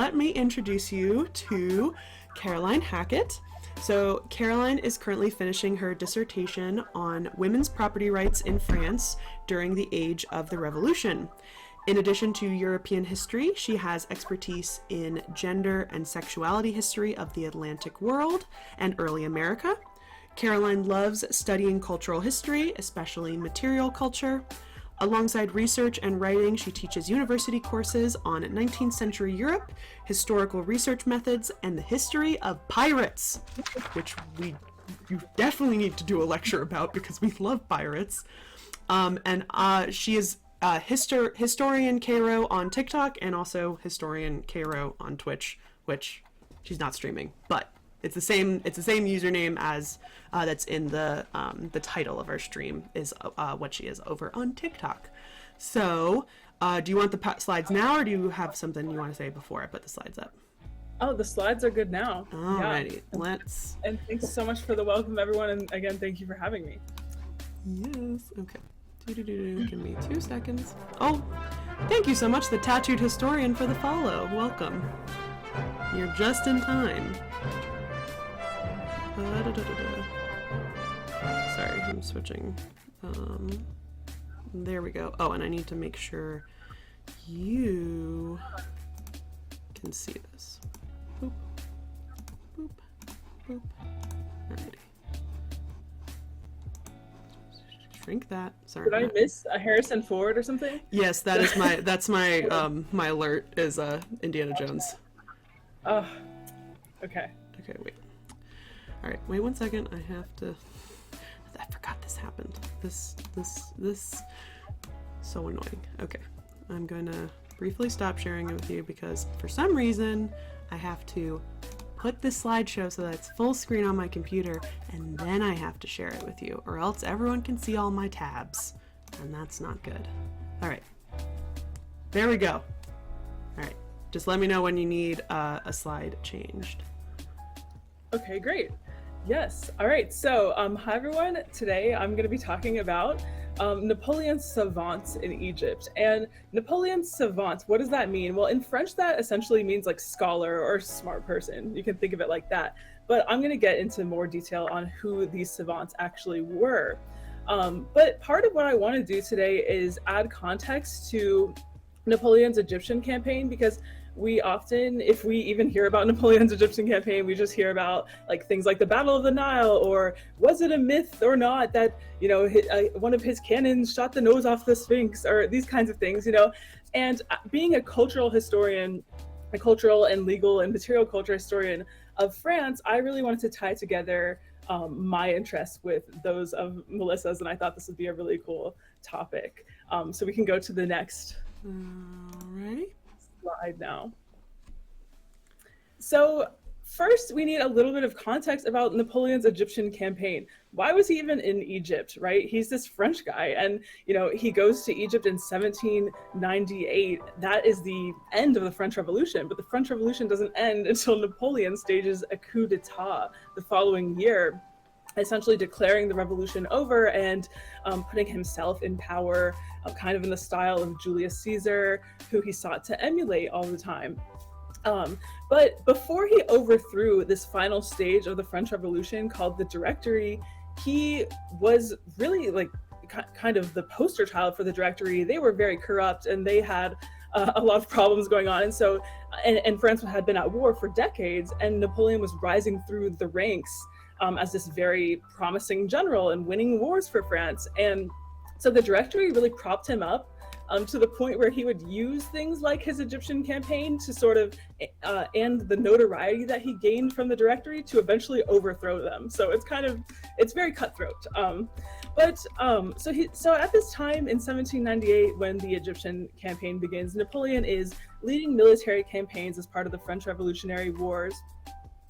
let me introduce you to Caroline Hackett. So Caroline is currently finishing her dissertation on women's property rights in France during the age of the Revolution. In addition to European history, she has expertise in gender and sexuality history of the Atlantic world and early America. Caroline loves studying cultural history, especially material culture. Alongside research and writing, she teaches university courses on 19th century Europe, historical research methods, and the history of pirates, which you definitely need to do a lecture about because we love pirates. She is historian Cairo on TikTok and also historian Cairo on Twitch, which she's not streaming, but it's the same username as that's in the title of our stream is what she is over on TikTok. So do you want the slides now, or do you have something you want to say before I put the slides up? Oh, the slides are good now. Alrighty, yeah. Let's. And thanks so much for the welcome, everyone. And again, thank you for having me. Yes. Okay. Give me 2 seconds. Oh, thank you so much, the Tattooed Historian, for the follow. Welcome. You're just in time. Sorry, I'm switching. There we go. Oh, and I need to make sure you can see this. Boop, boop, boop. Alrighty. Shrink that. Sorry. Did I miss a Harrison Ford or something? Yes, that is my my alert is Indiana Jones. Oh, okay. Okay, wait. All right, wait 1 second. I have to. I forgot this happened. This. So annoying. Okay, I'm going to briefly stop sharing it with you because for some reason I have to put this slideshow so that it's full screen on my computer, and then I have to share it with you, or else everyone can see all my tabs, and that's not good. All right, there we go. All right, just let me know when you need a slide changed. Okay, great. Yes. All right. So, hi everyone. Today I'm going to be talking about Napoleon's savants in Egypt. And Napoleon's savant, what does that mean? Well, in French, that essentially means like scholar or smart person. You can think of it like that. But I'm going to get into more detail on who these savants actually were. But part of what I want to do today is add context to Napoleon's Egyptian campaign, because we often, if we even hear about Napoleon's Egyptian campaign, we just hear about like things like the Battle of the Nile, or was it a myth or not that, you know, one of his cannons shot the nose off the Sphinx, or these kinds of things, you know. And being a cultural historian, a cultural and legal and material culture historian of France, I really wanted to tie together my interests with those of Melissa's, and I thought this would be a really cool topic. So we can go to the next. Ready? Slide now. So first, we need a little bit of context about Napoleon's Egyptian campaign. Why was he even in Egypt, right? He's this French guy, and you know, he goes to Egypt in 1798. That is the end of the French Revolution, but the French Revolution doesn't end until Napoleon stages a coup d'etat the following year, essentially declaring the revolution over and putting himself in power, kind of in the style of Julius Caesar, who he sought to emulate all the time. But before he overthrew this final stage of the French Revolution called the Directory, he was really like kind of the poster child for the Directory. They were very corrupt, and they had a lot of problems going on. And so, and France had been at war for decades, and Napoleon was rising through the ranks as this very promising general and winning wars for France. And so the Directory really propped him up to the point where he would use things like his Egyptian campaign to sort of and the notoriety that he gained from the Directory to eventually overthrow them. So it's very cutthroat. So at this time in 1798, when the Egyptian campaign begins, Napoleon is leading military campaigns as part of the French Revolutionary Wars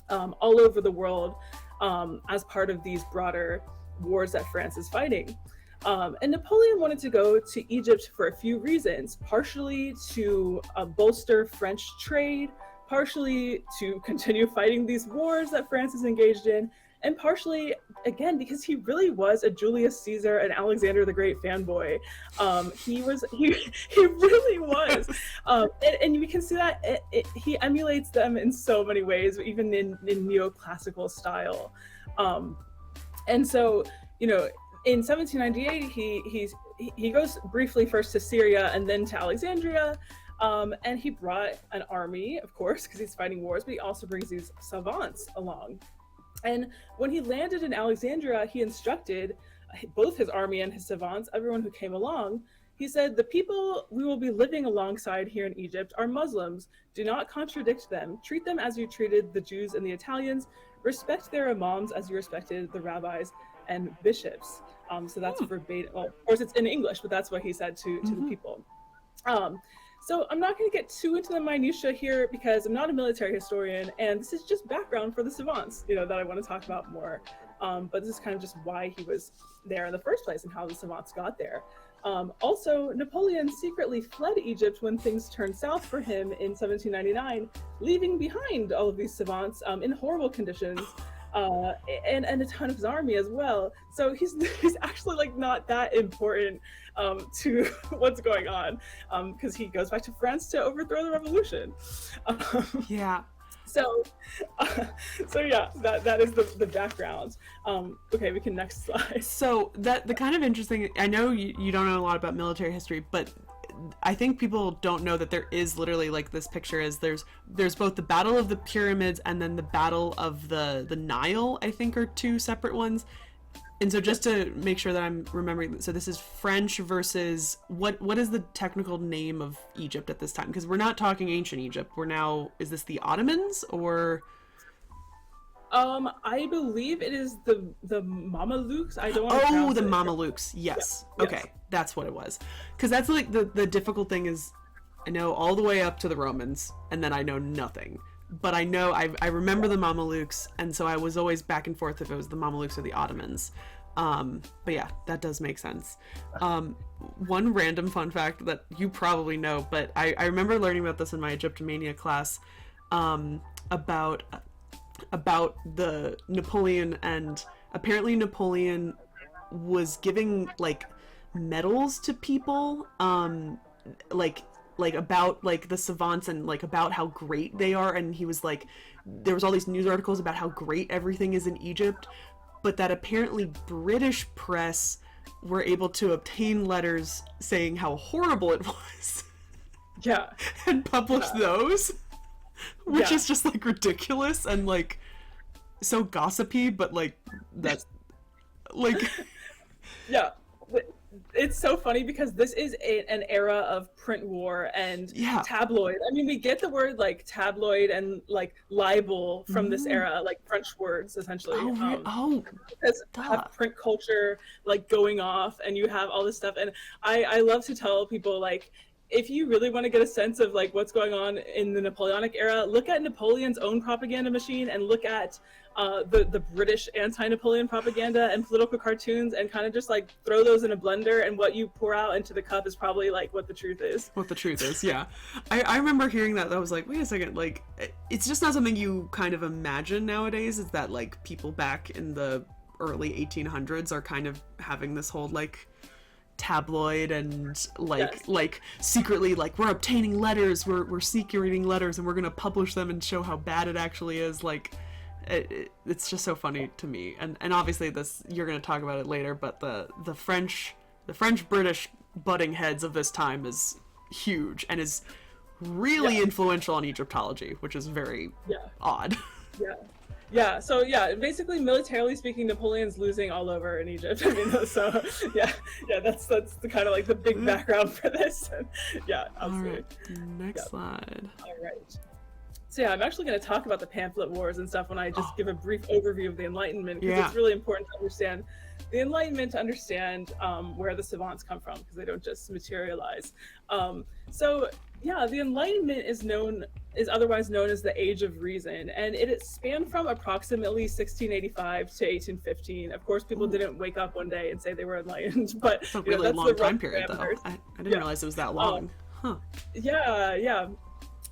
all over the world, as part of these broader wars that France is fighting. And Napoleon wanted to go to Egypt for a few reasons, partially to bolster French trade, partially to continue fighting these wars that France is engaged in, and partially again, because he really was a Julius Caesar and Alexander the Great fanboy. He really was. And we can see that he emulates them in so many ways, even in neoclassical style. And so, you know, in 1798, he goes briefly first to Syria and then to Alexandria. And he brought an army, of course, because he's fighting wars, but he also brings these savants along. And when he landed in Alexandria, he instructed both his army and his savants, everyone who came along. He said, "The people we will be living alongside here in Egypt are Muslims. Do not contradict them. Treat them as you treated the Jews and the Italians. Respect their imams as you respected the rabbis and bishops." So that's verbatim. Well, of course, it's in English, but that's what he said to the people. So I'm not going to get too into the minutiae here because I'm not a military historian, and this is just background for the savants, you know, that I want to talk about more. But this is kind of just why he was there in the first place and how the savants got there. Also, Napoleon secretly fled Egypt when things turned south for him in 1799, leaving behind all of these savants in horrible conditions. And a ton of his army as well. So he's actually like not that important to what's going on, because he goes back to France to overthrow the revolution. Yeah. So yeah, that is the background. Okay, we can next slide. So the kind of interesting, I know you don't know a lot about military history, but I think people don't know that there is literally, like, this picture is there's both the Battle of the Pyramids and then the Battle of the Nile, I think, are two separate ones. And so just to make sure that I'm remembering, so this is French versus what is the technical name of Egypt at this time? Because we're not talking ancient Egypt. We're now, is this the Ottomans or? I believe it is the Mamelukes. I don't. Oh, the Mamelukes. Yes. Yeah. Okay, yes. That's what it was. Because that's like the difficult thing is, I know all the way up to the Romans, and then I know nothing. But I know I remember the Mamelukes, and so I was always back and forth if it was the Mamelukes or the Ottomans. But yeah, that does make sense. One random fun fact that you probably know, but I remember learning about this in my Egyptomania class, about the Napoleon, and apparently Napoleon was giving like medals to people, like about like the savants and like about how great they are, and he was like, there was all these news articles about how great everything is in Egypt, but that apparently British press were able to obtain letters saying how horrible it was. Yeah. And publish those, which is just like ridiculous and like so gossipy, but like that's like yeah. It's so funny because this is an era of print war and tabloid. I mean, we get the word like tabloid and like libel from this era, like French words essentially. Because you have print culture like going off, and you have all this stuff. And I love to tell people, like, if you really want to get a sense of like what's going on in the Napoleonic era, look at Napoleon's own propaganda machine and look at the British anti-Napoleon propaganda and political cartoons, and kind of just like throw those in a blender, and what you pour out into the cup is probably like what the truth is. What the truth is, yeah. I remember hearing that. I was like, wait a second, like it's just not something you kind of imagine nowadays, is that like people back in the early 1800s are kind of having this whole like tabloid and like secretly like we're obtaining letters, we're secreting letters, and we're gonna publish them and show how bad it actually is. Like it's just so funny to me, and obviously this, you're gonna talk about it later, but the French British butting heads of this time is huge and is really influential on Egyptology, which is very odd. Yeah, so basically militarily speaking, Napoleon's losing all over in Egypt. I mean, so that's the kind of like the big background for this. Yeah, absolutely. All right, next slide. All right. So I'm actually going to talk about the pamphlet wars and stuff when I just give a brief overview of the Enlightenment, because it's really important to understand the Enlightenment, to understand where the savants come from, because they don't just materialize. So the Enlightenment is otherwise known as the Age of Reason, and it spanned from approximately 1685 to 1815. Of course, people didn't wake up one day and say they were enlightened, but it's a really long time period, though. I didn't realize it was that long. Yeah.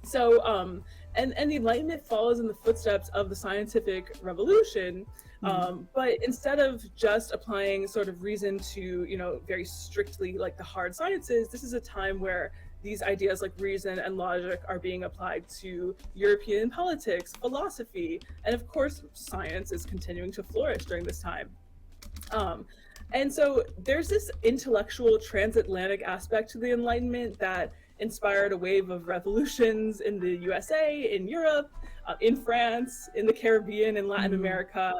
So, and the Enlightenment follows in the footsteps of the scientific revolution, But instead of just applying sort of reason to, very strictly like the hard sciences, this is a time where these ideas like reason and logic are being applied to European politics, philosophy, and of course, science is continuing to flourish during this time. And so there's this intellectual transatlantic aspect to the Enlightenment that inspired a wave of revolutions in the USA, in Europe, in France, in the Caribbean, in Latin America,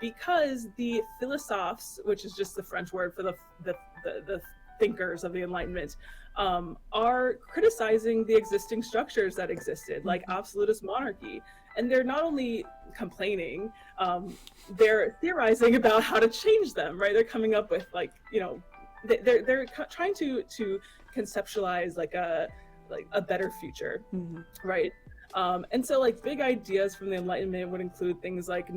because the philosophes, which is just the French word for the thinkers of the Enlightenment, are criticizing the existing structures that existed, like absolutist monarchy. And they're not only complaining, they're theorizing about how to change them, right? They're coming up with they're trying to conceptualize like a better future, right? And so like big ideas from the Enlightenment would include things like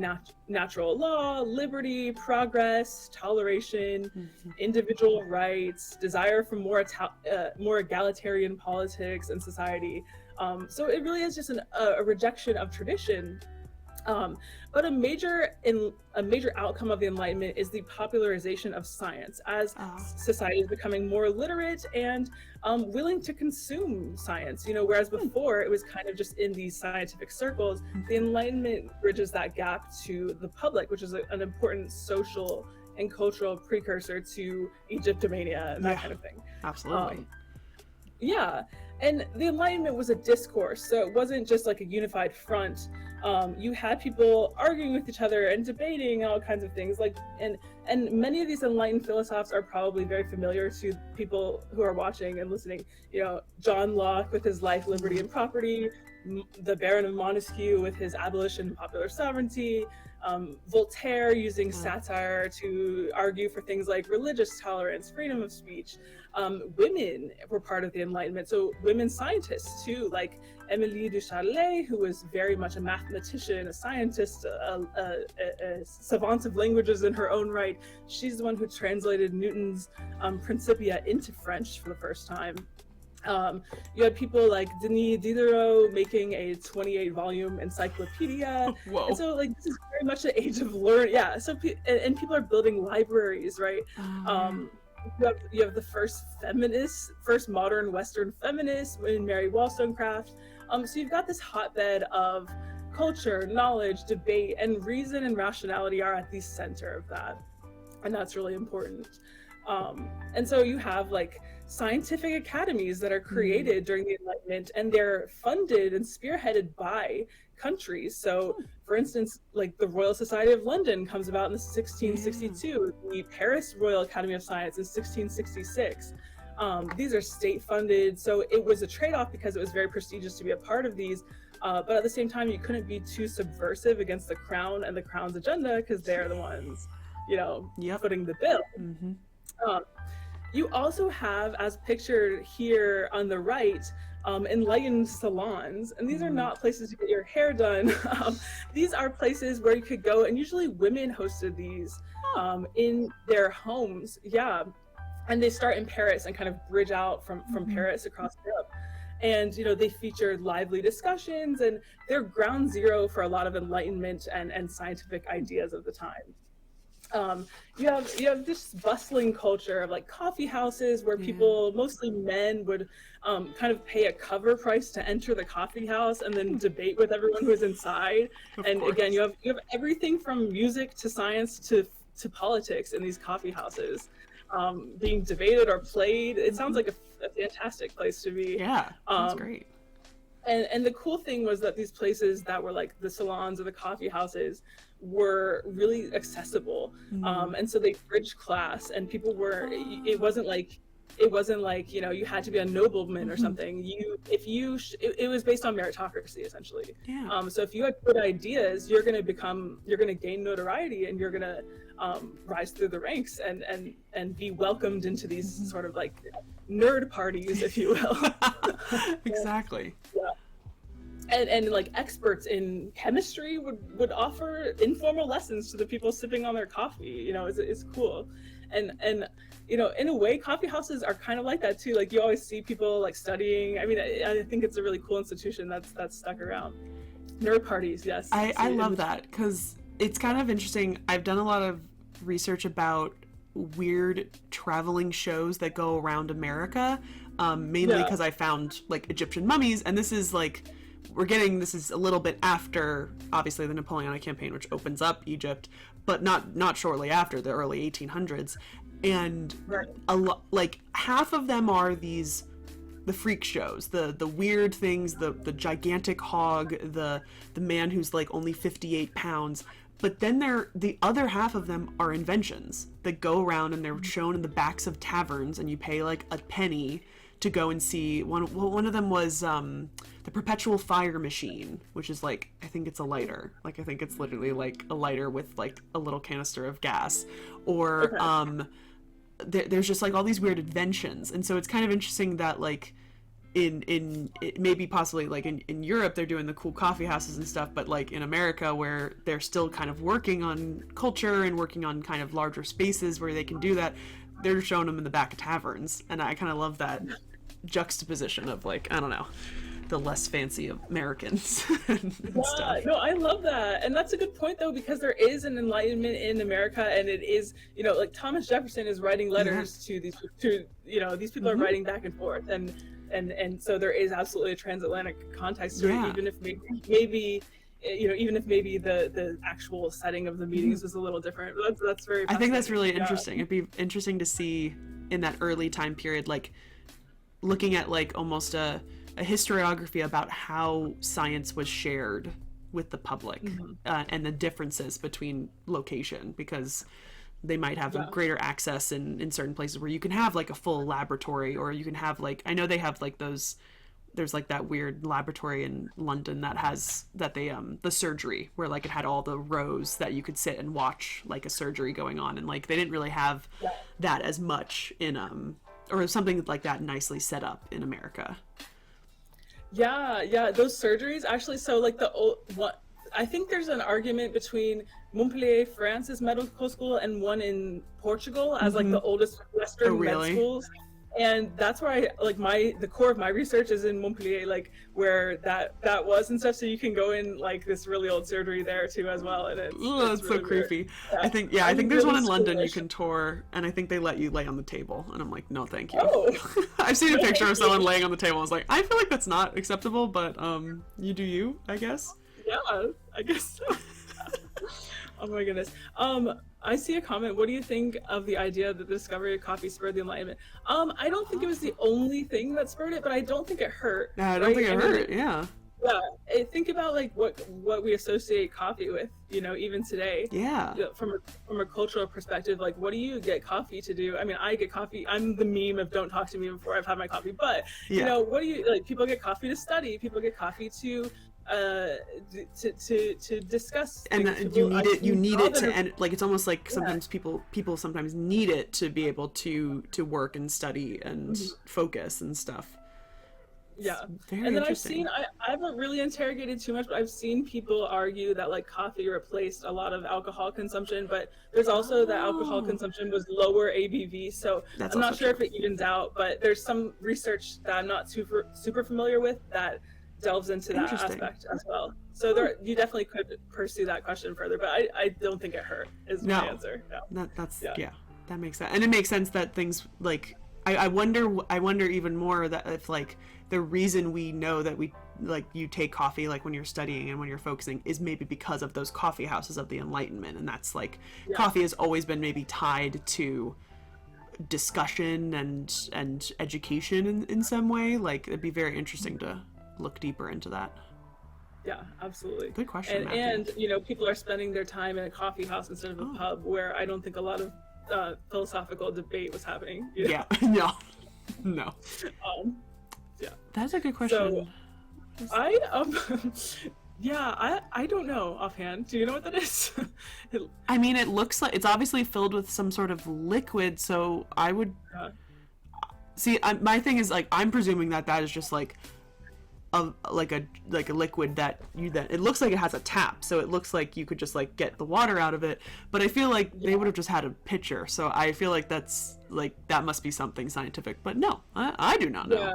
natural law, liberty, progress, toleration, individual rights, desire for more egalitarian politics and society. So it really is just a rejection of tradition. But a major outcome of the Enlightenment is the popularization of science as society is becoming more literate and willing to consume science. Whereas before it was kind of just in these scientific circles, the Enlightenment bridges that gap to the public, which is an important social and cultural precursor to Egyptomania and that kind of thing. Absolutely. And the Enlightenment was a discourse, so it wasn't just like a unified front. You had people arguing with each other and debating all kinds of things. And many of these enlightened philosophers are probably very familiar to people who are watching and listening. John Locke with his Life, Liberty, and Property, the Baron of Montesquieu with his Abolition and Popular Sovereignty, Voltaire using satire to argue for things like religious tolerance, freedom of speech. Women were part of the Enlightenment, so women scientists too, like Émilie de Charlet, who was very much a mathematician, a scientist, a savant of languages in her own right. She's the one who translated Newton's Principia into French for the first time. You had people like Denis Diderot making a 28-volume encyclopedia. Whoa. And so this is very much the age of learning. Yeah. So and people are building libraries, right? You have the first modern Western feminist in Mary Wollstonecraft. So you've got this hotbed of culture, knowledge, debate, and reason and rationality are at the center of that. And that's really important. And so you have scientific academies that are created during the Enlightenment, and they're funded and spearheaded by countries. So for instance, the Royal Society of London comes about in 1662, the Paris Royal Academy of Science in 1666. These are state funded, so it was a trade-off because it was very prestigious to be a part of these, but at the same time you couldn't be too subversive against the crown and the crown's agenda because they're the ones footing the bill. You also have, as pictured here on the right, enlightened salons, and these are not places to get your hair done. These are places where you could go, and usually women hosted these in their homes. And they start in Paris and kind of bridge out from Paris across Europe. And they featured lively discussions, and they're ground zero for a lot of enlightenment and scientific ideas of the time. You have this bustling culture of coffee houses where people, mostly men, would kind of pay a cover price to enter the coffee house and then debate with everyone who's inside. Of course. Again, you have everything from music to science to politics in these coffee houses being debated or played. It sounds like a fantastic place to be. Yeah, that's great. And the cool thing was that these places that were the salons or the coffee houses were really accessible. And so they bridged class, and people were, it wasn't like you had to be a nobleman or something. It was based on meritocracy essentially. So if you had good ideas, you're going to gain notoriety, and you're going to rise through the ranks and be welcomed into these sort of nerd parties, if you will. Exactly. And experts in chemistry would offer informal lessons to the people sipping on their coffee. It's cool. And in a way, coffee houses are kind of like that too. You always see people studying. I mean, I think it's a really cool institution that's stuck around. Nerd parties, yes. I love that, because it's kind of interesting. I've done a lot of research about weird traveling shows that go around America, mainly Yeah. because I found like Egyptian mummies, and this is like this is a little bit after obviously the Napoleonic campaign, which opens up Egypt, but not shortly after, the early 1800s, and Right. like half of them are the freak shows, the weird things, the gigantic hog, the man who's like only 58 pounds. But then the other half of them are inventions that go around and they're shown in the backs of taverns, and you pay like a penny to go and see one of them was the perpetual fire machine, which is like, I think it's a lighter, like I think it's literally like a lighter with like a little canister of gas, or Okay. there's just like all these weird inventions. And so it's kind of interesting that like in maybe possibly like in Europe they're doing the cool coffee houses and stuff, but like in America, where they're still kind of working on culture and working on kind of larger spaces where they can do that, they're showing them in the back of taverns. And I kind of love that juxtaposition of like, I don't know, the less fancy Americans and Yeah, stuff. no, I love that. And that's a good point though, because there is an enlightenment in America, and it is, like Thomas Jefferson is writing Yeah. letters to these people are Mm-hmm. writing back and forth, and so there is absolutely a transatlantic context to it, Yeah. even if maybe even if maybe the actual setting of the Mm-hmm. meetings was a little different. But that's very I think that's fascinating. really Yeah. interesting. It'd be interesting to see in that early time period, like looking at like almost a historiography about how science was shared with the public, Hmm. and the differences between location, because they might have a Yeah. greater access in certain places where you can have like a full laboratory, or you can have like, I know they have like those, there's like that weird laboratory in London that has that they the surgery where like it had all the rows that you could sit and watch like a surgery going on, and like they didn't really have Yeah. that as much in or something like that nicely set up in America. Yeah, yeah, those surgeries actually. So like the old what I think there's an argument between Montpellier, France's medical school, and one in Portugal as like Mm-hmm. the oldest Oh, Western med really? schools. And that's where I like the core of my research is in Montpellier, like where that was and stuff. So you can go in like this really old surgery there too as well, and Ooh, it's that's so really weird. creepy. Yeah, I I'm think there's one really in London you squeamish. can tour, and I think they let you lay on the table, and I'm like, no, thank you. Oh, I've seen a no, picture thank of someone you. laying on the table. I was like, I feel like that's not acceptable, but you do you, I guess. Yeah, I guess so. Oh my goodness. I see a comment. What do you think of the idea that the discovery of coffee spurred the Enlightenment? I don't think it was the only thing that spurred it, but I don't think it hurt. I don't Right? think it I mean, hurt. Yeah, yeah. Think about like what we associate coffee with. Even today. yeah, From a cultural perspective, like what do you get coffee to do? I mean, I get coffee. I'm the meme of "Don't talk to me before I've had my coffee." But yeah. what do you like? People get coffee to study. People get coffee to to discuss And things. you People, need I've it. You seen need it others. to end. Like it's almost like Yeah. sometimes people sometimes need it to be able to work and study and Mhm. focus and stuff. It's Yeah. very And then interesting. I haven't really interrogated too much, but I've seen people argue that like coffee replaced a lot of alcohol consumption, but there's also that alcohol Oh, consumption was lower ABV. So that's I'm also not sure true. if it evens out, but there's some research that I'm not super familiar with that delves into that Interesting. aspect as well. So you definitely could pursue that question further, but I don't think it hurt is my No, answer. Yeah. that's Yeah. yeah, that makes sense, and it makes sense that things like I wonder even more that if like the reason we know that we like you take coffee like when you're studying and when you're focusing is maybe because of those coffee houses of the Enlightenment, and that's like Yeah. coffee has always been maybe tied to discussion and education in some way. Like it'd be very interesting to look deeper into that. Yeah, absolutely. Good question, And Matthew. people are spending their time in a coffee house instead of a Oh. pub, where I don't think a lot of philosophical debate was happening. Yeah. No, no, Um, yeah. that's a good question. I yeah, I don't know offhand. Do you know what that is? It- I mean, it looks like it's obviously filled with some sort of liquid, so I would uh, see. My thing is like I'm presuming that is just like a liquid that it looks like it has a tap, so it looks like you could just like get the water out of it. But I feel like they would have just had a pitcher, so I feel like that must be something scientific. But no, I do not know. yeah.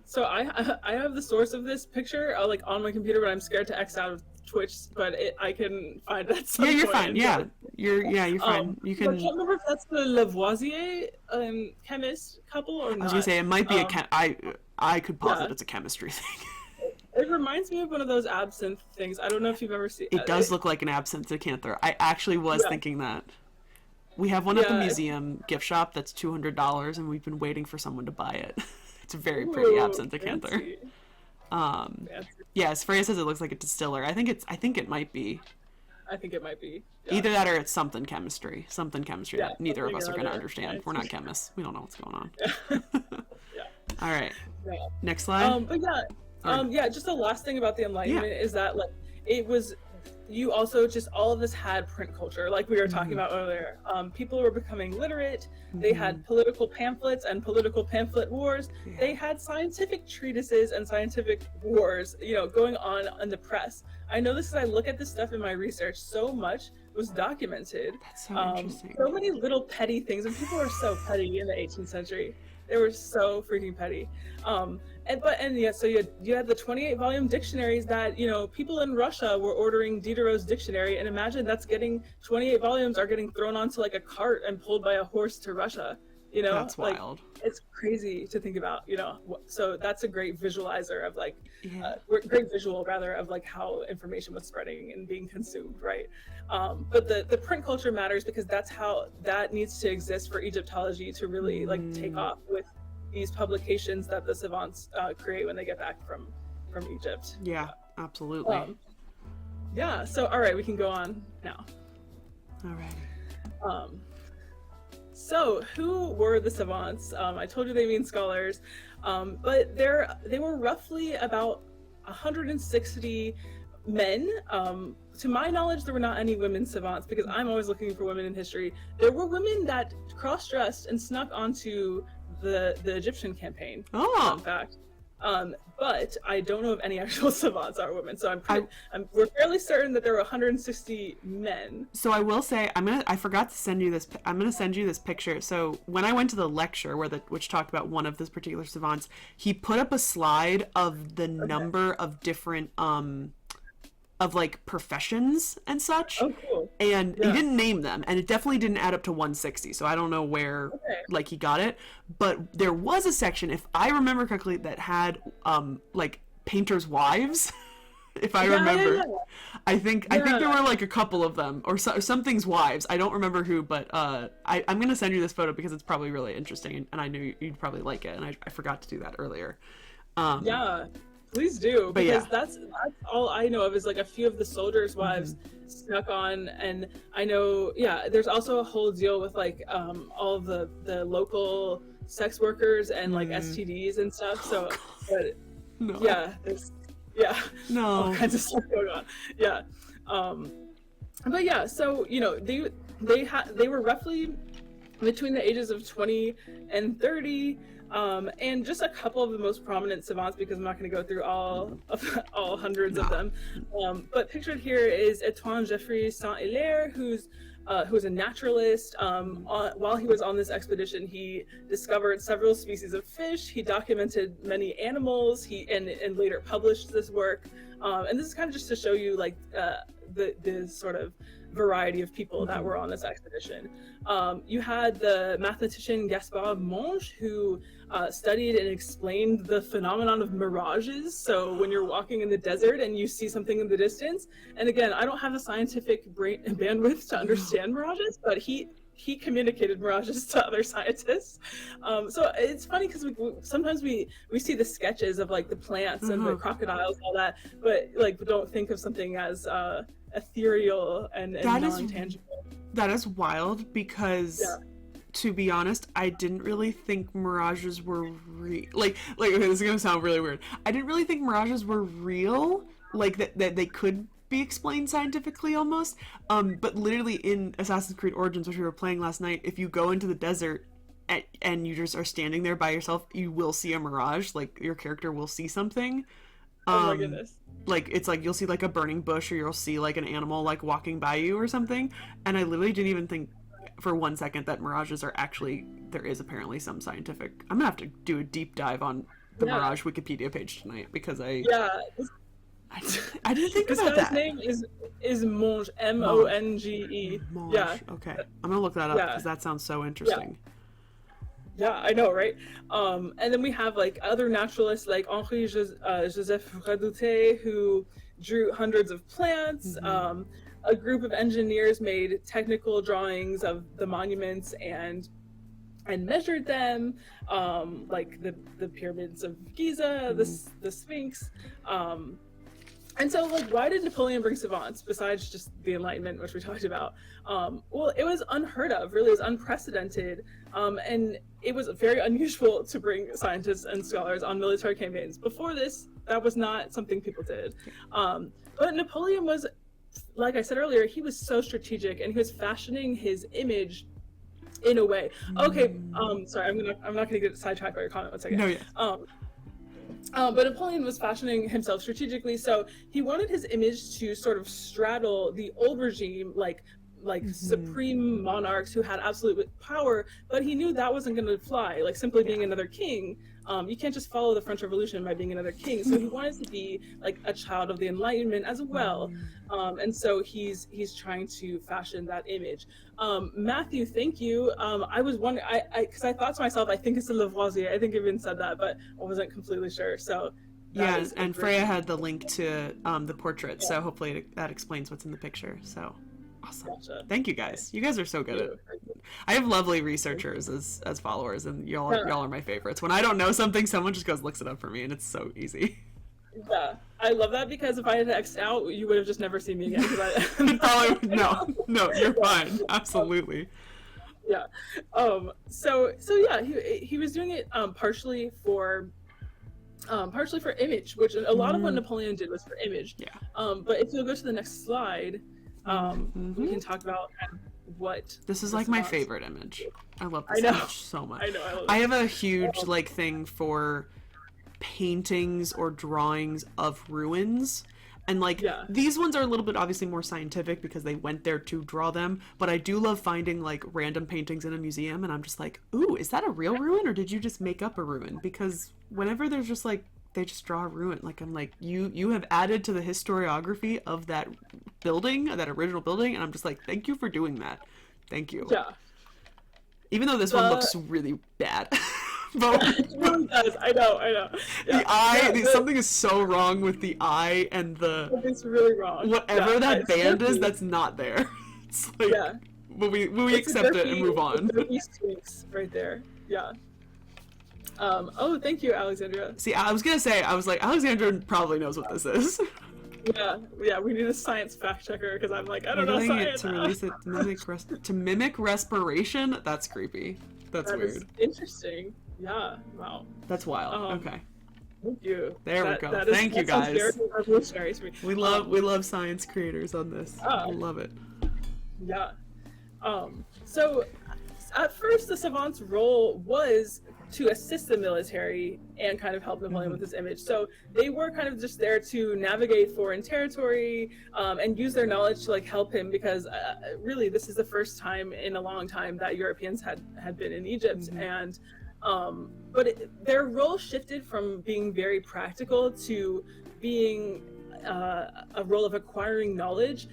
So I have the source of this picture like on my computer, but I'm scared to X out of Twitch, but I can find it at some Yeah, you're point fine. and Yeah, go. you're fine. You I can't can. remember if that's the Lavoisier chemist couple or I was gonna not. say it might be a I could posit Yeah, it's a chemistry thing. it reminds me of one of those absinthe things. I don't know if you've ever seen It does look like an absinthe decanter. I actually was yeah, thinking that. We have one at the yeah. museum gift shop that's $200, and we've been waiting for someone to buy it. It's a very pretty Ooh, absinthe decanter. fancy, fancy. Yes, Freya says it looks like a distiller. I think it might be I think it might be. Yeah, either that or it's something chemistry. Something chemistry yeah, that neither of something us or are going to other. understand. We're not chemists. We don't know what's going on. Yeah, All right. yeah. Next slide. But yeah, yeah. Just the last thing about the Enlightenment Yeah. is that like it was. You also just all of this had print culture, like we were talking about earlier. People were becoming literate. They had political pamphlets and political pamphlet wars. Yeah. They had scientific treatises and scientific wars, going on in the press. I know this as I look at this stuff in my research. So much was documented. That's so interesting. So many little petty things, and people were so petty in the 18th century. They were so freaking petty. So you had the 28-volume dictionaries that people in Russia were ordering Diderot's dictionary, and imagine that's getting 28 volumes are getting thrown onto like a cart and pulled by a horse to Russia. That's wild. It's crazy to think about. So that's a great visualizer of like, Yeah. great visual rather of like how information was spreading and being consumed, right? But the print culture matters because that's how that needs to exist for Egyptology to really like take off with these publications that the savants create when they get back from Egypt. Yeah, absolutely. Yeah. So all right, we can go on now. All right. So who were the savants? I told you they mean scholars, but they were roughly about 160 men. To my knowledge, there were not any women savants because I'm always looking for women in history. There were women that cross-dressed and snuck onto the Egyptian campaign. Oh. In fact. But I don't know if any actual savants are women. So we're fairly certain that there were 160 men. So I will say I forgot to send you this. I'm gonna send you this picture. So when I went to the lecture which talked about one of this particular savants, he put up a slide of the number of different of like professions and such. Oh, cool. And he didn't name them, and it definitely didn't add up to 160. So I don't know where like he got it, but there was a section, if I remember correctly, that had like painters' wives. If I remember, yeah. I think there were like a couple of them, or something's wives. I don't remember who, but I'm gonna send you this photo because it's probably really interesting, and I knew you'd probably like it, and I forgot to do that earlier. Yeah. Please do, because that's all I know of is like a few of the soldiers' wives snuck on, and I know there's also a whole deal with like all of the local sex workers and like STDs and stuff. So, but there's all kinds of stuff going on. Yeah, but yeah, so they were roughly between the ages of 20 and 30. And just a couple of the most prominent savants, because I'm not going to go through all hundreds of them. But pictured here is Antoine Geoffroy Saint-Hilaire, who's a naturalist. While he was on this expedition, he discovered several species of fish. He documented many animals. And later published this work. And this is kind of just to show you like the sort of variety of people that were on this expedition. You had the mathematician Gaspard Monge, who studied and explained the phenomenon of mirages. So when you're walking in the desert and you see something in the distance, and again, I don't have the scientific brain bandwidth to understand mirages, but he communicated mirages to other scientists. So it's funny because sometimes we see the sketches of like the plants and the crocodiles and all that, but like we don't think of something as ethereal and non-tangible. That is wild because to be honest, I didn't really think mirages were real. Like okay, this is gonna sound really weird. I didn't really think mirages were real, like that they could be explained scientifically almost. But literally in Assassin's Creed Origins, which we were playing last night, if you go into the desert and you just are standing there by yourself, you will see a mirage. Like your character will see something. Oh my goodness. Like it's like you'll see like a burning bush, or you'll see like an animal like walking by you or something. And I literally didn't even think for 1 second that mirages are actually, there is apparently some scientific. I'm gonna have to do a deep dive on the Mirage Wikipedia page tonight because I didn't think This about guy's that. name is Monge, Monge. Yeah, Monge. Okay, I'm gonna look that up yeah, because that sounds so yeah. interesting. Yeah, I know, right? And then we have like other naturalists like Joseph Redoute, who drew hundreds of plants. Mm-hmm. A group of engineers made technical drawings of the monuments and measured them, like the pyramids of Giza, Mm-hmm. the Sphinx. And so, like, why did Napoleon bring savants besides just the Enlightenment, which we talked about? Well, it was unheard of, really, it was unprecedented, and it was very unusual to bring scientists and scholars on military campaigns. Before this, that was not something people did. But Napoleon was, like I said earlier, he was so strategic, and he was fashioning his image in a way. Okay, sorry, I'm not gonna get sidetracked by your comment. 1 second. No, yeah. But Napoleon was fashioning himself strategically, so he wanted his image to sort of straddle the old regime, like supreme monarchs who had absolute power, but he knew that wasn't going to fly. Like simply being another king, you can't just follow the French Revolution by being another king. So he wanted to be like a child of the Enlightenment as well, and so he's trying to fashion that image. Matthew, thank you. I was wondering, because I thought to myself, I think it's a Lavoisier. I think I even said that, but I wasn't completely sure. So Yeah, and Freya had the link to the portrait, so hopefully that explains what's in the picture. So awesome. Gotcha. Thank you guys. You guys are so good at it. I have lovely researchers as followers, and y'all are my favorites. When I don't know something, someone just goes looks it up for me, and it's so easy. Yeah, I love that, because if I had X'd out, you would have just never seen me again. Probably no, you're fine. Absolutely. Yeah. So yeah, he was doing it partially for image, which a lot of what Napoleon did was for image. Yeah. But if you'll go to the next slide, we can talk about what this is like my favorite image. I love this image so much. I know. I have a huge thing for paintings or drawings of ruins, and these ones are a little bit obviously more scientific because they went there to draw them, but I do love finding like random paintings in a museum, and I'm just like, ooh, is that a real ruin or did you just make up a ruin? Because whenever there's just like they just draw a ruin, like I'm like, you have added to the historiography of that building, that original building, and I'm just like, thank you for doing that. Thank you. Yeah. Even though this one looks really bad. But it really does. I know. Yeah. The eye, something is so wrong with the eye and the. It's really wrong. Whatever that band is, that's not there. It's like, but we accept it and move on. It's right there. Yeah. Oh, thank you, Alexandra. See, I was gonna say, Alexandra probably knows what this is. Yeah, we need a science fact checker, because I'm like, I don't know science. To release it to mimic respiration. That's creepy. That's weird. Is interesting. Yeah. Wow. That's wild. Okay. Thank you. There we go. Thank you, guys. Very revolutionary to me. We love science creators on this. I love it. Yeah. So at first, the savant's role was to assist the military and kind of help Napoleon with his image. So they were kind of just there to navigate foreign territory, and use their knowledge to like help him, because really this is the first time in a long time that Europeans had been in Egypt, and their role shifted from being very practical to being a role of acquiring knowledge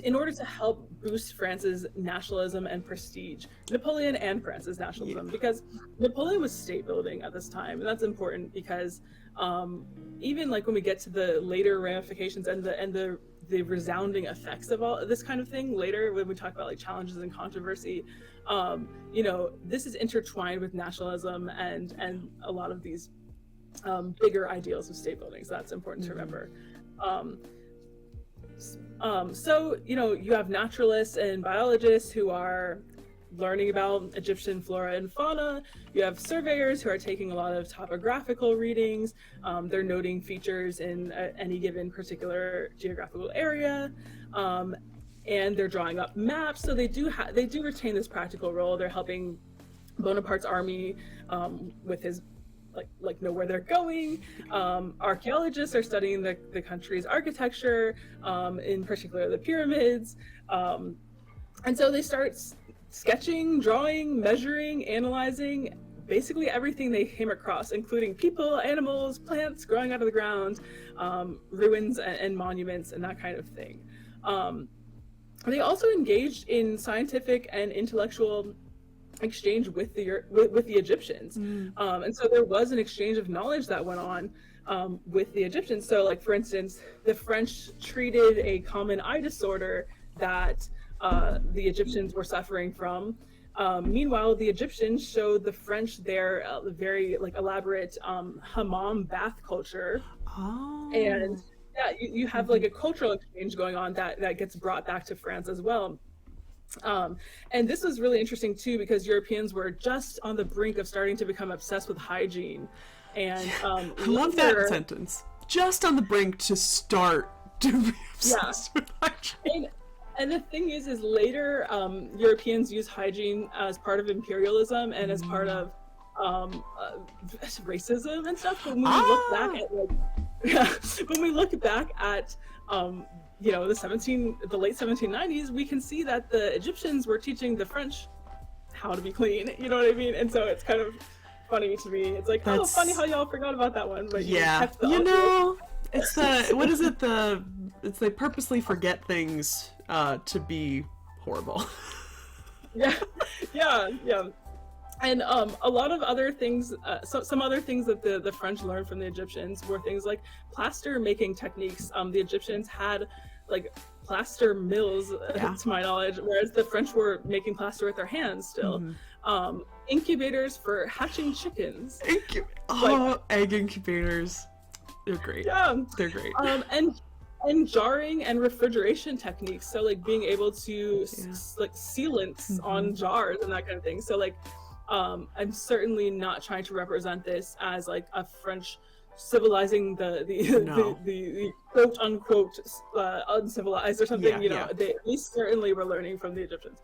in order to help boost France's nationalism and prestige. Napoleon and France's nationalism, because Napoleon was state building at this time, and that's important because even like when we get to the later ramifications and the resounding effects of all this kind of thing later, when we talk about like challenges and controversy, this is intertwined with nationalism and a lot of these bigger ideals of state building. So that's important to remember. So you have naturalists and biologists who are learning about Egyptian flora and fauna. You have surveyors who are taking a lot of topographical readings. They're noting features in any given particular geographical area, and they're drawing up maps. So they do retain this practical role. They're helping Bonaparte's army with his like know where they're going. Archaeologists are studying the country's architecture, in particular the pyramids, and so they start sketching, drawing, measuring, analyzing basically everything they came across, including people, animals, plants growing out of the ground, ruins and monuments and that kind of thing. They also engaged in scientific and intellectual exchange with the Egyptians. And so there was an exchange of knowledge that went on with the Egyptians. So, like, for instance, the French treated a common eye disorder that the Egyptians were suffering from. Meanwhile, the Egyptians showed the French their very like elaborate hammam bath culture. Oh. And yeah, you have like a cultural exchange going on that gets brought back to France as well. And this was really interesting too, because Europeans were just on the brink of starting to become obsessed with hygiene. And I love that sentence. Just on the brink to start to be obsessed with hygiene. And the thing is later Europeans used hygiene as part of imperialism and as part of racism and stuff. But when we look back at when we look back at you know, the late 1790s, we can see that the Egyptians were teaching the French how to be clean. You know what I mean? And so it's kind of funny to me. It's like, oh, funny how y'all forgot about that one. But yeah, you know, it's what is it? It's they purposely forget things to be horrible. yeah. And a lot of other things, some other things that the French learned from the Egyptians were things like plaster making techniques. The Egyptians had like plaster mills, to my knowledge, whereas the French were making plaster with their hands still. Incubators for hatching chickens. Egg incubators. They're great. Yeah, they're great. And jarring and refrigeration techniques. So like being able to like sealants on jars and that kind of thing. So like, I'm certainly not trying to represent this as like a French civilizing the quote unquote uncivilized or something. We certainly were learning from the Egyptians.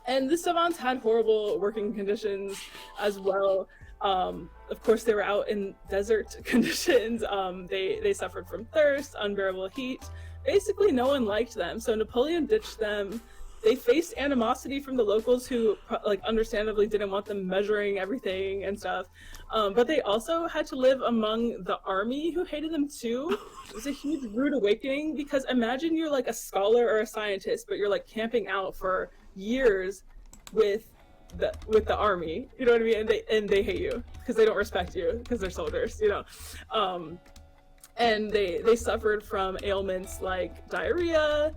And the savants had horrible working conditions as well. Of course, they were out in desert conditions. They suffered from thirst, unbearable heat. Basically, no one liked them. So Napoleon ditched them. They faced animosity from the locals who, like, understandably didn't want them measuring everything and stuff. But they also had to live among the army who hated them too. It was a huge rude awakening, because imagine you're like a scholar or a scientist, but you're like camping out for years with the army. You know what I mean? And they hate you because they don't respect you because they're soldiers. You know. And they suffered from ailments like diarrhea.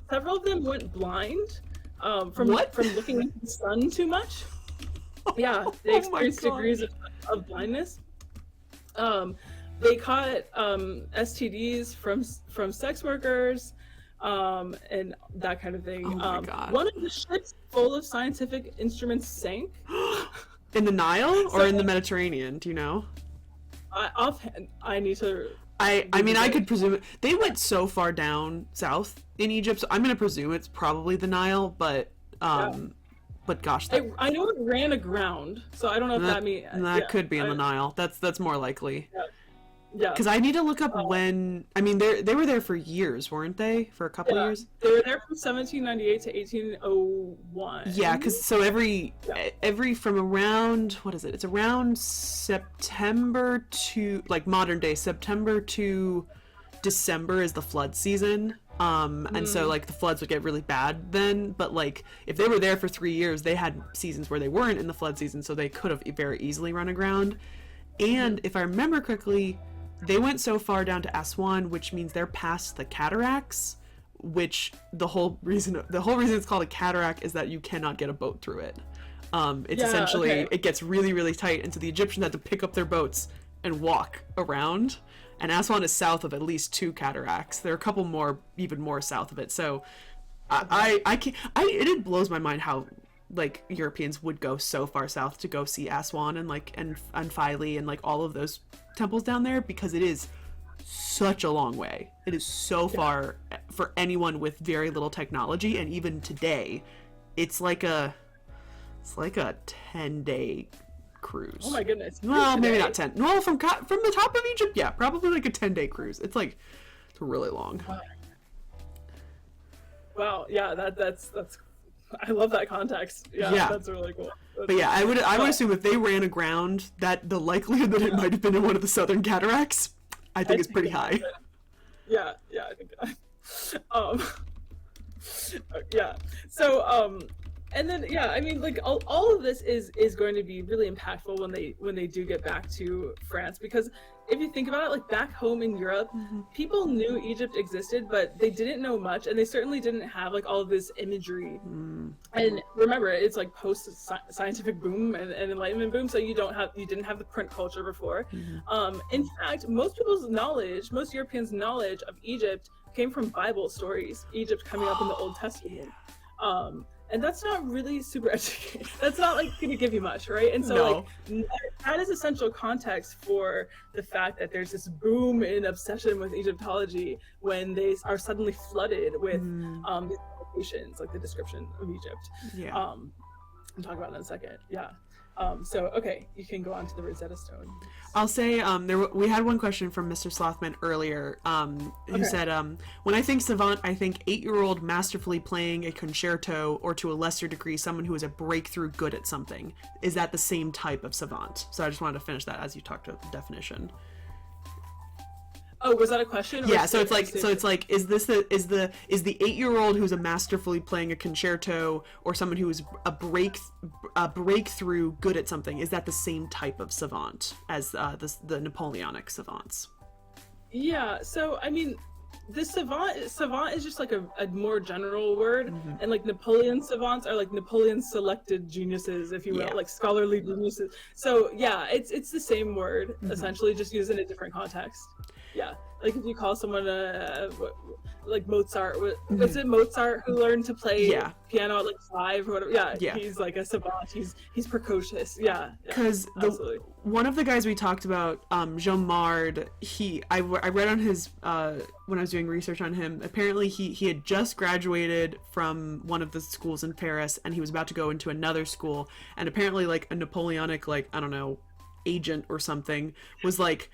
Several of them went blind from looking at the sun too much. Yeah, they experienced degrees of blindness. They caught STDs from sex workers and that kind of thing. Oh my God. One of the ships full of scientific instruments sank. In the Nile or in the Mediterranean? Do you know? Offhand, I need to. I mean, I could presume they went so far down south in Egypt, so I'm gonna presume it's probably the Nile, but gosh, I know it ran aground, so I don't know if that means that could be in the Nile. That's more likely. Yeah. Because I need to look up when. I mean, they were there for years, weren't they? For a couple years. They were there from 1798 to 1801. Yeah, because so every from around, what is it? It's around September to, like, modern day September to December is the flood season. And so like the floods would get really bad then, but like if they were there for 3 years, they had seasons where they weren't in the flood season, so they could have very easily run aground. And if I remember correctly, they went so far down to Aswan, which means they're past the cataracts, which the whole reason it's called a cataract is that you cannot get a boat through it. It's essentially, it gets really, really tight, and so the Egyptians had to pick up their boats and walk around. And Aswan is south of at least 2 cataracts. There are a couple more, even more south of it. So it blows my mind how like Europeans would go so far south to go see Aswan and Philae and like all of those temples down there, because it is such a long way. It is so far for anyone with very little technology, and even today, it's like a 10-day cruise. Oh my goodness. Well, maybe not 10. No, from the top of Egypt, yeah, probably like a 10-day cruise. It's really long. Wow. Yeah, that's I love that context. Yeah, that's really cool. But yeah, I would assume if they ran aground, that the likelihood that it might have been in one of the southern cataracts, I think is pretty high. Yeah, I think yeah. So and then yeah, I mean, like all of this is going to be really impactful when they do get back to France, because if you think about it, like back home in Europe, people knew Egypt existed, but they didn't know much, and they certainly didn't have like all of this imagery. And remember, it's like post scientific boom and enlightenment boom, so you didn't have the print culture before. In fact, most Europeans' knowledge of Egypt came from Bible stories, Egypt coming up in the Old Testament. And that's not really super educated. That's not like going to give you much, right? And so like that is essential context for the fact that there's this boom in obsession with Egyptology when they are suddenly flooded with these publications, like the description of Egypt. Yeah. I'll talk about it in a second. Yeah. So okay, you can go on to the Rosetta Stone. I'll say we had one question from Mr. Slothman earlier, who said, when I think savant, I think 8-year-old masterfully playing a concerto, or to a lesser degree, someone who is a breakthrough good at something. Is that the same type of savant? So I just wanted to finish that as you talked about the definition. Oh, was that a question? Yeah, so it's like is the 8-year-old who's a masterfully playing a concerto, or someone who is a breakthrough good at something, is that the same type of savant as the Napoleonic savants? Yeah, so I mean, the savant is just like a more general word, and like Napoleon savants are like Napoleon's selected geniuses, if you will, like scholarly geniuses. So yeah, it's the same word, essentially, just used in a different context. Yeah, like if you call someone like Mozart, was it Mozart who learned to play piano at like 5 or whatever? Yeah, he's like a savant. He's precocious. Yeah, because one of the guys we talked about, Jean Mard, I read on his when I was doing research on him. Apparently, he had just graduated from one of the schools in Paris, and he was about to go into another school. And apparently, like a Napoleonic, like, I don't know, agent or something was like,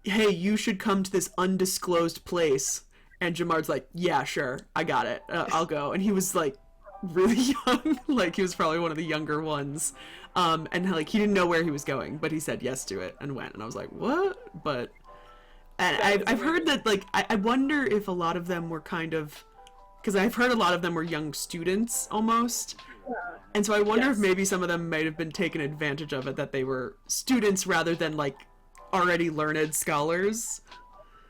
hey, you should come to this undisclosed place. And Jamard's like, yeah, sure, I got it, I'll go. And he was like really young, like he was probably one of the younger ones, and like he didn't know where he was going, but he said yes to it and went. And I was like, what? But and I've heard that, like, I wonder if a lot of them were kind of, because I've heard a lot of them were young students almost. And so I wonder if maybe some of them might have been taken advantage of it, that they were students rather than like already learned scholars.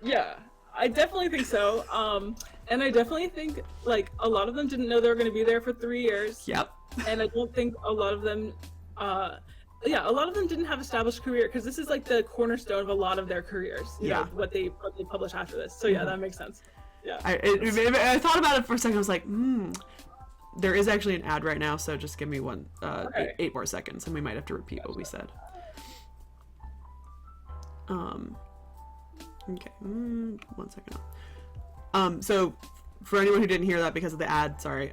Yeah, I definitely think so. And I definitely think like a lot of them didn't know they were going to be there for 3 years. Yep. And I don't think a lot of them a lot of them didn't have established career, because this is like the cornerstone of a lot of their careers, you know, what they publish after this. So yeah, that makes sense. Yeah. I thought about it for a second. I was like, there is actually an ad right now, so just give me 8 more seconds, and we might have to repeat what we said. Okay, 1 second. So for anyone who didn't hear that because of the ad, sorry,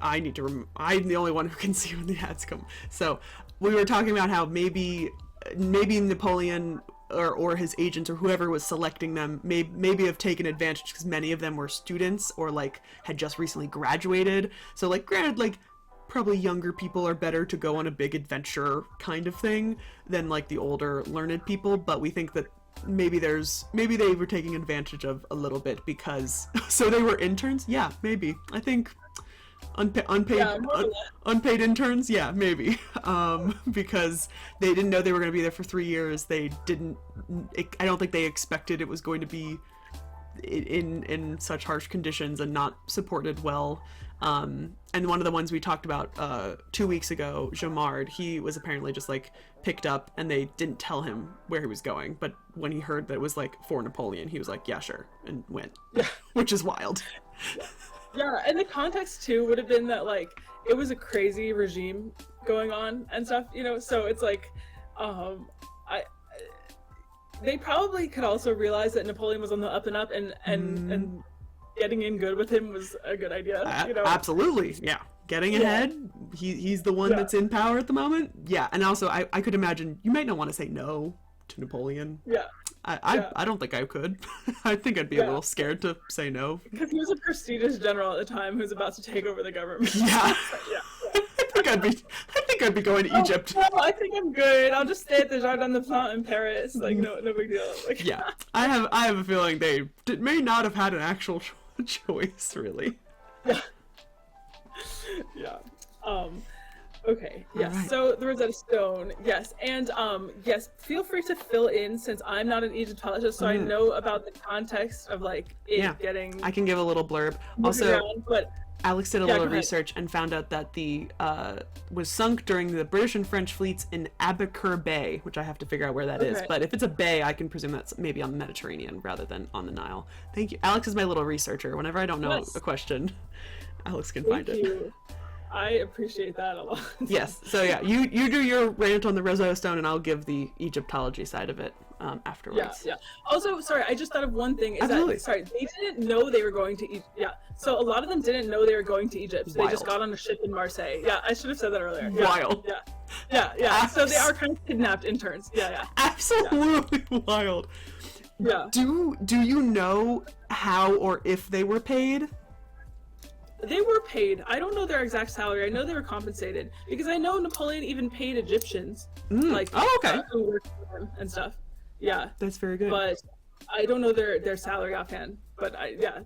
I need to I'm the only one who can see when the ads come. So we were talking about how maybe Napoleon or his agents or whoever was selecting them maybe have taken advantage, because many of them were students or like had just recently graduated. So like, granted, like probably younger people are better to go on a big adventure kind of thing than like the older learned people, but we think that maybe they were taking advantage of a little bit, because so they were interns. Yeah, maybe. I think unpaid interns. Yeah, maybe. Because they didn't know they were going to be there for 3 years. I don't think they expected it was going to be in such harsh conditions and not supported well. And one of the ones we talked about 2 weeks ago, Jamard, he was apparently just like picked up, and they didn't tell him where he was going, but when he heard that it was like for Napoleon, he was like, yeah, sure, and went. Which is wild. Yeah, and the context too would have been that like it was a crazy regime going on and stuff, you know, so it's like they probably could also realize that Napoleon was on the up and up, and getting in good with him was a good idea. You know? Absolutely, yeah. Getting ahead. He's the one that's in power at the moment. Yeah, and also I could imagine you might not want to say no to Napoleon. Yeah. I don't think I could. I think I'd be a little scared to say no. Because he was a prestigious general at the time who was about to take over the government. Yeah. I think think I'd be going to Egypt. No, I think I'm good. I'll just stay at the Jardin des Plantes in Paris. Like, no big deal. Like, Yeah, I have a feeling they may not have had an actual choice, really. Yeah. Yeah. Okay. Yes. Right. So the Rosetta Stone. Yes. And yes. Feel free to fill in since I'm not an Egyptologist, so I know about the context of like it getting. I can give a little blurb. Also, around, but Alex did a little research and found out that the was sunk during the British and French fleets in Aboukir Bay, which I have to figure out where that is. But if it's a bay, I can presume that's maybe on the Mediterranean rather than on the Nile. Thank you. Alex is my little researcher. Whenever I don't know a question, Alex can find it. I appreciate that a lot. Yes. So yeah, you do your rant on the Rosetta Stone, and I'll give the Egyptology side of it afterwards. Yeah. Also, sorry, I just thought of one thing. Absolutely. They didn't know they were going to Egypt. Yeah. So a lot of them didn't know they were going to Egypt. So they just got on a ship in Marseille. Yeah, I should have said that earlier. Wild. Yeah. So they are kind of kidnapped interns. Yeah. Absolutely wild. Yeah. Do you know how or if they were paid? They were paid. I don't know their exact salary. I know they were compensated because I know Napoleon even paid Egyptians, who worked for him and stuff. Yeah, that's very good. But I don't know their salary offhand. But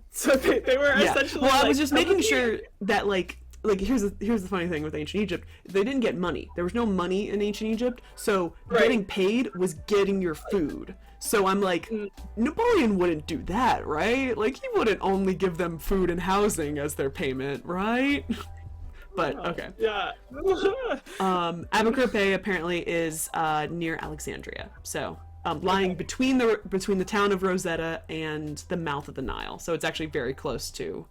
so they were essentially. Well, I was just making sure that like here's the funny thing with ancient Egypt. They didn't get money. There was no money in ancient Egypt, so getting paid was getting your food. So I'm like, Napoleon wouldn't do that, right? Like, he wouldn't only give them food and housing as their payment, right? But, okay. Yeah. Aboukir Bay apparently is near Alexandria. So, lying between the town of Rosetta and the mouth of the Nile. So it's actually very close to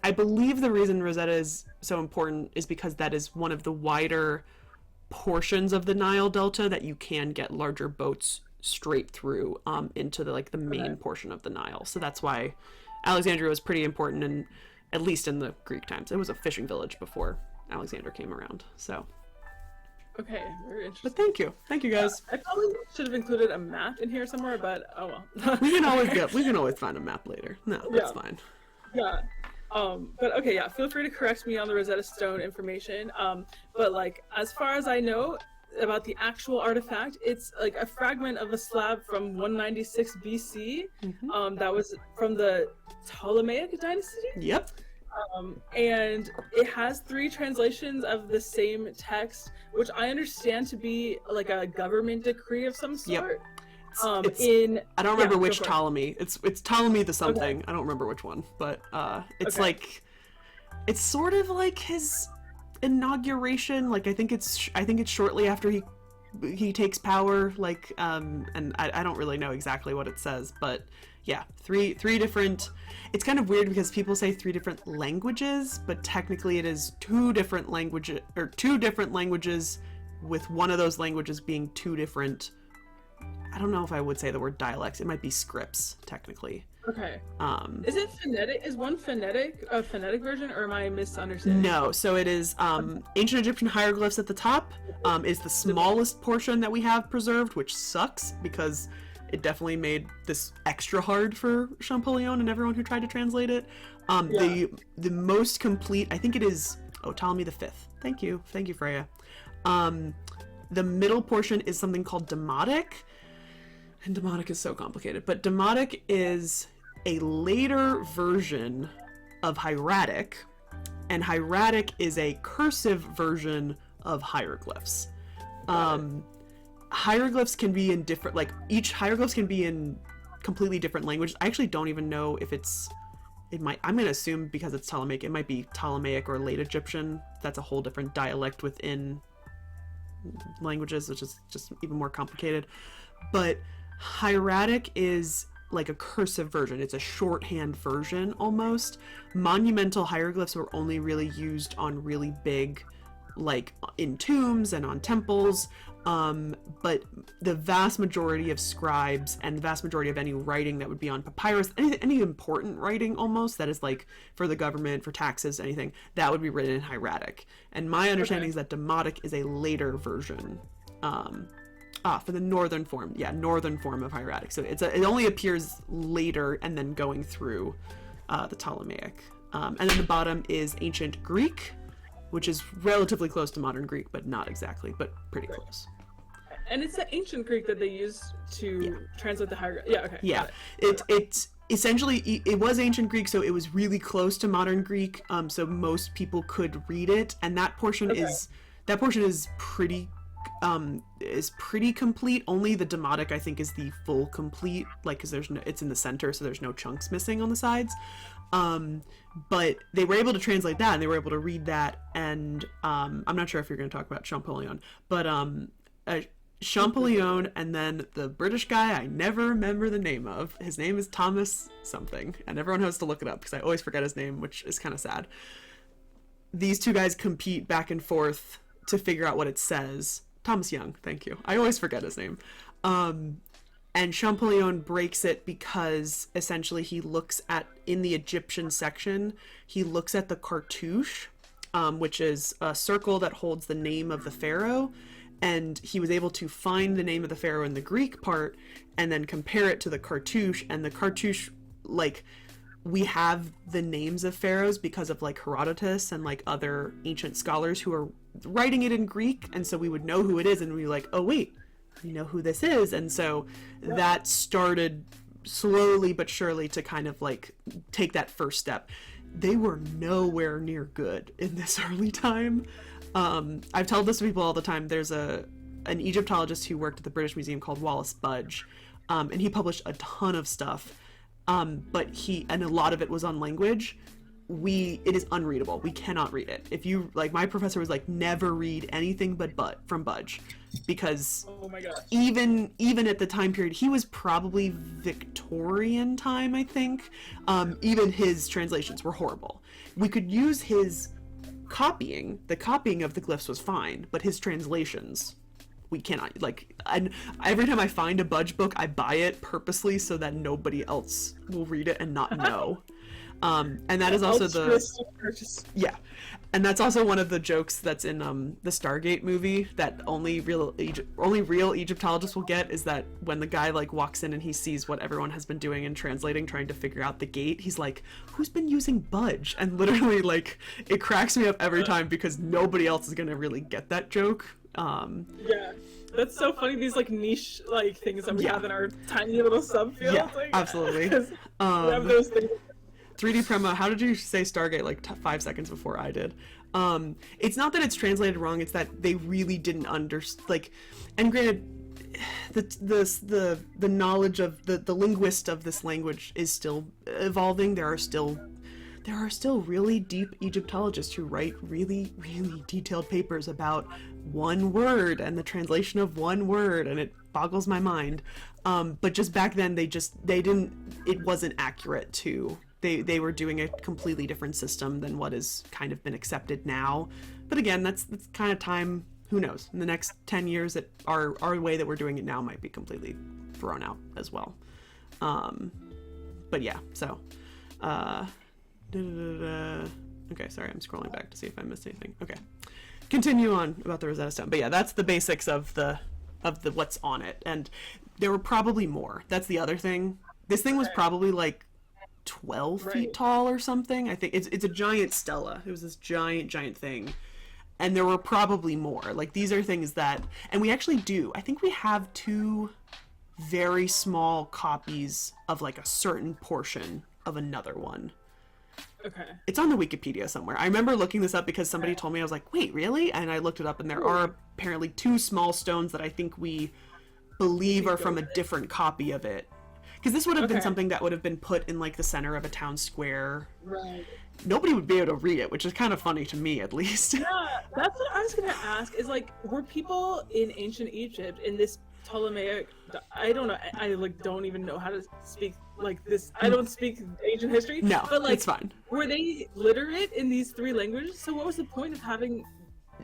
I believe the reason Rosetta is so important is because that is one of the wider portions of the Nile Delta that you can get larger boats straight through into the main portion of the Nile. So that's why Alexandria was pretty important, and at least in the Greek times. It was a fishing village before Alexander came around. So okay, very interesting. But thank you guys. I probably should have included a map in here somewhere, but oh well. we can always find a map later. No, that's fine. Yeah. But okay, yeah, feel free to correct me on the Rosetta Stone information. But like, as far as I know about the actual artifact, it's like a fragment of a slab from 196 BC. That was from the Ptolemaic dynasty. Yep. And it has 3 translations of the same text, which I understand to be like a government decree of some sort. I don't remember which Ptolemy. It's Ptolemy the something. I don't remember which one, but it's like it's sort of like his inauguration. Like I think it's shortly after he takes power. Like and I don't really know exactly what it says, but yeah, three different. It's kind of weird because people say 3 different languages, but technically it is 2 different languages, or 2 different languages, with one of those languages being 2 different. I don't know if I would say the word dialects. It might be scripts, technically. Okay. Is it phonetic? Is one a phonetic version, or am I misunderstanding? No. So it is ancient Egyptian hieroglyphs at the top. Is the smallest portion that we have preserved, which sucks because it definitely made this extra hard for Champollion and everyone who tried to translate it. The most complete, I think it is Ptolemy the Fifth. Thank you, Freya. The middle portion is something called Demotic. And Demotic is so complicated, but Demotic is a later version of hieratic, and hieratic is a cursive version of hieroglyphs. Hieroglyphs can be in different, each hieroglyphs can be in completely different languages. I actually don't even know if I'm gonna assume because it's Ptolemaic, it might be Ptolemaic or late Egyptian. That's a whole different dialect within languages, which is just even more complicated. But hieratic is like a cursive version. It's a shorthand version almost. Monumental hieroglyphs were only really used on really big, like in tombs and on temples. But the vast majority of scribes and the vast majority of any writing that would be on papyrus, any important writing almost that is like for the government, for taxes, anything, that would be written in hieratic. And my understanding is that Demotic is a later version. For the northern form of hieratic. So it only appears later and then going through the Ptolemaic. And then the bottom is ancient Greek, which is relatively close to modern Greek, but not exactly, but pretty close. And it's the ancient Greek that they used to translate the hieroglyphs. Yeah, okay. Yeah, it's essentially, it was ancient Greek, so it was really close to modern Greek, so most people could read it, and that portion is pretty complete. Only the Demotic, I think, is the full complete, like, because it's in the center, so there's no chunks missing on the sides. But they were able to translate that, and they were able to read that, and I'm not sure if you're going to talk about Champollion, but Champollion, and then the British guy I never remember the name of. His name is Thomas something, and everyone has to look it up because I always forget his name, which is kind of sad. These two guys compete back and forth to figure out what it says. Thomas Young, thank you. I always forget his name. And Champollion breaks it because essentially he looks at, in the Egyptian section, he looks at the cartouche, which is a circle that holds the name of the pharaoh, and he was able to find the name of the pharaoh in the Greek part and then compare it to the cartouche, and the cartouche, like, we have the names of pharaohs because of, like, Herodotus and, like, other ancient scholars who are writing it in Greek, and so we would know who it is, and we'd be like, oh wait, we know who this is. And so that started slowly but surely to kind of, like, take that first step. They were nowhere near good in this early time. I've told this to people all the time. There's an Egyptologist who worked at the British Museum called Wallace Budge, and he published a ton of stuff, but and a lot of it was on language. It is unreadable. We cannot read it. If you, like, my professor was like, never read anything but from Budge, because oh my gosh, even at the time period, he was probably Victorian time, I think. Even his translations were horrible. We could use his copying. The copying of the glyphs was fine, but his translations, we cannot. Like, and every time I find a Budge book, I buy it purposely so that nobody else will read it and not know. And that is also and that's also one of the jokes that's in the Stargate movie that only real Egyptologists will get, is that when the guy, like, walks in and he sees what everyone has been doing and translating, trying to figure out the gate, he's like, who's been using Budge? And literally, like, it cracks me up every time because nobody else is gonna really get that joke. Yeah, that's so funny. These, like, niche, like, things that we have in our tiny little subfield. Yeah, like, absolutely. We have those things. 3D Prema, how did you say Stargate like 5 seconds before I did? It's not that it's translated wrong, it's that they really didn't understand, like, and granted, the knowledge of the linguist of this language is still evolving. There are still really deep Egyptologists who write really, really detailed papers about one word and the translation of one word, and it boggles my mind. But just back then, it wasn't accurate to. They were doing a completely different system than what has kind of been accepted now. But again, that's kind of time, who knows? In the next 10 years, our way that we're doing it now might be completely thrown out as well. But yeah, so. Okay, sorry, I'm scrolling back to see if I missed anything. Okay. Continue on about the Rosetta Stone. But yeah, that's the basics of the what's on it. And there were probably more. That's the other thing. This thing was probably like 12 feet tall or something. I think it's a giant stela. It was this giant thing, and there were probably more. Like, these are things that, and we actually do, I think we have 2 very small copies of, like, a certain portion of another one. Okay. It's on the Wikipedia somewhere. I remember looking this up because somebody told me. I was like, wait, really? And I looked it up, and there are apparently 2 small stones that I think we believe are from a different copy of it. Because this would have been something that would have been put in, like, the center of a town square. Right. Nobody would be able to read it, which is kind of funny to me, at least. Yeah, that's what I was going to ask, is, like, were people in ancient Egypt in this Ptolemaic, I don't know, I, like, don't even know how to speak, like, this, I don't speak ancient history. No, but, like, it's fine. Were they literate in these 3 languages? So what was the point of having...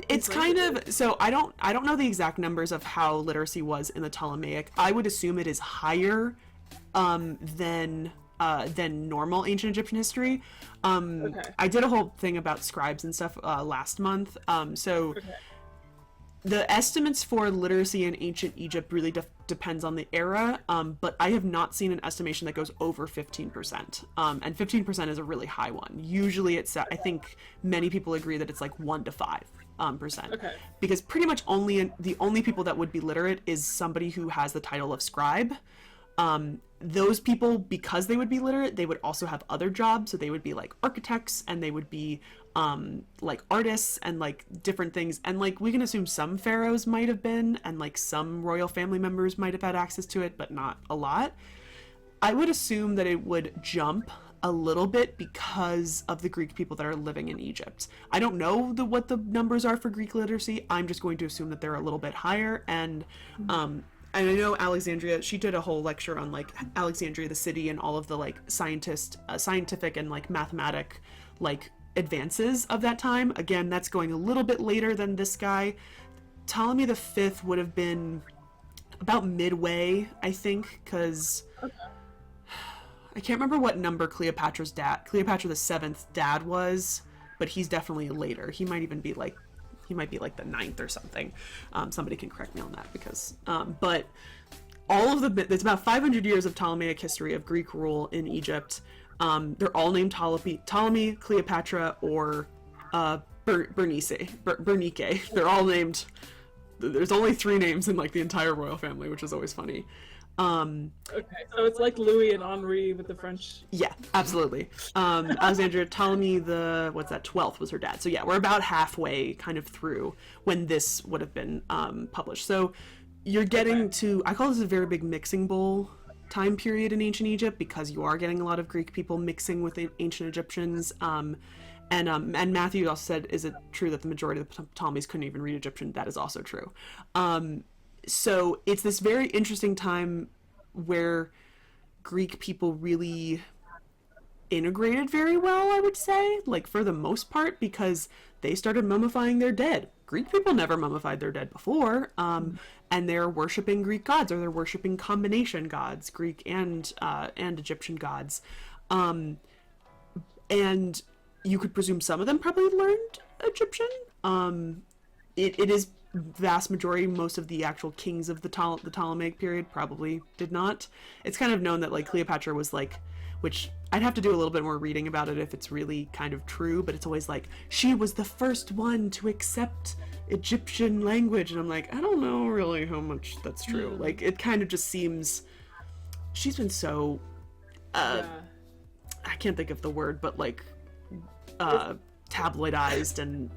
It's kind of, so I don't know the exact numbers of how literacy was in the Ptolemaic. I would assume it is higher than normal ancient Egyptian history. I did a whole thing about scribes and stuff last month. The estimates for literacy in ancient Egypt really depends on the era, but I have not seen an estimation that goes over 15%. And 15% is a really high one. Usually it's, I think many people agree that it's like 1 to 5%. Okay. Because pretty much the only people that would be literate is somebody who has the title of scribe. Those people, because they would be literate, they would also have other jobs. So they would be like architects, and they would be like artists and like different things. And like we can assume some pharaohs might have been, and like some royal family members might have had access to it, but not a lot. I would assume that it would jump a little bit because of the Greek people that are living in Egypt. I don't know what the numbers are for Greek literacy. I'm just going to assume that they're a little bit higher. And I know she did a whole lecture on like Alexandria, the city, and all of the like scientific and like mathematic like advances of that time. Again, that's going a little bit later than this guy. Ptolemy the Fifth would have been about midway, I think, because I can't remember what number Cleopatra the Seventh dad was, but he's definitely later. He might be like the ninth or something. Somebody can correct me on that because, but it's about 500 years of Ptolemaic history of Greek rule in Egypt. They're all named Ptolemy, Cleopatra, or Bernike. They're all named. There's only 3 names in like the entire royal family, which is always funny. Okay, so it's like Louis and Henri with the French. Yeah, absolutely. Alexandria, Ptolemy the 12th was her dad. So yeah, we're about halfway kind of through when this would have been published. So you're getting to, I call this a very big mixing bowl time period in ancient Egypt, because you are getting a lot of Greek people mixing with the ancient Egyptians. And Matthew also said, is it true that the majority of the Ptolemies couldn't even read Egyptian? That is also true. So it's this very interesting time where Greek people really integrated very well, I would say, like for the most part, because they started mummifying their dead. Greek people never mummified their dead before, and they're worshiping Greek gods, or they're worshiping combination gods, Greek and Egyptian gods. And you could presume some of them probably learned Egyptian. It is vast majority, most of the actual kings of the Ptolemaic period probably did not. It's kind of known that like Cleopatra was like, which I'd have to do a little bit more reading about it if it's really kind of true, but it's always like, she was the first one to accept Egyptian language, and I'm like, I don't know really how much that's true. Like, it kind of just seems, she's been so I can't think of the word, but like tabloidized. And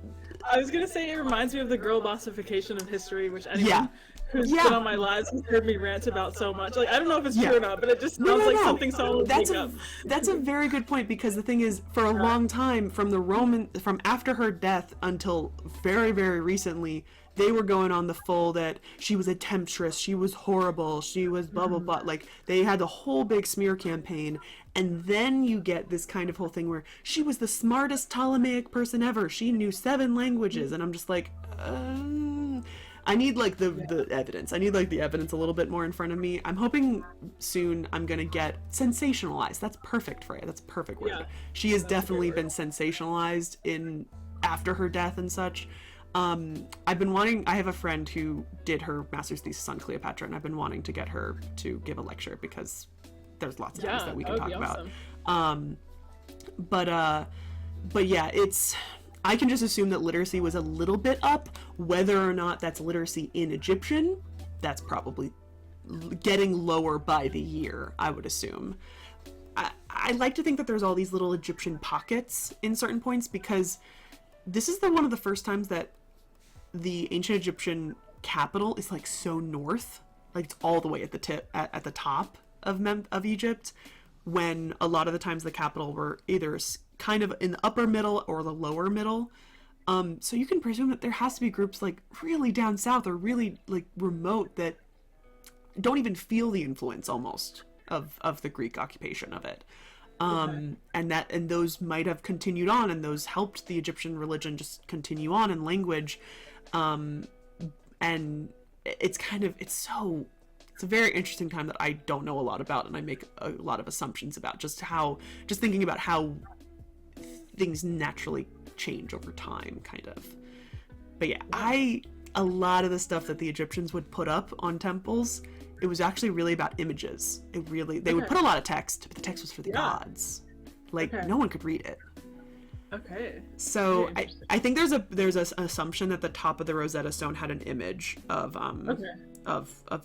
I was gonna say, it reminds me of the girl bossification of history, which anyone who's been on my lives has heard me rant about so much. Like, I don't know if it's true or not, but it just sounds like something someone would make up. That's a very good point, because the thing is, for a long time, from after her death until very, very recently, they were going on the full that she was a temptress, she was horrible, she was blah, blah, blah. Like, they had the whole big smear campaign. And then you get this kind of whole thing where she was the smartest Ptolemaic person ever. She knew 7 languages. And I'm just like, I need like the evidence. I need like the evidence a little bit more in front of me. I'm hoping soon I'm going to get sensationalized. That's perfect, Freya. That's a perfect word. Yeah, she has definitely been sensationalized after her death and such. I have a friend who did her master's thesis on Cleopatra, and I've been wanting to get her to give a lecture, because there's lots of things that we can talk about. But yeah, I can just assume that literacy was a little bit up. Whether or not that's literacy in Egyptian, that's probably getting lower by the year, I would assume. I like to think that there's all these little Egyptian pockets in certain points, because this is one of the first times that the ancient Egyptian capital is like so north, like it's all the way at the tip, at the top of Egypt, when a lot of the times the capital were either kind of in the upper middle or the lower middle. So you can presume that there has to be groups like really down south or really like remote that don't even feel the influence almost of the Greek occupation of it. And those might have continued on, and those helped the Egyptian religion just continue on in language. And it's a very interesting time that I don't know a lot about, and I make a lot of assumptions about just thinking about how things naturally change over time, kind of. But yeah, I a lot of the stuff that the Egyptians would put up on temples, it was actually really about images. They would put a lot of text, but the text was for the gods. Like, no one could read it. Okay. So I think there's an assumption that the top of the Rosetta Stone had an image of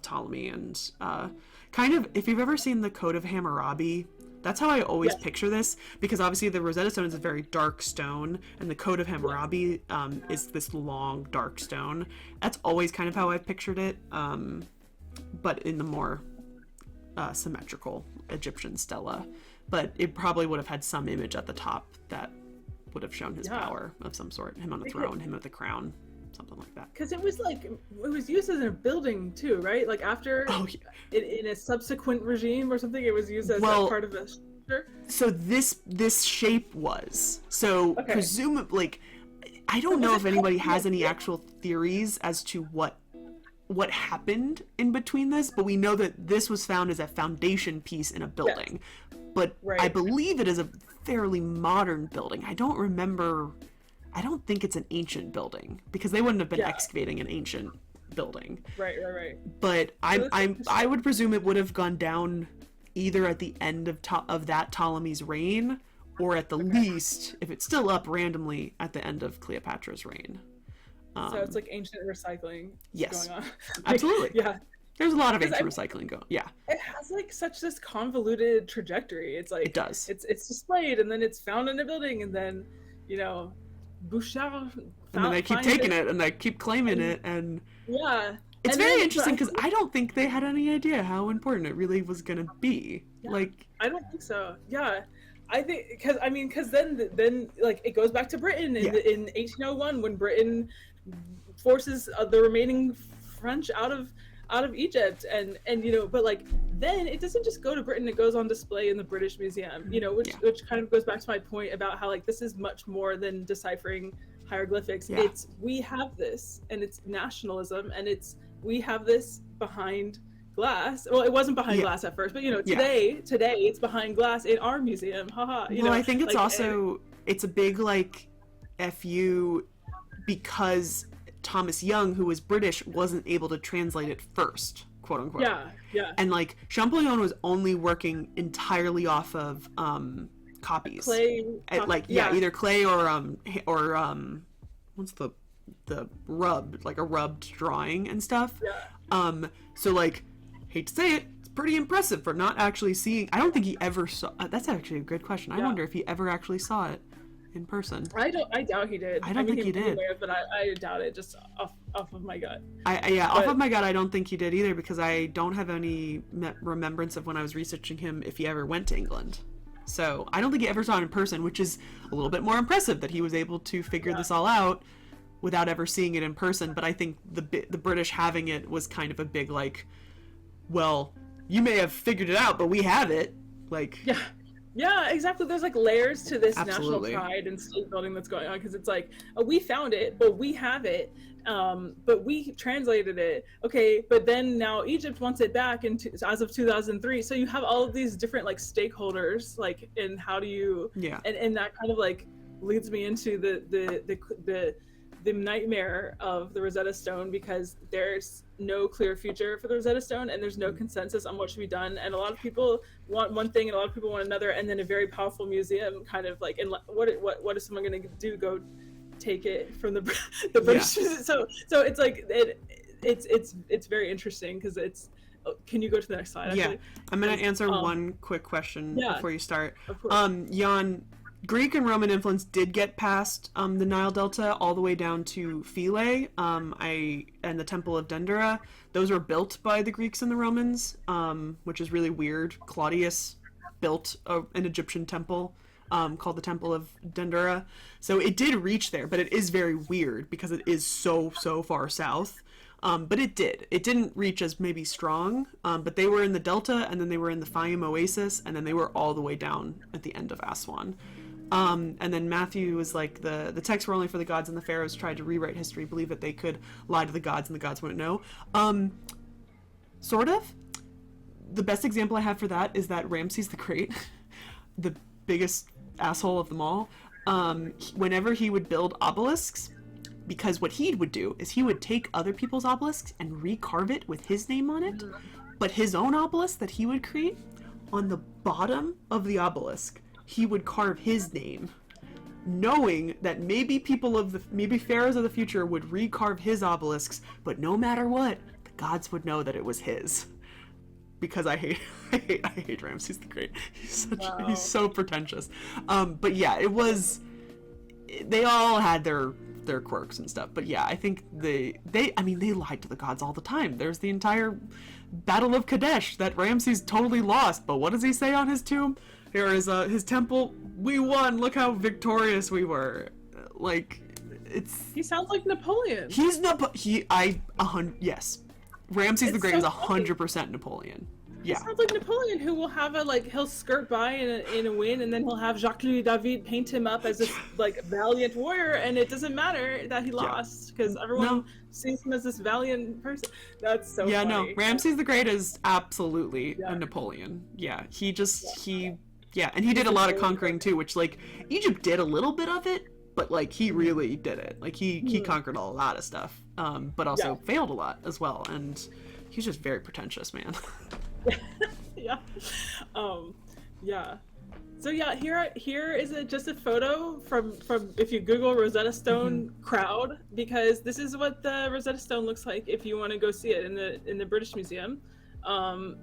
Ptolemy, and kind of, if you've ever seen the Code of Hammurabi, that's how I always picture this, because obviously the Rosetta Stone is a very dark stone, and the Code of Hammurabi is this long dark stone. That's always kind of how I've pictured it, but in the more symmetrical Egyptian stela. But it probably would have had some image at the top that would have shown his power of some sort. Him on a throne, him with the crown, something like that. Because it was like, it was used as a building too, right? Like after, in a subsequent regime or something, it was used as part of a structure. So this shape was. So presumably, like, I don't know if anybody has any actual theories as to what happened in between this, but we know that this was found as a foundation piece in a building. But I believe it is a fairly modern building. I don't think it's an ancient building, because they wouldn't have been excavating an ancient building. Right. But I would presume it would have gone down either at the end of that Ptolemy's reign, or at the least, if it's still up randomly, at the end of Cleopatra's reign. So it's like ancient recycling going on. Absolutely. Yeah. There's a lot of ancient recycling going. Yeah. It has like such this convoluted trajectory. It's like, it does. It's displayed, and then it's found in a building, and then, you know, Bouchard. And then they keep taking it, and they keep claiming it, and it's and very interesting, because I don't think they had any idea how important it really was gonna be. Like, I don't think so. Yeah. I think because then like it goes back to Britain in 1801, when Britain forces the remaining French out of Egypt, and you know, but like then it doesn't just go to Britain, it goes on display in the British Museum, you know, which kind of goes back to my point about how like this is much more than deciphering hieroglyphics. It's we have this, and it's nationalism, and we have this behind glass. Well, it wasn't behind glass at first, but you know, today it's behind glass in our museum. Haha. You know, I think it's like, also it's a big like FU, because Thomas Young, who was British, wasn't able to translate it first, quote unquote. Yeah. And like Champollion was only working entirely off of copies. Clay. Either clay or what's the rubbed, like a rubbed drawing and stuff. Yeah. So like, hate to say it, it's pretty impressive for not actually seeing. I don't think he ever saw. That's actually a good question. I wonder if he ever actually saw it in person. I doubt he did. I don't think he did. But I doubt it, just off of my gut. Off of my gut, I don't think he did either, because I don't have any remembrance of when I was researching him if he ever went to England. So I don't think he ever saw it in person, which is a little bit more impressive that he was able to figure this all out without ever seeing it in person. But I think the British having it was kind of a big like, well, you may have figured it out, but we have it. Like, yeah, exactly. There's like layers to this national pride and state building that's going on, because it's like, oh, we found it, but we have it, but we translated it. Okay, but then now Egypt wants it back as of 2003. So you have all of these different like stakeholders, like, and how do you? And that kind of like leads me into the nightmare of the Rosetta Stone, because there's no clear future for the Rosetta Stone, and there's no consensus on what should be done, and a lot of people want one thing and a lot of people want another, and then a very powerful museum kind of like, and what is someone going to do? Go take it from the British? So it's like it's very interesting, because it's. Can you go to the next slide? Actually? I'm going to answer one quick question before you start. Jan, Greek and Roman influence did get past the Nile Delta all the way down to Philae, and the Temple of Dendera. Those were built by the Greeks and the Romans, which is really weird. Claudius built an Egyptian temple called the Temple of Dendera. So it did reach there, but it is very weird because it is so far south. But it did. It didn't reach as maybe strong, but they were in the Delta, and then they were in the Fayum Oasis, and then they were all the way down at the end of Aswan. And then Matthew was like, the texts were only for the gods, and the pharaohs tried to rewrite history, believe that they could lie to the gods and the gods wouldn't know. Sort of. The best example I have for that is that Ramses the Great, the biggest asshole of them all, whenever he would build obelisks, because what he would do is he would take other people's obelisks and recarve it with his name on it, but his own obelisk that he would create, on the bottom of the obelisk, he would carve his name, knowing that maybe pharaohs of the future would recarve his obelisks, but no matter what, the gods would know that it was his. Because I hate Ramses the Great. He's so pretentious. But yeah, they all had their quirks and stuff. But yeah, I think they lied to the gods all the time. There's the entire Battle of Kadesh that Ramses totally lost. But what does he say on his tomb? Here is his temple. We won. Look how victorious we were. He sounds like Napoleon. Yes. Ramses the Great is 100% Napoleon. Yeah. It sounds like Napoleon, who will have he'll skirt by in a win, and then he'll have Jacques-Louis David paint him up as this valiant warrior, and it doesn't matter that he lost because everyone sees him as this valiant person. That's so funny. No, Ramses the Great is absolutely a Napoleon. Yeah, and he did a lot of conquering too, which Egypt did a little bit of it, but he really did it. He conquered a lot of stuff, but also failed a lot as well, and he's just very pretentious, man. Yeah. So here is just a photo from if you Google Rosetta Stone crowd, because this is what the Rosetta Stone looks like if you want to go see it in the British Museum.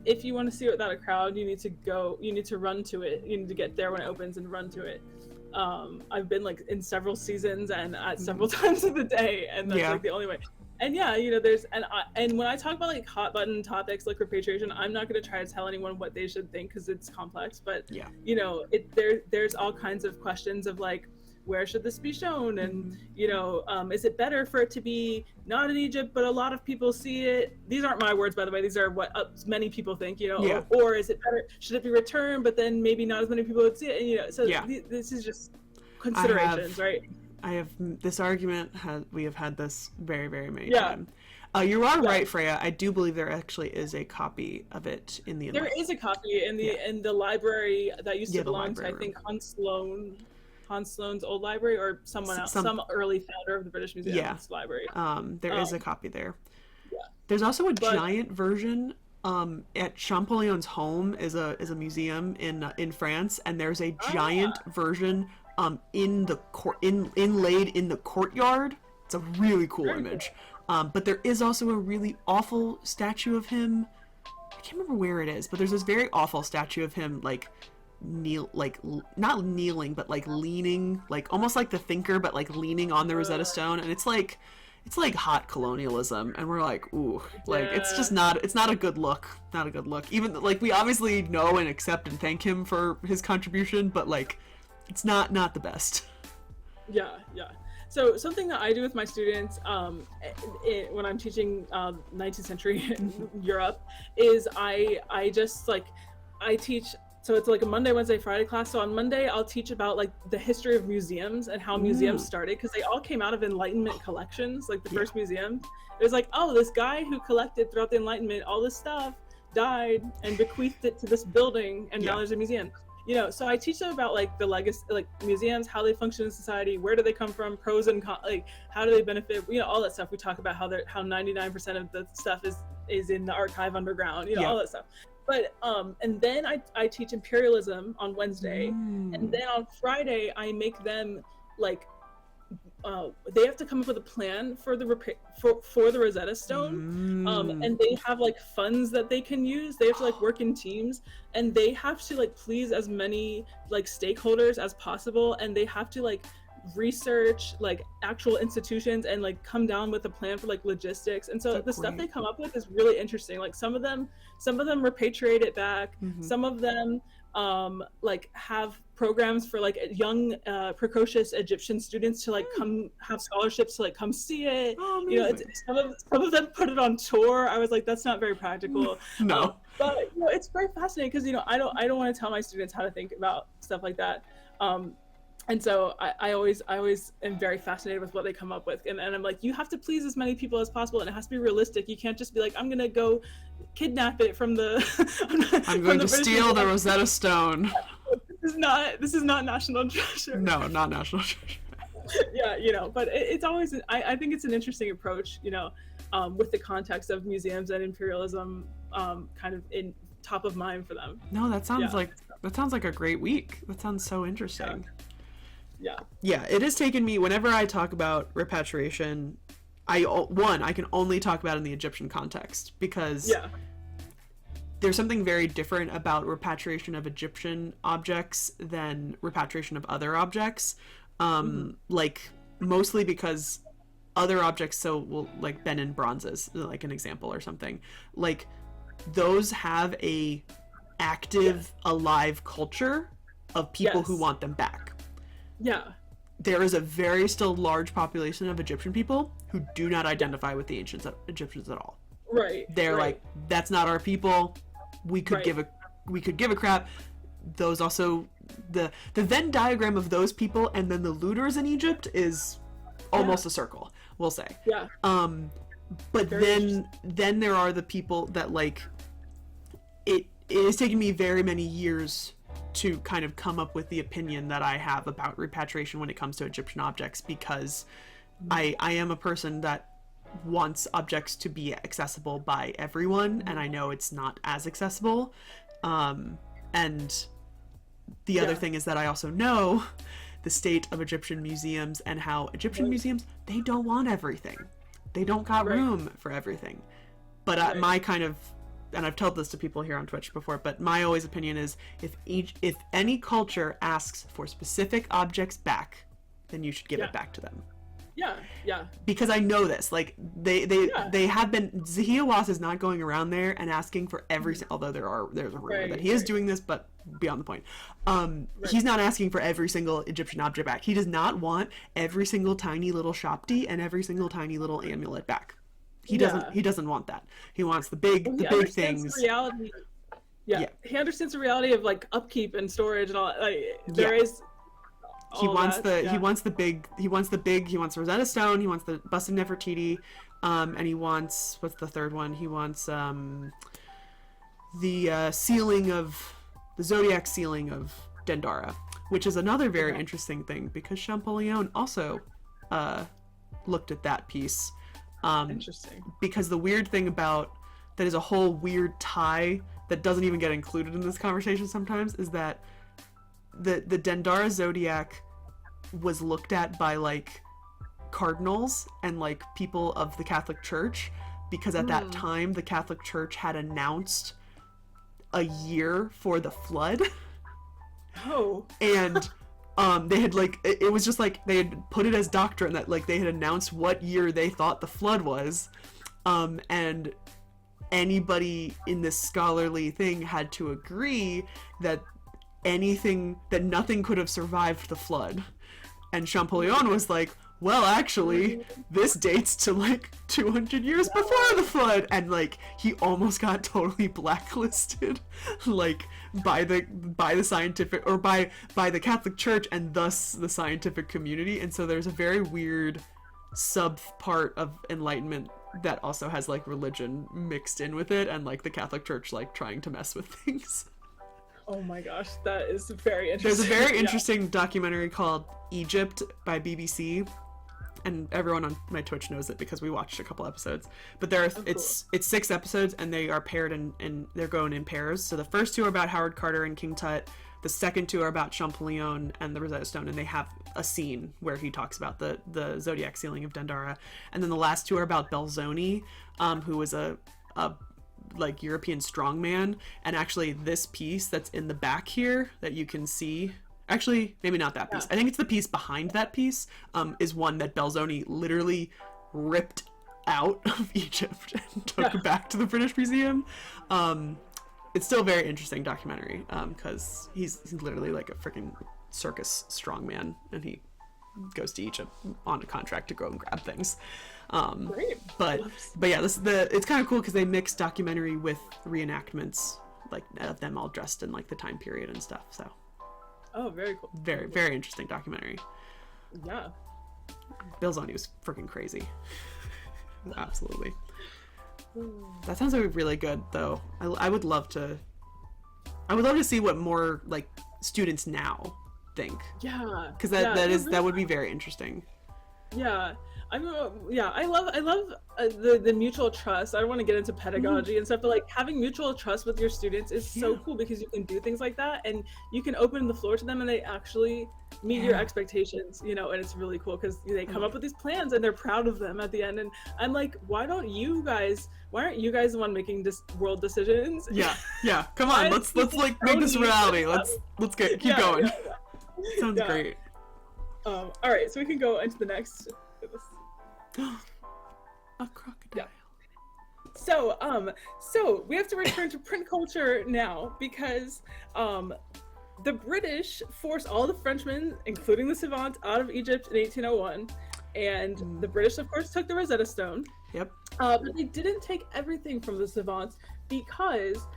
If you want to see it without a crowd, you need to run to it. You need to get there when it opens and run to it. I've been in several seasons and at several times of the day, and that's the only way. And there's and when I talk about hot button topics like repatriation, I'm not going to try to tell anyone what they should think because it's complex. But there's all kinds of questions of where should this be shown, and is it better for it to be not in Egypt but a lot of people see it? These aren't my words, by the way. These are what many people think. Or is it better? Should it be returned but then maybe not as many people would see it? And this is just considerations, right? I have this argument. We have had this very, very many times. You are right, Freya. I do believe there actually is a copy of it in the. There is a copy in the library that used to belong to, I think, Hans Sloane's old library, or someone else, some early founder of the British Museum's library. There is a copy there. Yeah. There's also a giant version. At Champollion's home is a museum in France, and there's a giant version. Inlaid in the courtyard. It's a really cool image. But there is also a really awful statue of him. I can't remember where it is, but there's this very awful statue of him not kneeling, but leaning, almost like the Thinker, but leaning on the Rosetta Stone, and it's hot colonialism, and we're ooh, it's just it's not a good look. Not a good look. Even we obviously know and accept and thank him for his contribution, but it's not the best. Yeah. So something that I do with my students when I'm teaching 19th century Europe is I just I teach. So it's a Monday, Wednesday, Friday class. So on Monday, I'll teach about the history of museums and how museums started, because they all came out of Enlightenment collections. The first museum, it was oh, this guy who collected throughout the Enlightenment all this stuff died and bequeathed it to this building, and now there's a museum. So I teach them about the legacy, museums, how they function in society, where do they come from, pros and cons, how do they benefit, all that stuff. We talk about how 99% of the stuff is in the archive underground, all that stuff. But and then I teach imperialism on Wednesday, and then on Friday I make them they have to come up with a plan for the Rosetta Stone, and they have funds that they can use. They have to work in teams, and they have to please as many stakeholders as possible, and they have to research actual institutions and come down with a plan for logistics. And so the stuff they come up with is really interesting. Some of them repatriate it back. Some of them have programs for young precocious Egyptian students to come have scholarships to come see it. Some of them put it on tour. I was that's not very practical. No. But it's very fascinating because I don't want to tell my students how to think about stuff like that. And so I always am very fascinated with what they come up with, and I'm you have to please as many people as possible, and it has to be realistic. You can't just be I'm gonna go kidnap it from the I'm going to steal the Rosetta Stone. This is not National Treasure. No, not National Treasure. Yeah, you know, but it's always, I think it's an interesting approach, you know, with the context of museums and imperialism kind of in top of mind for them. No, that sounds Yeah. like a great week. That sounds so Yeah. interesting. Yeah. Yeah, it has taken me, whenever I talk about repatriation, I can only talk about it in the Egyptian context, because Yeah. there's something very different about repatriation of Egyptian objects than repatriation of other objects. Like, mostly because other objects, so well, like Benin bronzes, like an example or something, like those have a active, alive culture of people who Yes. want them back. Yeah. There is a very still large population of Egyptian people who do not identify with the ancient Egyptians at all. Right. They're right. like, that's not our people. We could Right. give a crap. Those also, the Venn diagram of those people and then the looters in Egypt is almost a circle, we'll say. Yeah. But Very then there are the people that, like, it has taken me very many years to kind of come up with the opinion that I have about repatriation when it comes to Egyptian objects, because I am a person that wants objects to be accessible by everyone, and I know it's not as accessible. And the other thing is that I also know the state of Egyptian museums and how Egyptian museums, they don't want everything. They don't got room for everything. But my kind of, and I've told this to people here on Twitch before, but my always opinion is, if any culture asks for specific objects back, then you should give it back to them. Yeah. Yeah. Because I know this, like, they have been, Zahia Was is not going around there and asking for every, although there's a rumor that he is doing this, but beyond the point. He's not asking for every single Egyptian object back. He does not want every single tiny little shopti and every single tiny little amulet back. He doesn't want that. He wants the big things. The reality. Yeah. He understands the reality of, like, upkeep and storage and all. Like, there is. He wants the Rosetta Stone, he wants the bust of Nefertiti, and he wants, what's the third one? He wants the sealing of the zodiac sealing of Dendara, which is another very interesting thing, because Champollion also looked at that piece. Interesting. Because the weird thing about that is a whole weird tie that doesn't even get included in this conversation sometimes, is that the Dendara zodiac was looked at by, like, cardinals and, like, people of the Catholic Church, because at that time the Catholic Church had announced a year for the flood. Oh. And they had, like, it was just like they had put it as doctrine that, like, they had announced what year they thought the flood was, and anybody in this scholarly thing had to agree that nothing could have survived the flood. And Champollion was like, well, actually, this dates to, like, 200 years before the flood, and, like, he almost got totally blacklisted, like, by the scientific, or by the Catholic Church, and thus the scientific community. And so there's a very weird sub part of Enlightenment that also has, like, religion mixed in with it, and, like, the Catholic Church, like, trying to mess with things. Oh my gosh, that is very interesting. There's a very interesting documentary called Egypt by BBC, and everyone on my Twitch knows it because we watched a couple episodes. But it's 6 episodes, and they are paired and they're going in pairs. So the first 2 are about Howard Carter and King Tut. The second 2 are about Champollion and the Rosetta Stone, and they have a scene where he talks about the zodiac sealing of Dendara. And then the last 2 are about Belzoni, who was a like European strongman. And actually this piece that's in the back here that you can see, actually maybe not that piece, I think it's the piece behind that piece, is one that Belzoni literally ripped out of Egypt and took back to the British Museum. It's still a very interesting documentary, because he's literally like a freaking circus strongman, and he goes to Egypt on a contract to go and grab things. But yeah, it's kind of cool because they mix documentary with reenactments, like, of them all dressed in, like, the time period and stuff. So very cool. Very, very interesting documentary. Yeah. Belzoni was freaking crazy. Absolutely. That sounds like really good, though. I would love to see what more, like, students now think. Yeah. Because yeah, that would be very interesting. Yeah. I love the mutual trust. I don't want to get into pedagogy and stuff, but like having mutual trust with your students is so cool because you can do things like that and you can open the floor to them and they actually meet your expectations, you know, and it's really cool because they come up with these plans and they're proud of them at the end. And I'm like, why aren't you guys the one making world decisions? Yeah. Come on, let's like make this reality. Let's keep going. Sounds great. All right, so we can go into the next. A crocodile. So we have to return to print culture now because the British forced all the Frenchmen, including the savants, out of Egypt in 1801, and the British, of course, took the Rosetta Stone. Yep. But they didn't take everything from the savants because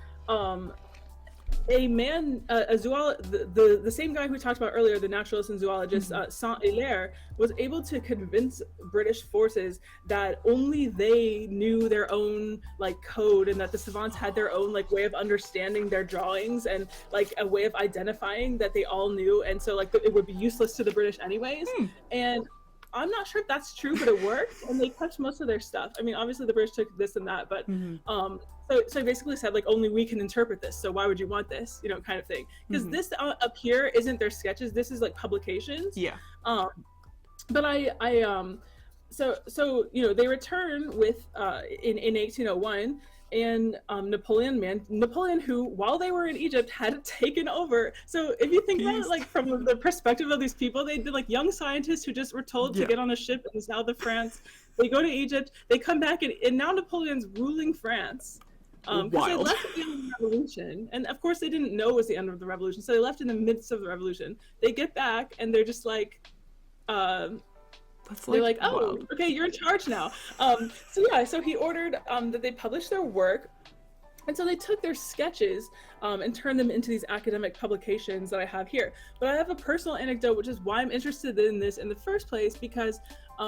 a man, the same guy who we talked about earlier, the naturalist and zoologist, Saint-Hilaire, was able to convince British forces that only they knew their own like code and that the savants had their own like way of understanding their drawings and like a way of identifying that they all knew, and so like it would be useless to the British anyways. And I'm not sure if that's true, but it worked, and they kept most of their stuff. I mean, obviously the British took this and that, but so I basically said like only we can interpret this. So why would you want this, you know, kind of thing? Because this up here isn't their sketches. This is like publications. Yeah. But so you know they return with in 1801. And Napoleon, who while they were in Egypt had taken over. So if you think about it, like from the perspective of these people, they'd been like young scientists who just were told to get on a ship in the south of France. They go to Egypt, they come back, and now Napoleon's ruling France. Because they left at the end of the revolution, and of course they didn't know it was the end of the revolution, so they left in the midst of the revolution. They get back and they're just like, they're like, oh, okay, you're in charge now. So he ordered that they publish their work. And so they took their sketches and turned them into these academic publications that I have here. But I have a personal anecdote, which is why I'm interested in this in the first place, because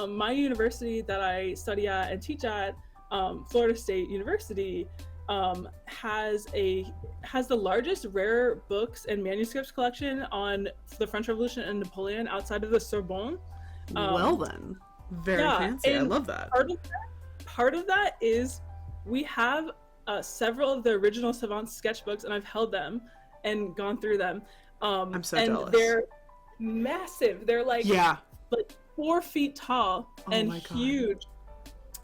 my university that I study at and teach at, Florida State University, has the largest rare books and manuscripts collection on the French Revolution and Napoleon outside of the Sorbonne. Well then, very fancy. I love that. Part of that is we have several of the original Savant sketchbooks, and I've held them and gone through them. I'm so jealous. They're massive. They're like 4 feet tall and huge.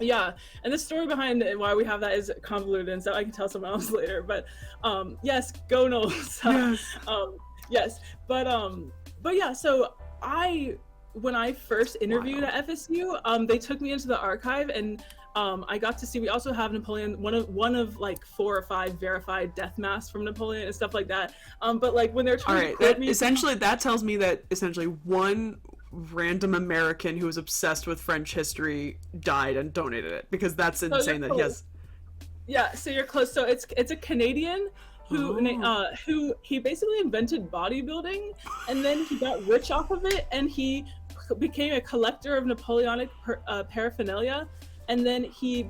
Yeah, and the story behind why we have that is convoluted, and so I can tell someone else later. But yes, go Knowles. Yes, but yeah. So when I first interviewed at FSU, they took me into the archive, and I got to see. We also have Napoleon, one of like 4 or 5 verified death masks from Napoleon and stuff like that. But like when they're trying to quote me, that tells me that essentially one random American who was obsessed with French history died and donated it, because that's insane that he has. Yeah, so you're close. So it's a Canadian who he basically invented bodybuilding, and then he got rich off of it, and he became a collector of Napoleonic paraphernalia. And then he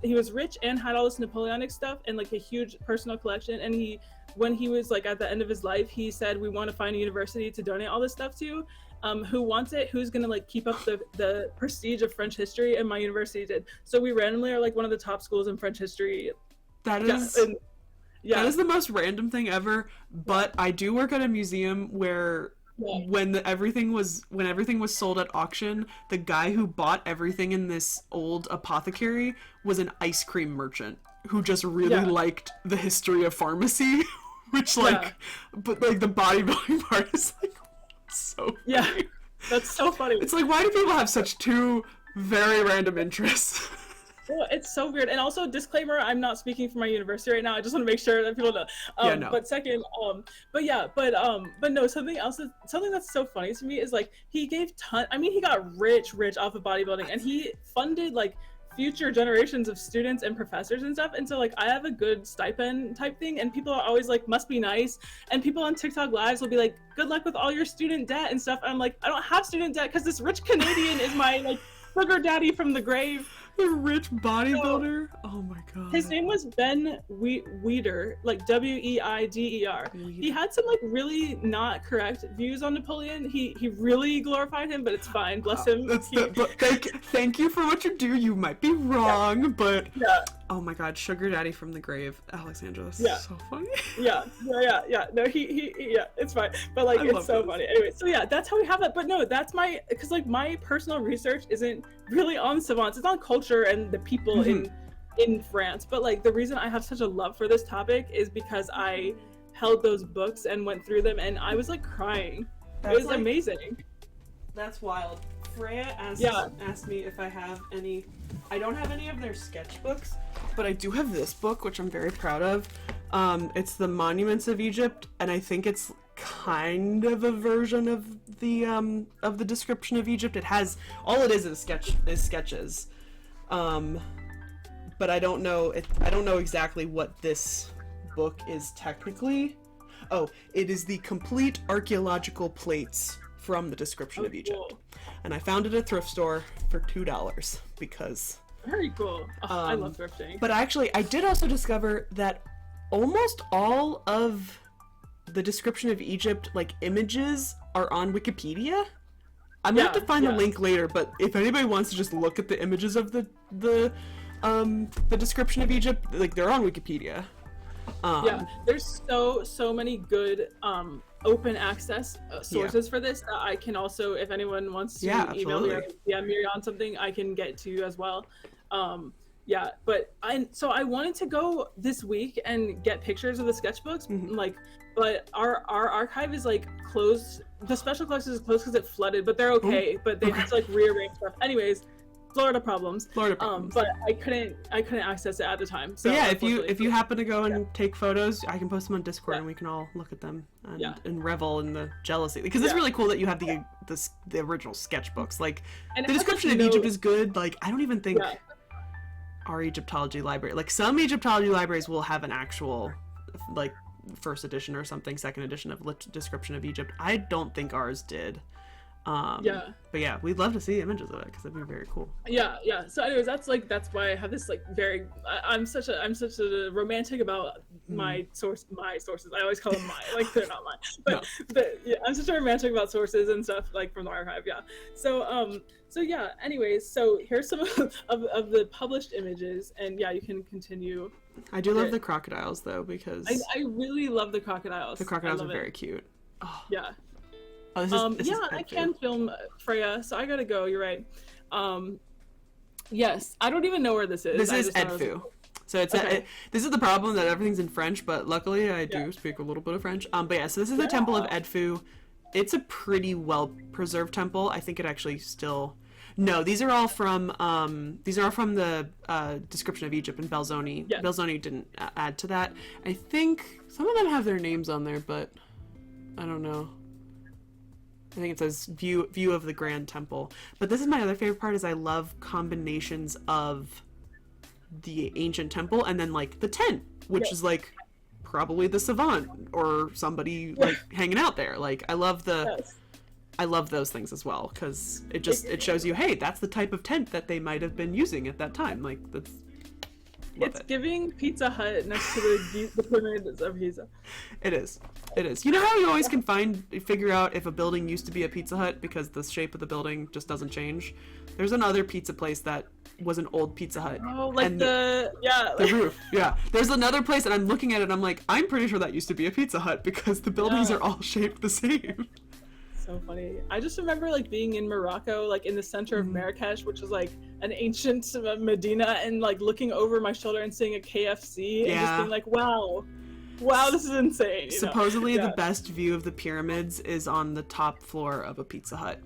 was rich and had all this Napoleonic stuff and like a huge personal collection. And when he was like at the end of his life, he said, we want to find a university to donate all this stuff to. Who wants it? Who's gonna like keep up the prestige of French history? And my university did. So we randomly are like one of the top schools in French history. That is the most random thing ever. But I do work at a museum where when everything was sold at auction, the guy who bought everything in this old apothecary was an ice cream merchant who just really liked the history of pharmacy, which but like the bodybuilding part is like so funny. That's so funny. It's like, why do people have such two very random interests? Well, it's so weird. And also, disclaimer, I'm not speaking for my university right now. I just want to make sure that people know. But second, but no, something that's so funny to me is like he got rich off of bodybuilding, and he funded like future generations of students and professors and stuff. And so like I have a good stipend type thing, and people are always like, must be nice. And people on TikTok lives will be like, good luck with all your student debt and stuff. And I'm like, I don't have student debt because this rich Canadian is my like sugar daddy from the grave. The rich bodybuilder. Oh my god. His name was Ben Weider, like Weider. He had some like really not correct views on Napoleon. He really glorified him, but it's fine. Bless him. But thank you for what you do. You might be wrong, but oh my god, sugar daddy from the grave, Alexandra. So funny. Yeah. No, he it's fine. But like, it's so funny. Anyway, so yeah, that's how we have that. But no, that's because like my personal research isn't really on savants. It's on culture and the people in France. But like the reason I have such a love for this topic is because I held those books and went through them, and I was like crying. It was amazing. That's wild. Freya asked me if I have any. I don't have any of their sketchbooks, but I do have this book, which I'm very proud of. It's the Monuments of Egypt, and I think it's kind of a version of the description of Egypt. It has all it is sketches, but I don't know exactly what this book is technically. Oh, it is the complete archaeological plates from the description of Egypt. Cool. And I found it at a thrift store for $2 because very cool. I love thrifting. But actually I did also discover that almost all of the description of Egypt like images are on Wikipedia. I'm gonna have to find the link later, but if anybody wants to just look at the images of the description of Egypt, like they're on Wikipedia. There's so many good open access sources for this that I can also, if anyone wants to email me or DM me on something, I can get to you as well. But I wanted to go this week and get pictures of the sketchbooks, but our archive is like closed. The special collection is closed because it flooded, but they're okay. But they have to like rearrange stuff. Anyways, Florida problems. But I couldn't access it at the time. So yeah, if you happen to go and take photos, I can post them on Discord and we can all look at them and revel in the jealousy, because it's really cool that you have the original sketchbooks. Like the description of Egypt is good. Like I don't even think our Egyptology library, like some Egyptology libraries will have an actual like first edition or something, second edition of description of Egypt. I don't think ours did. But yeah, we'd love to see images of it because that'd be very cool. So anyways, that's why I have this like very I'm such a romantic about my sources. I always call them mine, like they're not mine, but yeah, I'm such a romantic about sources and stuff like from the archive. Anyways, so here's some of the published images, and you can continue. I do love the crocodiles though, because I really love the crocodiles. The crocodiles are very cute. Oh, this is I can film Freya, so I gotta go. You're right. Yes, I don't even know where this is. This is Edfu. So it's this is the problem, that everything's in French, but luckily I do speak a little bit of French. But yeah, so this is the Temple of Edfu. It's a pretty well preserved temple. I think it actually still. No, these are all from the description of Egypt and Belzoni. Yeah. Belzoni didn't add to that. I think some of them have their names on there, but I don't know. I think it says view of the Grand Temple. But this is my other favorite part, is I love combinations of the ancient temple and then like the tent, which is like probably the Savant or somebody like hanging out there. Like I love those things as well, because it shows you, hey, that's the type of tent that they might have been using at that time. Like it's giving Pizza Hut next to the pyramids of Giza. It is. You know how you always can figure out if a building used to be a Pizza Hut because the shape of the building just doesn't change? There's another pizza place that was an old Pizza Hut. Oh, like the roof. Yeah. There's another place, and I'm looking at it and I'm like, I'm pretty sure that used to be a Pizza Hut because the buildings are all shaped the same. So funny. I just remember like being in Morocco, like in the center of Marrakesh, which is like an ancient Medina, and like looking over my shoulder and seeing a KFC and just being like, wow, this is insane. Supposedly the best view of the pyramids is on the top floor of a Pizza Hut.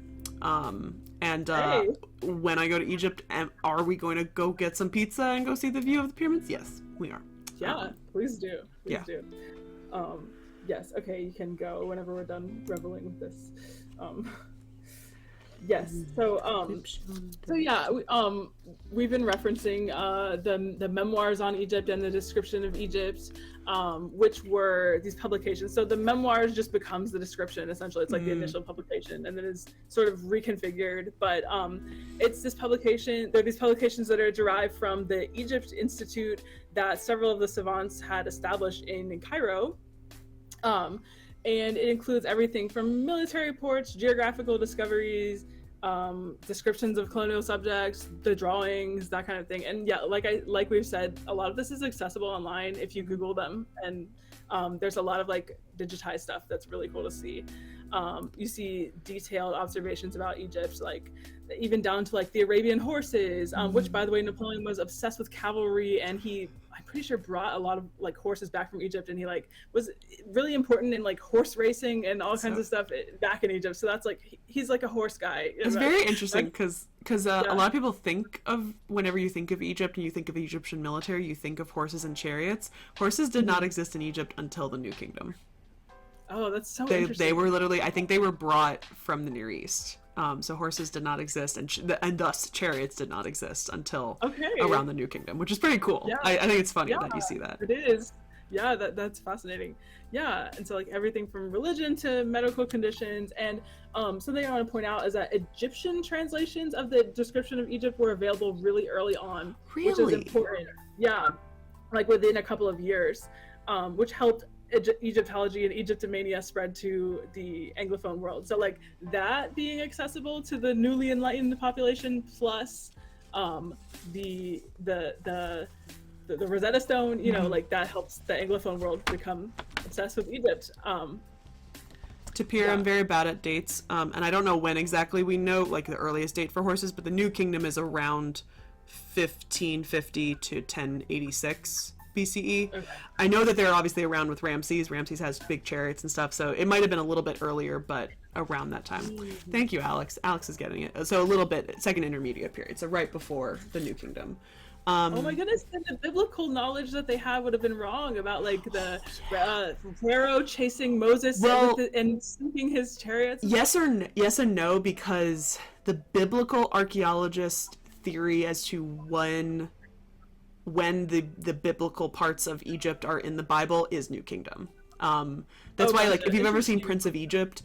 When I go to Egypt, are we going to go get some pizza and go see the view of the pyramids? Yes, we are. Yeah, please do. Please do. Yes, okay, you can go whenever we're done reveling with this. Yes. So yeah, we've been referencing the memoirs on Egypt and the description of Egypt, which were these publications. So the memoirs just becomes the description essentially. It's like the initial publication, and then is sort of reconfigured. But it's this publication. There are these publications that are derived from the Egypt Institute that several of the savants had established in Cairo. And it includes everything from military reports, geographical discoveries, descriptions of colonial subjects, the drawings, that kind of thing. And yeah, like we've said, a lot of this is accessible online if you Google them, and there's a lot of like digitized stuff that's really cool to see. You see detailed observations about Egypt, like even down to like the Arabian horses, which by the way, Napoleon was obsessed with cavalry, and I'm pretty sure brought a lot of like horses back from Egypt, and he like was really important in like horse racing and all kinds of stuff back in Egypt. So that's like he's like a horse guy. It's very interesting because a lot of people think of, whenever you think of Egypt and you think of Egyptian military, you think of horses and chariots. Horses did not exist in Egypt until the New Kingdom. Oh, that's so interesting. They were literally, I think they were brought from the Near East. So horses did not exist, and thus chariots did not exist until around the New Kingdom, which is pretty cool. Yeah. I think it's funny that you see that. It is. Yeah, that's fascinating. Yeah, and so like everything from religion to medical conditions. And something I want to point out is that Egyptian translations of the description of Egypt were available really early on, which is important. Yeah, like within a couple of years, which helped Egyptology and Egyptomania spread to the Anglophone world. So like that being accessible to the newly enlightened population, plus the Rosetta Stone, you know, like that helps the Anglophone world become obsessed with Egypt. Tapir, I'm very bad at dates, and I don't know when exactly we know like the earliest date for horses, but the New Kingdom is around 1550 to 1086 BCE. Okay. I know that they're obviously around with Ramses. Ramses has big chariots and stuff, so it might have been a little bit earlier, but around that time. Thank you, Alex. Alex is getting it. So a little bit, second intermediate period, so right before the New Kingdom. Oh my goodness, and the biblical knowledge that they had would have been wrong about like the Pharaoh chasing Moses and sinking his chariots. Yes and no, because the biblical archaeologist theory as to when the biblical parts of Egypt are in the Bible is New Kingdom. That's why, like, if you've ever seen Prince of Egypt,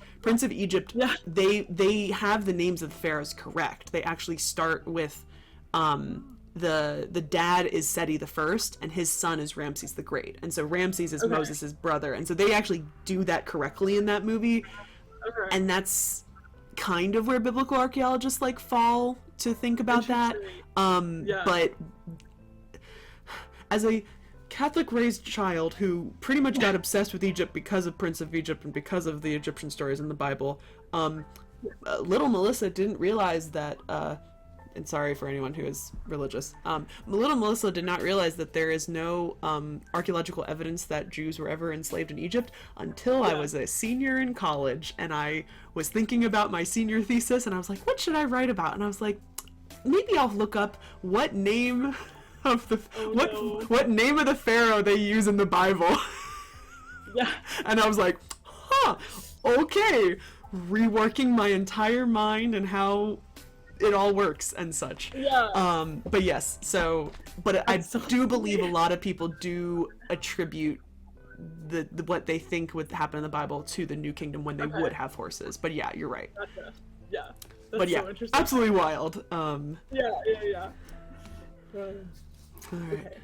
yeah. they have the names of the pharaohs correct. They actually start with the dad is Seti the First, and his son is Ramses the Great, and so Ramses is Moses' brother, and so they actually do that correctly in that movie, and that's kind of where biblical archaeologists like fall to think about that. But as a Catholic raised child who pretty much got obsessed with Egypt because of Prince of Egypt and because of the Egyptian stories in the Bible, little Melissa didn't realize that and sorry for anyone who is religious, little Melissa did not realize that there is no archaeological evidence that Jews were ever enslaved in Egypt until I was a senior in college, and I was thinking about my senior thesis, and I was like, what should I write about? And I was like, maybe I'll look up what name of the what name of the pharaoh they use in the Bible. Yeah. And I was like, okay, reworking my entire mind and how it all works and such. Yeah. But yes, but I do believe a lot of people do attribute the what they think would happen in the Bible to the New Kingdom when they would have horses. But yeah, you're right. Gotcha. Yeah. That's so interesting. Absolutely wild. Yeah. All right. Okay.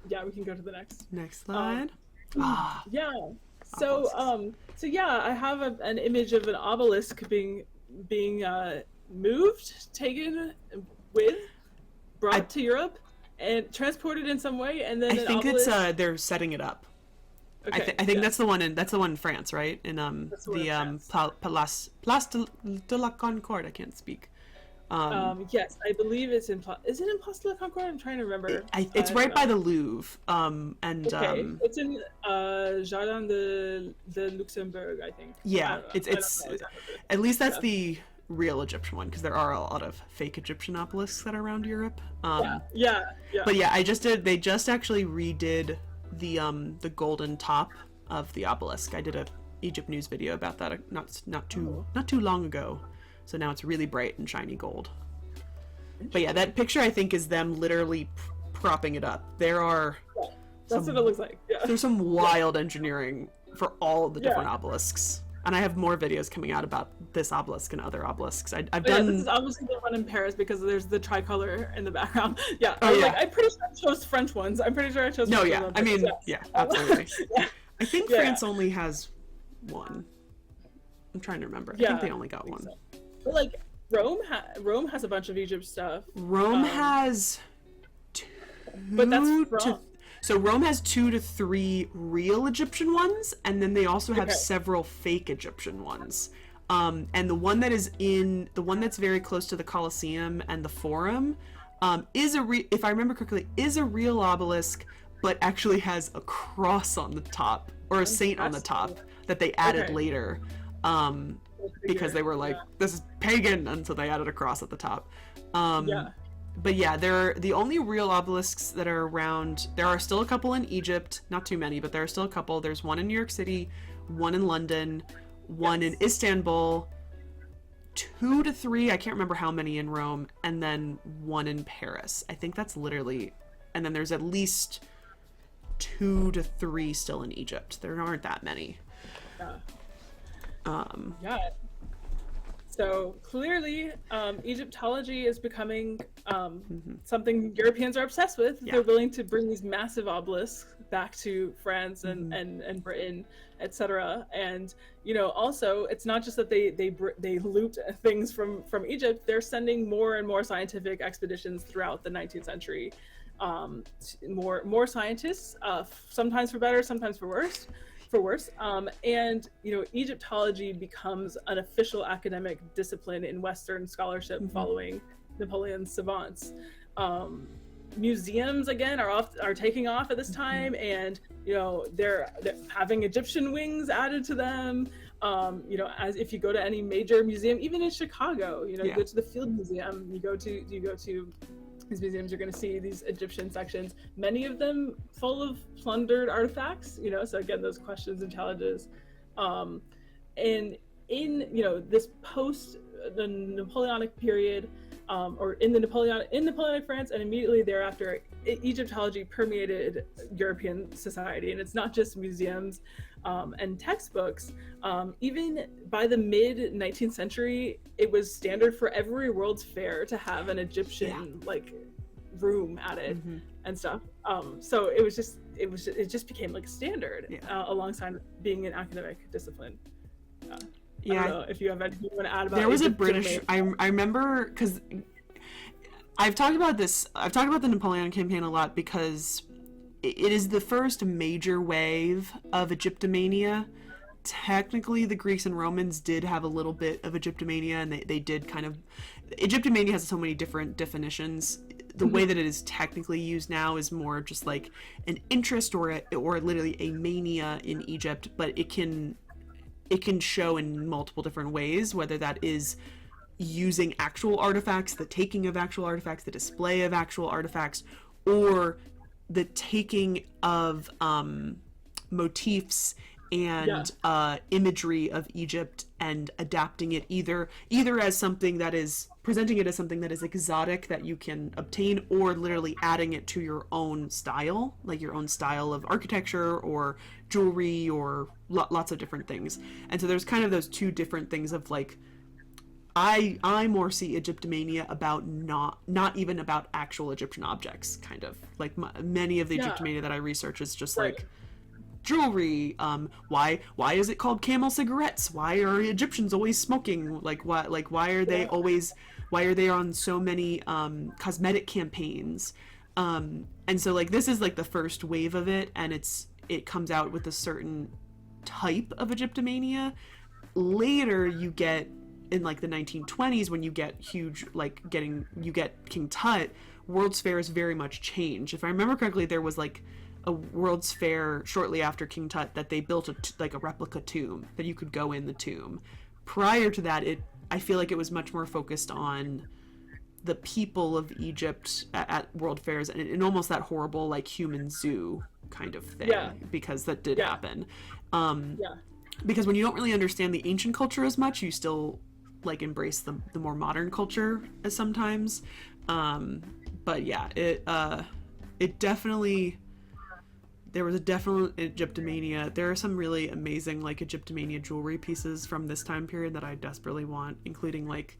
Yeah, we can go to the next slide. Yeah. So I have an image of an obelisk being moved, taken brought to Europe, and transported in some way, and then I think it's they're setting it up. Okay, I think that's the one in France, right? In Place de la Concorde. I can't speak. Yes, I believe it's in. Is it in Place de la Concorde? I'm trying to remember. It's right by the Louvre. It's in Jardin de Luxembourg, I think. Yeah, it's at least that's the real Egyptian one, because there are a lot of fake Egyptian obelisks that are around Europe. Yeah. But yeah, they just actually redid the golden top of the obelisk. I did a Egypt news video about that not too long ago. So now it's really bright and shiny gold. But yeah, that picture I think is them literally propping it up. There are That's what it looks like. Yeah. There's some wild engineering for all of the different obelisks. And I have more videos coming out about this obelisk and other obelisks. I've done. Yeah, this is obviously the one in Paris because there's the tricolor in the background. Yeah, I'm pretty sure I chose French ones. I'm pretty sure I chose. No, French yeah, ones I mean, yeah, absolutely. Yeah. I think France only has one. I'm trying to remember. I think they only got one. So. But like Rome has a bunch of Egypt stuff. Rome has two. But that's from. So Rome has 2 to 3 real Egyptian ones, and then they also have several fake Egyptian ones. And the one that's very close to the Colosseum and the Forum, if I remember correctly, is a real obelisk, but actually has a cross on the top or a saint on the top that they added later, because they were like, this is pagan, and so they added a cross at the top. But yeah, they're the only real obelisks that are around. There are still a couple in Egypt, not too many, but there are still a couple. There's one in New York City, one in London, one in Istanbul, 2 to 3, I can't remember how many in Rome, and then one in Paris. I think that's literally, and then there's at least 2 to 3 still in Egypt. There aren't that many. So clearly, Egyptology is becoming something Europeans are obsessed with. They're willing to bring these massive obelisks back to France and Britain, etc. And also, it's not just that they loot things from Egypt. They're sending more and more scientific expeditions throughout the 19th century. More scientists, sometimes for better, sometimes for worse. And Egyptology becomes an official academic discipline in Western scholarship following Napoleon's savants. Museums again are taking off at this time, and they're having Egyptian wings added to them. As if you go to any major museum, even in Chicago, you go to the Field Museum, you go to these museums, you're going to see these Egyptian sections, many of them full of plundered artifacts, so again, those questions and challenges. And in, this post the Napoleonic period, or in Napoleonic France, and immediately thereafter, Egyptology permeated European society. And it's not just museums and textbooks. Even by the mid 19th century, it was standard for every World's Fair to have an Egyptian room at it and stuff. So it just became like standard alongside being an academic discipline. I don't know if you have anything you want to add about there was a British. I remember because I've talked about the Napoleonic campaign a lot because it is the first major wave of Egyptomania. Technically, the Greeks and Romans did have a little bit of Egyptomania, and they did kind of. Egyptomania has so many different definitions. The way that it is technically used now is more just like an interest or literally a mania in Egypt, but it can show in multiple different ways, whether that is using actual artifacts, the taking of actual artifacts, the display of actual artifacts, or the taking of motifs and imagery of Egypt and adapting it either as something that is presenting it as something that is exotic that you can obtain, or literally adding it to your own style, like your own style of architecture or jewelry or lots of different things. And so there's kind of those two different things of like, I more see Egyptomania about not even about actual Egyptian objects, kind of like many of the Egyptomania that I research is just like jewelry. Why is it called Camel cigarettes? Why are Egyptians always smoking? Why are they on so many cosmetic campaigns? And so like this is like the first wave of it, and it comes out with a certain type of Egyptomania. Later you get in like the 1920s when you get huge, you get King Tut, World's Fairs very much change. If I remember correctly, there was like a World's Fair shortly after King Tut that they built a replica tomb that you could go in the tomb. Prior to that, I feel like it was much more focused on the people of Egypt at World Fairs, and in almost that horrible like human zoo kind of thing, because that did happen. Because when you don't really understand the ancient culture as much, you still like embrace the more modern culture as sometimes. But yeah, it definitely, there was a definite Egyptomania. There are some really amazing like Egyptomania jewelry pieces from this time period that I desperately want, including like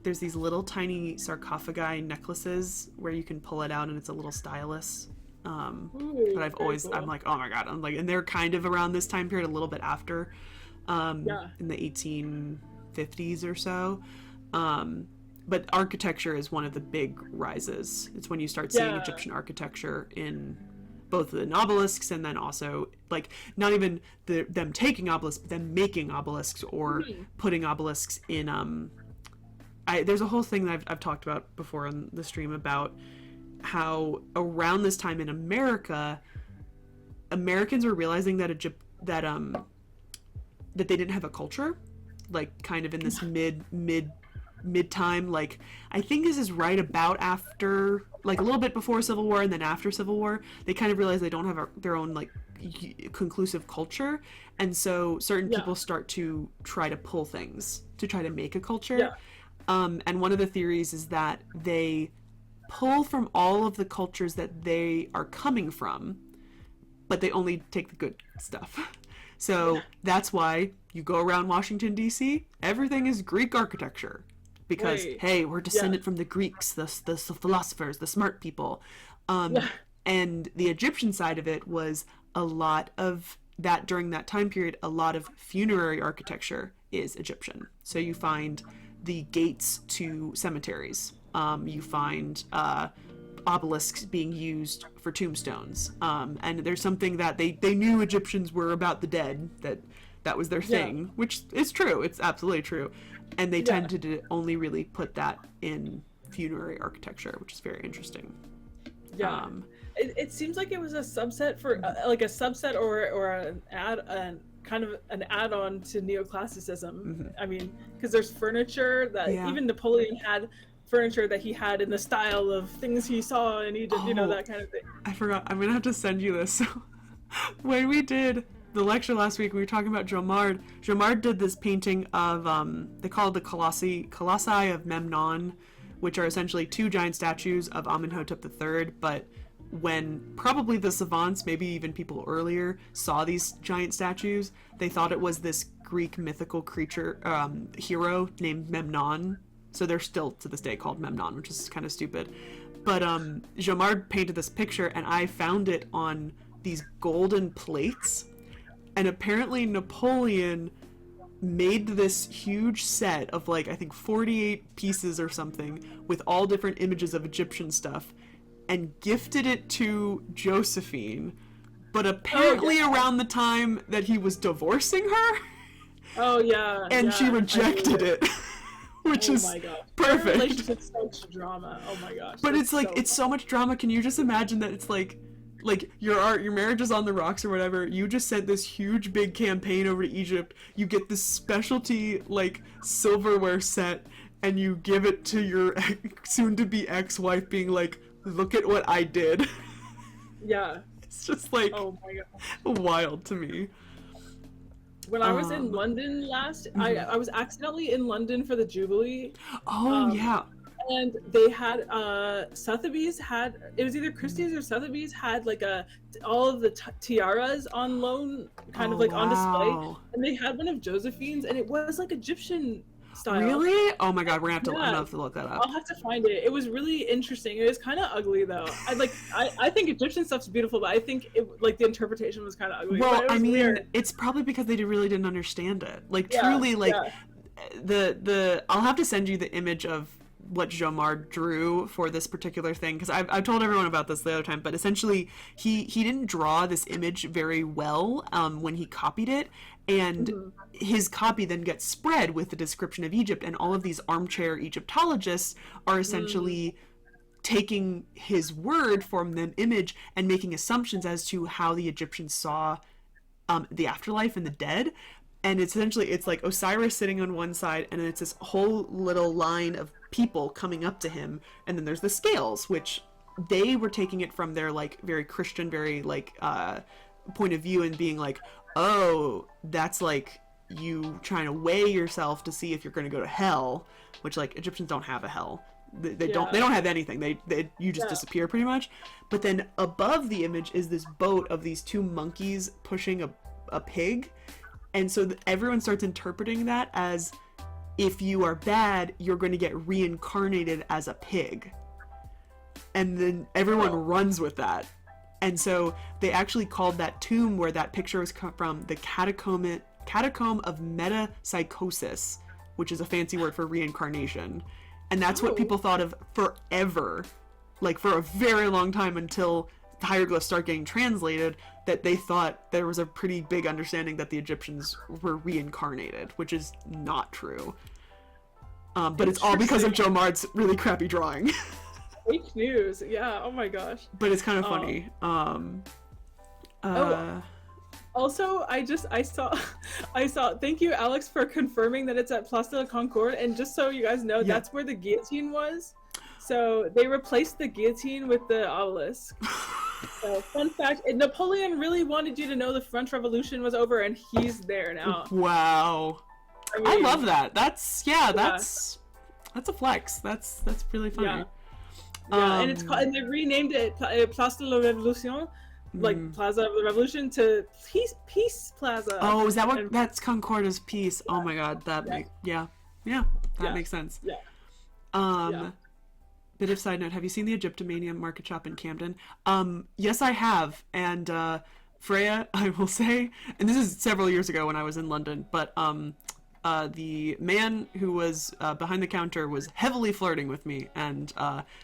there's these little tiny sarcophagi necklaces where you can pull it out and it's a little stylus. Ooh, But I've always, cool. I'm like, oh my god, I'm like, and they're kind of around this time period, a little bit after, Yeah. in the 1850s or so. But architecture is one of the big rises. It's when you start seeing Yeah. Egyptian architecture in both the obelisks and then also like not even them taking obelisks, but them making obelisks or putting obelisks in. There's a whole thing that I've talked about before on the stream about how around this time in America, Americans were realizing that that they didn't have a culture, like kind of in this mid time. Like I think this is right about after, like a little bit before Civil War and then after Civil War, they kind of realize they don't have their own like conclusive culture, and so certain Yeah. people start to try to pull things to try to make a culture. Yeah. And one of the theories is that they pull from all of the cultures that they are coming from, but they only take the good stuff. So that's why you go around Washington, D.C., everything is Greek architecture. Because, Wait. hey, we're descended Yeah. from the Greeks, the philosophers, the smart people. Yeah. And the Egyptian side of it was a lot of that during that time period, a lot of funerary architecture is Egyptian. So you find the gates to cemeteries. You find obelisks being used for tombstones. And there's something that they knew Egyptians were about the dead, that was their thing, which is true. It's absolutely true. And they tended to only really put that in funerary architecture, which is very interesting. Yeah. It seems like it was a subset for like a subset or kind of an add-on to neoclassicism. I mean, because there's furniture that even Napoleon had furniture that he had in the style of things he saw in Egypt, you know, that kind of thing. I forgot. I'm gonna have to send you this. When we did the lecture last week, we were talking about Jomard. Jomard did this painting of they call it the Colossi of Memnon, which are essentially two giant statues of Amenhotep III. But when probably the savants, maybe even people earlier, saw these giant statues, they thought it was this Greek mythical creature hero named Memnon. So they're still to this day called Memnon, which is kind of stupid. But Jomard painted this picture, and I found it on these golden plates. And apparently Napoleon made this huge set of like, I think 48 pieces or something with all different images of Egyptian stuff and gifted it to Josephine. But apparently around the time that he was divorcing her. Oh yeah. And she rejected it. Which is perfect. Their relationship's such drama. Oh my gosh. But it's like, it's so much drama. Can you just imagine that it's like your marriage is on the rocks or whatever. You just sent this huge big campaign over to Egypt. You get this specialty like silverware set, and you give it to your soon-to-be ex-wife, being like, "Look at what I did." Yeah. It's just like, oh my god, wild to me. When I was in London last, I was accidentally in London for the Jubilee. Oh yeah. And they had Sotheby's had, it was either Christie's or Sotheby's had like all of the tiaras on loan, kind of like on display, and they had one of Josephine's, and it was like Egyptian style. Really? Oh my god, we're gonna have to look that up. I'll have to find it. It was really interesting. It was kind of ugly though. I think Egyptian stuff's beautiful, but I think the interpretation was kind of ugly. Well, I mean, weird. It's probably because they really didn't understand it. Like truly, like the I'll have to send you the image of what Jomard drew for this particular thing, because I've told everyone about this the other time, but essentially he didn't draw this image very well when he copied it, and his copy then gets spread with the description of Egypt, and all of these armchair Egyptologists are essentially taking his word from the image and making assumptions as to how the Egyptians saw the afterlife and the dead. And it's like Osiris sitting on one side, and then it's this whole little line of people coming up to him, and then there's the scales, which they were taking it from their like very Christian, very like point of view, and being like, oh, that's like you trying to weigh yourself to see if you're going to go to hell, which like Egyptians don't have a hell. They don't have anything. You just disappear pretty much. But then above the image is this boat of these two monkeys pushing a pig. And so everyone starts interpreting that as, if you are bad, you're going to get reincarnated as a pig. And then everyone runs with that. And so they actually called that tomb where that picture was from the catacomb of metempsychosis, which is a fancy word for reincarnation. And that's what people thought of forever, like for a very long time, until hieroglyphs start getting translated, that they thought there was a pretty big understanding that the Egyptians were reincarnated, which is not true. But it's all because of Joe Mart's really crappy drawing. Fake news, yeah. Oh my gosh. But it's kind of funny. Also, I saw. Thank you, Alex, for confirming that it's at Place de la Concorde. And just so you guys know, that's where the guillotine was. So they replaced the guillotine with the obelisk. So, fun fact: Napoleon really wanted you to know the French Revolution was over, and he's there now. Wow. I love that. That's a flex. That's really funny. Yeah, and they renamed it Place de la Révolution, like Plaza of the Revolution, to Peace Plaza. Oh, is that what? That's Concorda's Peace. Oh my God, that makes makes sense. Yeah. Bit of side note: have you seen the Egyptomania market shop in Camden? Yes, I have. And Freya, I will say, and this is several years ago when I was in London, but the man who was behind the counter was heavily flirting with me, and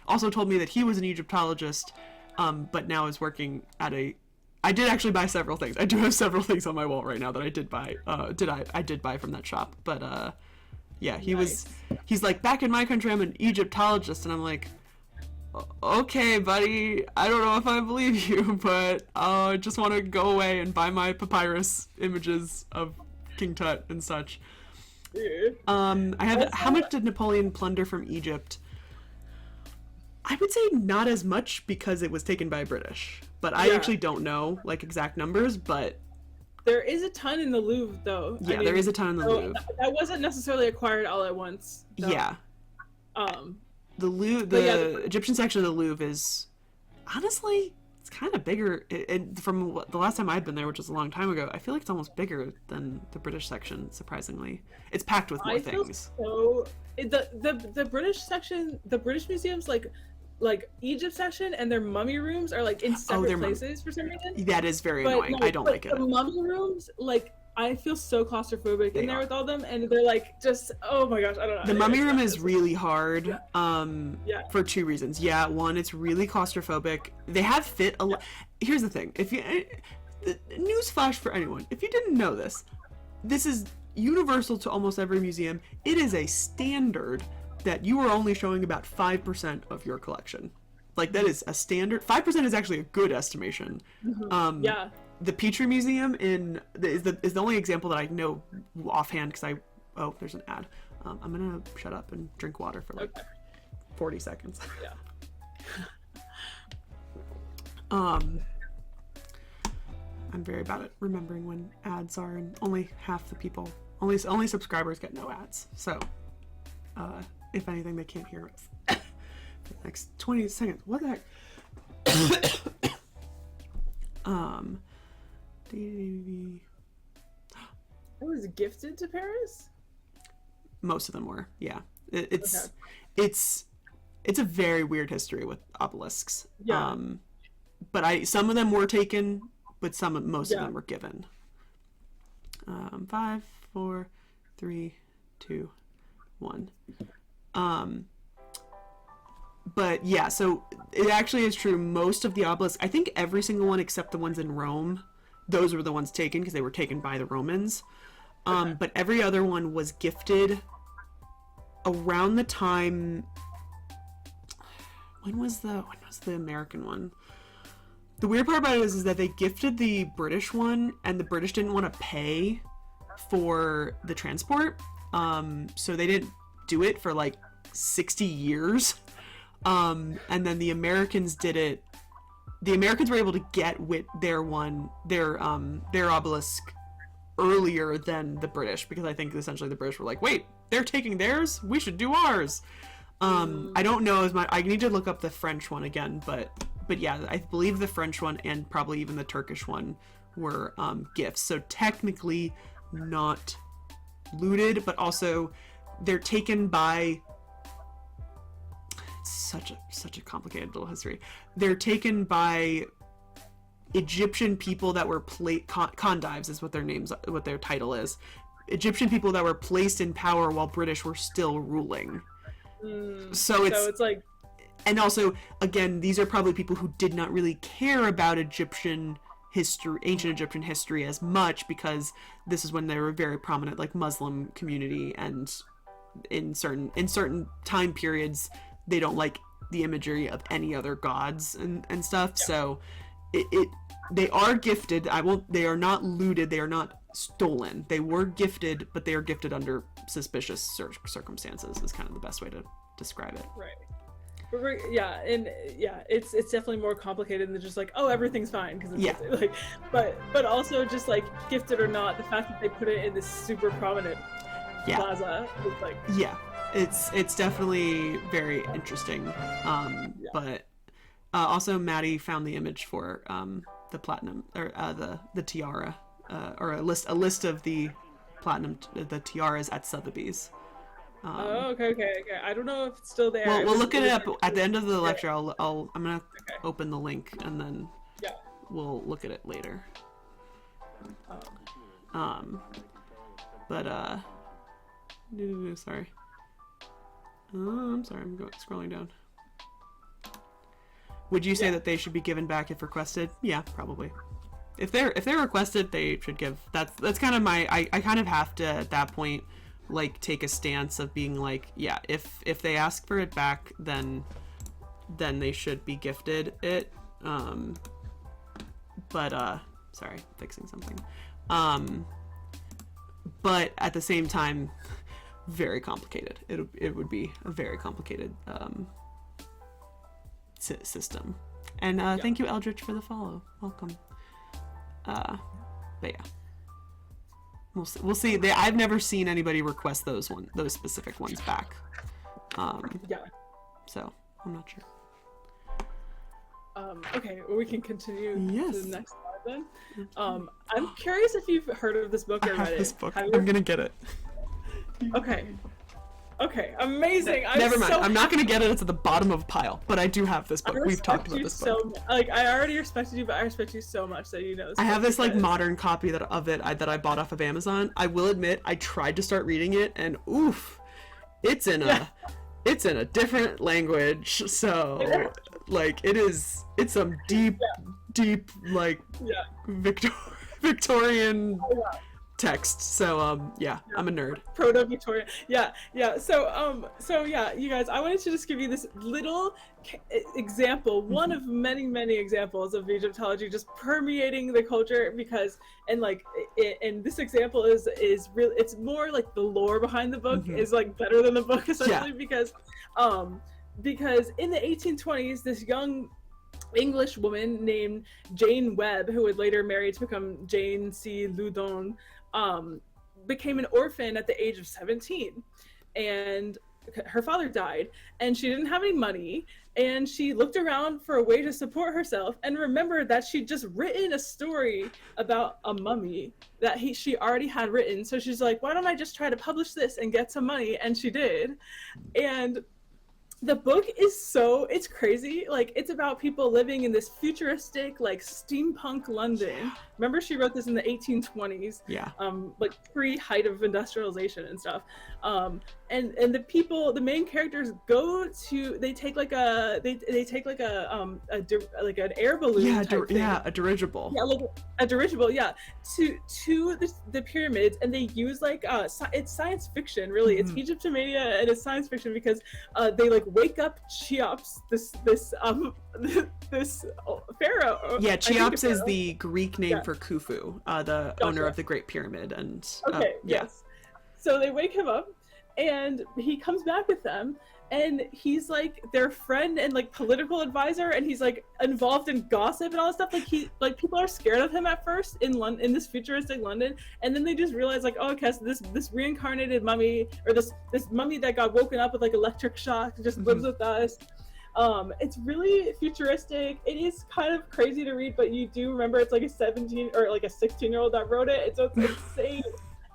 also told me that he was an Egyptologist, but now is working at a... I did actually buy several things. I do have several things on my wall right now that I did buy. I did buy from that shop, but yeah, he's like, back in my country, I'm an Egyptologist, and I'm like, okay, buddy, I don't know if I believe you, but I just want to go away and buy my papyrus images of King Tut and such. I have. How much did Napoleon plunder from Egypt? I would say not as much because it was taken by British, but I actually don't know like exact numbers, but there is a ton in the Louvre, though. Yeah, I mean, there is a ton in the Louvre. That wasn't necessarily acquired all at once. Though. Yeah. The Louvre, Egyptian section of the Louvre is honestly, it's kind of bigger. And from the last time I'd been there, which was a long time ago, I feel like it's almost bigger than the British section. Surprisingly, it's packed with more things. The British section, the British museums, like Egypt section and their mummy rooms are like in separate places for some reason. That is very annoying. I don't like it. The mummy rooms, like, I feel so claustrophobic in there with all them, and they're like just, oh my gosh, I don't know. The mummy room is really hard for two reasons. Yeah, one, it's really claustrophobic. They have fit a lot. Here's the thing. If you newsflash for anyone, if you didn't know this, this is universal to almost every museum. It is a standard that you are only showing about 5% of your collection. Like, that is a standard. 5% is actually a good estimation. The Petrie Museum is the only example that I know offhand, because there's an ad. I'm gonna shut up and drink water for like 40 seconds. I'm very bad at remembering when ads are, and only half the people, only subscribers get no ads. So, if anything, they can't hear us for the next 20 seconds. What the heck? It was gifted to Paris? Most of them were, yeah. It's a very weird history with obelisks. Yeah. But some of them were taken, but most of them were given. 5, 4, 3, 2, 1. But yeah, so it actually is true. Most of the obelisks, I think every single one except the ones in Rome, those were the ones taken because they were taken by the Romans. But every other one was gifted around the time. When was the American one? The weird part about it is that they gifted the British one, and the British didn't want to pay for the transport. So they didn't do it for like 60 years. And then the Americans did it. The Americans were able to get with their obelisk earlier than the British, because I think essentially the British were like, wait, they're taking theirs, we should do ours. I don't know as much. I need to look up the French one again, but yeah, I believe the French one and probably even the Turkish one were gifts. So technically not looted, but also they're taken by such a complicated little history. They're taken by Egyptian people that were condives is what their title is. Egyptian people that were placed in power while British were still ruling. So it's like, and also again, these are probably people who did not really care about Egyptian history, ancient Egyptian history as much, because this is when they were very prominent, like Muslim community, and in certain time periods they don't like the imagery of any other gods and stuff. Yeah. So they are gifted. They are not looted. They are not stolen. They were gifted, but they are gifted under suspicious circumstances is kind of the best way to describe it. Right. Yeah, and yeah, it's definitely more complicated than just like, oh, everything's fine because it's like, but also just like gifted or not, the fact that they put it in this super prominent plaza is like, it's definitely very interesting. But also Maddie found the image for the platinum, or the tiara, or a list of the platinum, the tiaras at Sotheby's. Okay. I don't know if it's still there. We'll look it up at the end of the lecture. I'm gonna open the link and then we'll look at it later. Sorry. I'm sorry. I'm scrolling down. Would you say that they should be given back if requested? Yeah, probably. If they're requested, they should give. That's kind of my. I kind of have to at that point, like, take a stance of being like, yeah, if they ask for it back, then they should be gifted it. Sorry, fixing something. But at the same time, very complicated. It would be a very complicated system. And thank you, Eldritch, for the follow. Welcome. But yeah. We'll see. I've never seen anybody request those specific ones back. So I'm not sure. Okay, well, we can continue to the next slide then. I'm curious if you've heard of this book or read it. This book. I'm gonna get it. Okay, amazing. Never mind. I'm not gonna get it. It's at the bottom of a pile. But I do have this book. We've talked about this book. I already respected you, but I respect you so much that you know this. I have this modern copy that I bought off of Amazon. I will admit, I tried to start reading it, and oof, it's in a different language. So it's some deep Victorian text. So I'm a nerd. Proto-Victorian. So you guys, I wanted to just give you this little example, one of many examples of Egyptology just permeating the culture, because and this example is really, it's more like the lore behind the book is like better than the book, essentially, because in the 1820s, this young English woman named Jane Webb, who would later marry to become Jane C. Loudon, became an orphan at the age of 17, and her father died, and she didn't have any money, and she looked around for a way to support herself and remembered that she'd just written a story about a mummy that she already had written. So she's like, why don't I just try to publish this and get some money? And she did. And the book is it's crazy. Like, it's about people living in this futuristic, like, steampunk London. Remember, she wrote this in the 1820s. Like pre-height of industrialization and stuff. And the main characters they take like an air balloon. A dirigible. Yeah, like a dirigible. Yeah, to the pyramids, and they use it's science fiction, really. It's Egyptomania, and it's science fiction because they wake up Cheops, this pharaoh. Yeah, Cheops is the Greek name for Khufu, the owner of the Great Pyramid, and yes. So they wake him up, and he comes back with them, and he's like their friend and like political advisor, and he's like involved in gossip and all this stuff. Like people are scared of him at first in London, in this futuristic London, and then they just realize like, oh, okay, so this reincarnated mummy, or this mummy that got woken up with like electric shock just lives with us. It's really futuristic. It is kind of crazy to read, but you do remember it's like a 17 or like a 16-year-old that wrote it. It's insane.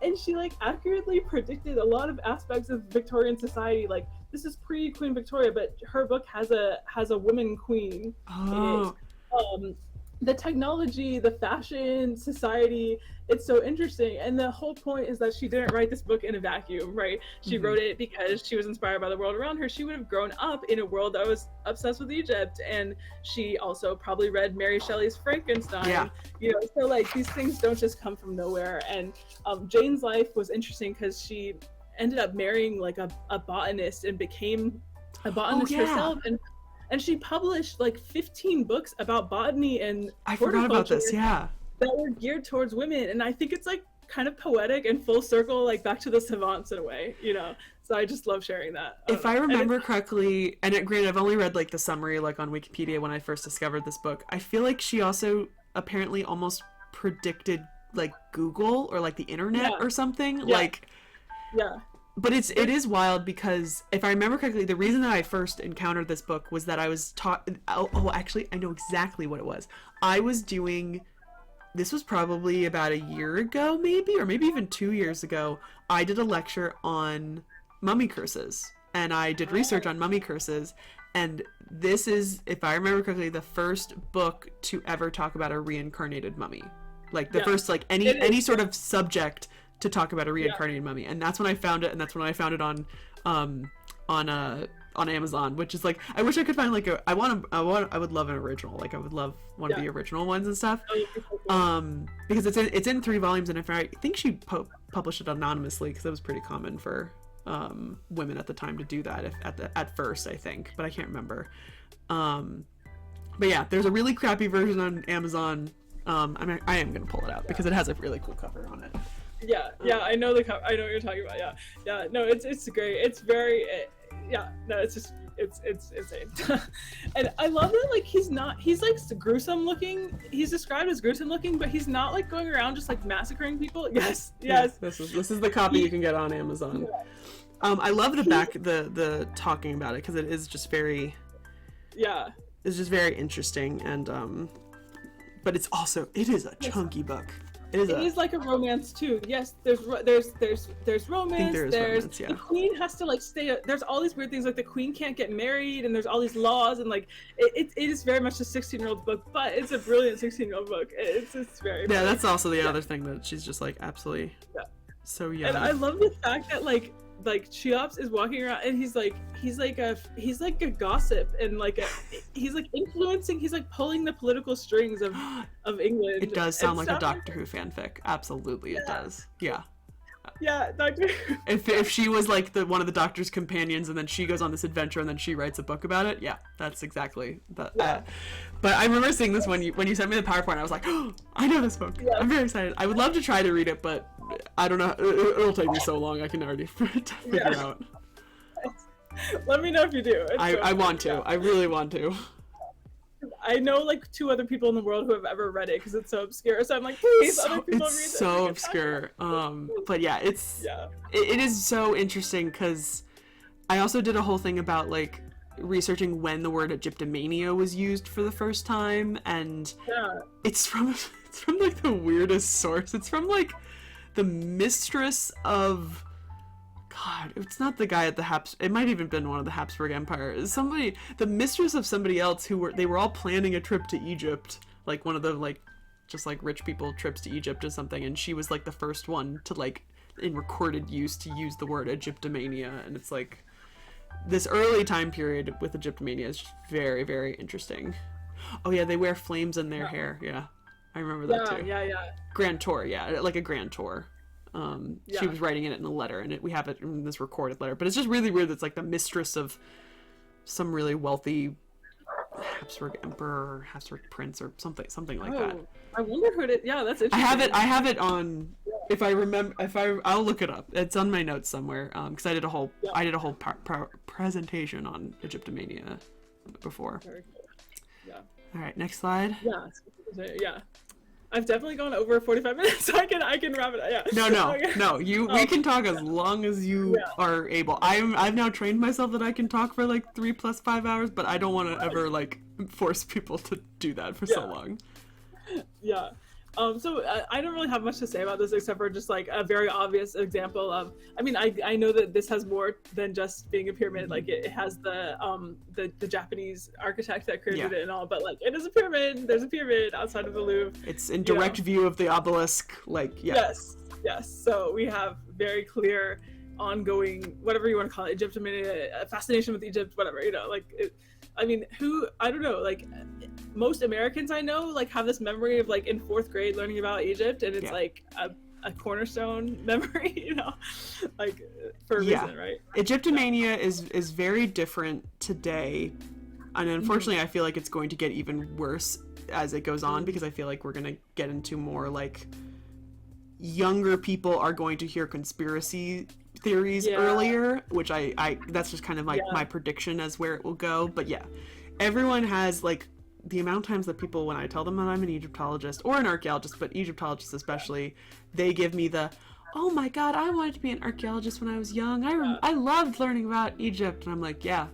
And she like accurately predicted a lot of aspects of Victorian society. Like this is pre-Queen Victoria, but her book has a woman queen in it. The technology, the fashion, society, it's so interesting. And the whole point is that she didn't write this book in a vacuum, right? She wrote it because she was inspired by the world around her. She would have grown up in a world that was obsessed with Egypt. And she also probably read Mary Shelley's Frankenstein. Yeah. You know, so like these things don't just come from nowhere. And Jane's life was interesting because she ended up marrying like a botanist and became a botanist herself. And she published like 15 books about botany and I forgot about this, yeah. That were geared towards women. And I think it's like kind of poetic and full circle, like back to the savants in a way, you know? So I just love sharing that. If I remember correctly, and granted, I've only read like the summary like on Wikipedia when I first discovered this book, I feel like she also apparently almost predicted like Google or like the internet or something. But it is wild because if I remember correctly, the reason that I first encountered this book was that I was taught. Actually, I know exactly what it was. I was doing. This was probably about a year ago, maybe, or maybe even 2 years ago. I did a lecture on mummy curses, and I did research on mummy curses. And this is, if I remember correctly, the first book to ever talk about a reincarnated mummy. Like the first, like any sort of subject to talk about a reincarnated mummy, and that's when I found it, and that's when I found it on Amazon, which is like, I wish I could find like I would love an original, like I would love one of the original ones and stuff, because it's in 3 volumes, and if I think she published it anonymously because it was pretty common for women at the time to do that at first, I think, but I can't remember. But yeah, there's a really crappy version on Amazon. I am gonna pull it out because it has a really cool cover on it. I know I know what you're talking about. No, it's great. It's very it's just it's insane. And I love that like he's like gruesome looking. He's described as gruesome looking, but he's not like going around just like massacring people. Yes. This is the copy you can get on Amazon. I love the talking about it because it is just very it's just very interesting, and but it is a chunky book. It is like a romance too. Yes, there's romance. The queen has to like stay. There's all these weird things, like the queen can't get married, and there's all these laws, and like it is very much a 16-year-old book, but it's a brilliant 16-year-old book. It's very funny. That's also the other thing, that she's just like absolutely so young. And I love the fact that like Cheops is walking around, and he's like a gossip, and he's like influencing, he's like pulling the political strings of England. It does sound like a Doctor Who fanfic. Absolutely, it does. Yeah, Doctor Who. If she was like one of the Doctor's companions, and then she goes on this adventure, and then she writes a book about it. Yeah, that's exactly that. But I remember seeing this when you sent me the PowerPoint. I was like, oh, I know this book. Yeah. I'm very excited. I would love to try to read it, but I don't know. It'll take me so long. I can already figure out. Let me know if you do. I want to. I really want to. I know like 2 other people in the world who have ever read it because it's so obscure. So I'm like, please, other people read it. It's so obscure. But yeah, it is so interesting because I also did a whole thing about like researching when the word Egyptomania was used for the first time, and it's from like the weirdest source. It's from like the mistress of, God, it's not the guy at the it might even been one of the Habsburg Empire. It's the mistress of somebody else they were all planning a trip to Egypt, like one of the like just like rich people trips to Egypt or something, and she was like the first one to like in recorded use to use the word Egyptomania, and it's like this early time period with Egyptomania is just very, very interesting. Oh yeah, they wear flames in their hair. Yeah, I remember that too. Yeah. Grand tour, like a grand tour. She was writing it in a letter, and we have it in this recorded letter. But it's just really weird. It's like the mistress of some really wealthy Habsburg emperor, or Habsburg prince, or something like that. I wonder who it is. Yeah, that's interesting. I have it on if I remember, I'll look it up. It's on my notes somewhere. Because I did a whole presentation on Egyptomania before. Very cool. Yeah. All right, next slide. Yeah. Yeah. I've definitely gone over 45 minutes, so I can wrap it up. Yeah. No. Okay. We can talk as long as you are able. I've now trained myself that I can talk for like 3 + 5 hours, but I don't want to ever like force people to do that for so long. Yeah. So I don't really have much to say about this except for just like a very obvious example of, I mean, I know that this has more than just being a pyramid. Like it has the Japanese architect that created it and all, but like it is a pyramid. There's a pyramid outside of the Louvre. It's in direct view of the obelisk. Like, Yes. So we have very clear, ongoing, whatever you want to call it, Egyptomania, fascination with Egypt, whatever, like it. I mean, I don't know, like most Americans I know like have this memory of like in 4th grade learning about Egypt, and it's like a cornerstone memory, like for a reason, right? Egyptomania is very different today, and unfortunately I feel like it's going to get even worse as it goes on, because I feel like we're going to get into more like younger people are going to hear conspiracy theories earlier, which I that's just kind of like my prediction as where it will go. But everyone has like the amount of times that people, when I tell them that I'm an Egyptologist or an archaeologist, but Egyptologists especially, they give me the, oh my god, I wanted to be an archaeologist when I was young. I loved learning about Egypt. And I'm like, yeah,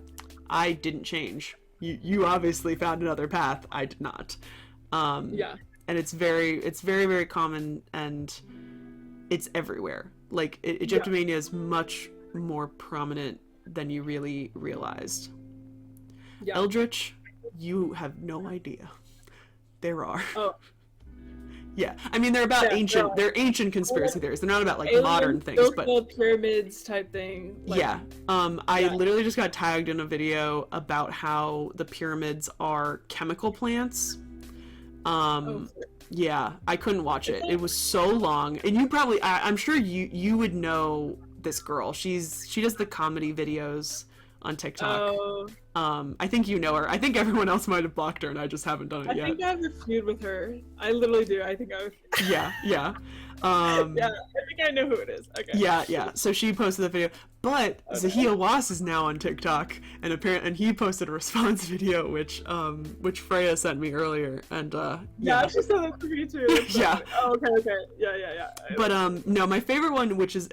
I didn't change. You obviously found another path. I did not. And it's very, very common, and it's everywhere. Like Egyptomania is much more prominent than you really realized. Eldritch, you have no idea. There are. Yeah, I mean they're about ancient. They're ancient conspiracy theories. They're not about like modern things, but pyramids type thing. Like, I literally just got tagged in a video about how the pyramids are chemical plants. Yeah, I couldn't watch it. It was so long, and you probably, I'm sure you would know this girl. She does the comedy videos on TikTok. I think you know her. I think everyone else might have blocked her, and I just haven't done it yet. I think I have a feud with her. I literally do. I think I have. Yeah. Yeah, I think I know who it is. Okay. Yeah. So she posted the video, but Zahia Was is now on TikTok, and he posted a response video, which Freya sent me earlier, and she sent that to me too. Yeah. Oh, okay. Yeah. But no, my favorite one, which is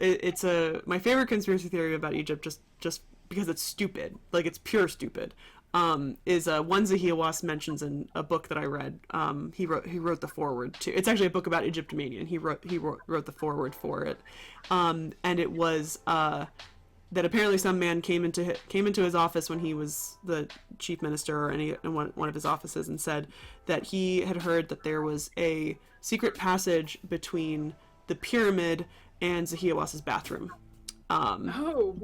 my favorite conspiracy theory about Egypt, just because it's stupid, like it's pure stupid, is one Zahia Was mentions in a book that I read. He wrote the foreword to. It's actually a book about Egyptomania, and he wrote the foreword for it. And it was that apparently some man came into his office when he was the chief minister or in one of his offices, and said that he had heard that there was a secret passage between the pyramid and Zahia Was's bathroom.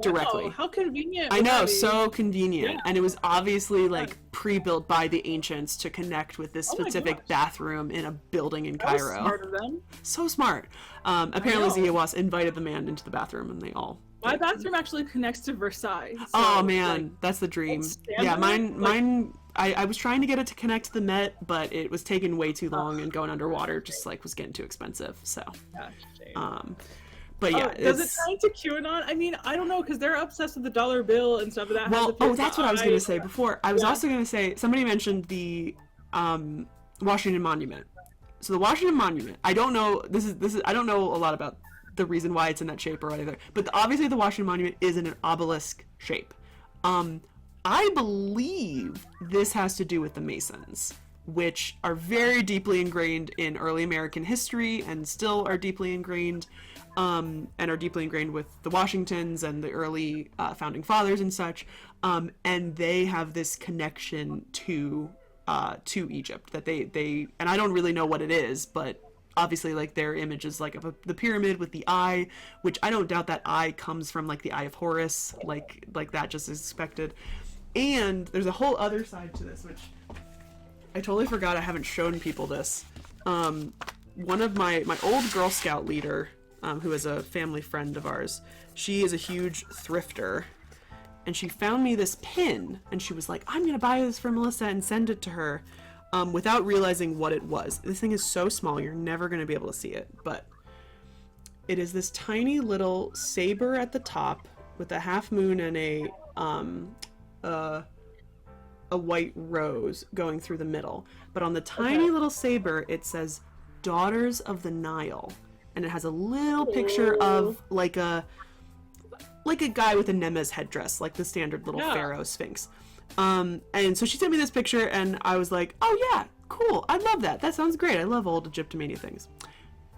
Directly. How convenient. I know, so convenient. And it was obviously like pre-built by the ancients to connect with this specific bathroom in a building in Cairo. That was smart of them. So smart. Apparently Zahia Was invited the man into the bathroom, and they all my bathroom actually connects to Versailles. So, oh man, that's the dream. Yeah, mine I was trying to get it to connect to the Met, but it was taking way too long, and going underwater just like was getting too expensive. So but yeah, does it tie into QAnon? I mean, I don't know, because they're obsessed with the dollar bill and stuff. That's what I was going to say before. I was also going to say, somebody mentioned the Washington Monument. So the Washington Monument, I don't know. This is I don't know a lot about the reason why it's in that shape or whatever. But obviously, the Washington Monument is in an obelisk shape. I believe this has to do with the Masons, which are very deeply ingrained in early American history, and still are deeply ingrained. And are deeply ingrained with the Washingtons and the early founding fathers and such, and they have this connection to Egypt that they and I don't really know what it is, but obviously like their image is like of the pyramid with the eye, which I don't doubt that eye comes from like the Eye of Horus, like that just is expected. And there's a whole other side to this, which I totally forgot. I haven't shown people this. One of my old Girl Scout leader, who is a family friend of ours, she is a huge thrifter, and she found me this pin, and she was like, I'm gonna buy this for Melissa and send it to her, without realizing what it was. This thing is so small, you're never gonna be able to see it, but it is this tiny little saber at the top with a half moon and a white rose going through the middle. But on the tiny little saber, it says Daughters of the Nile. And it has a little picture of like a guy with a Nemes headdress, like the standard little pharaoh sphinx. And so she sent me this picture and I was like, oh yeah, cool. I love that. That sounds great. I love old Egyptomania things.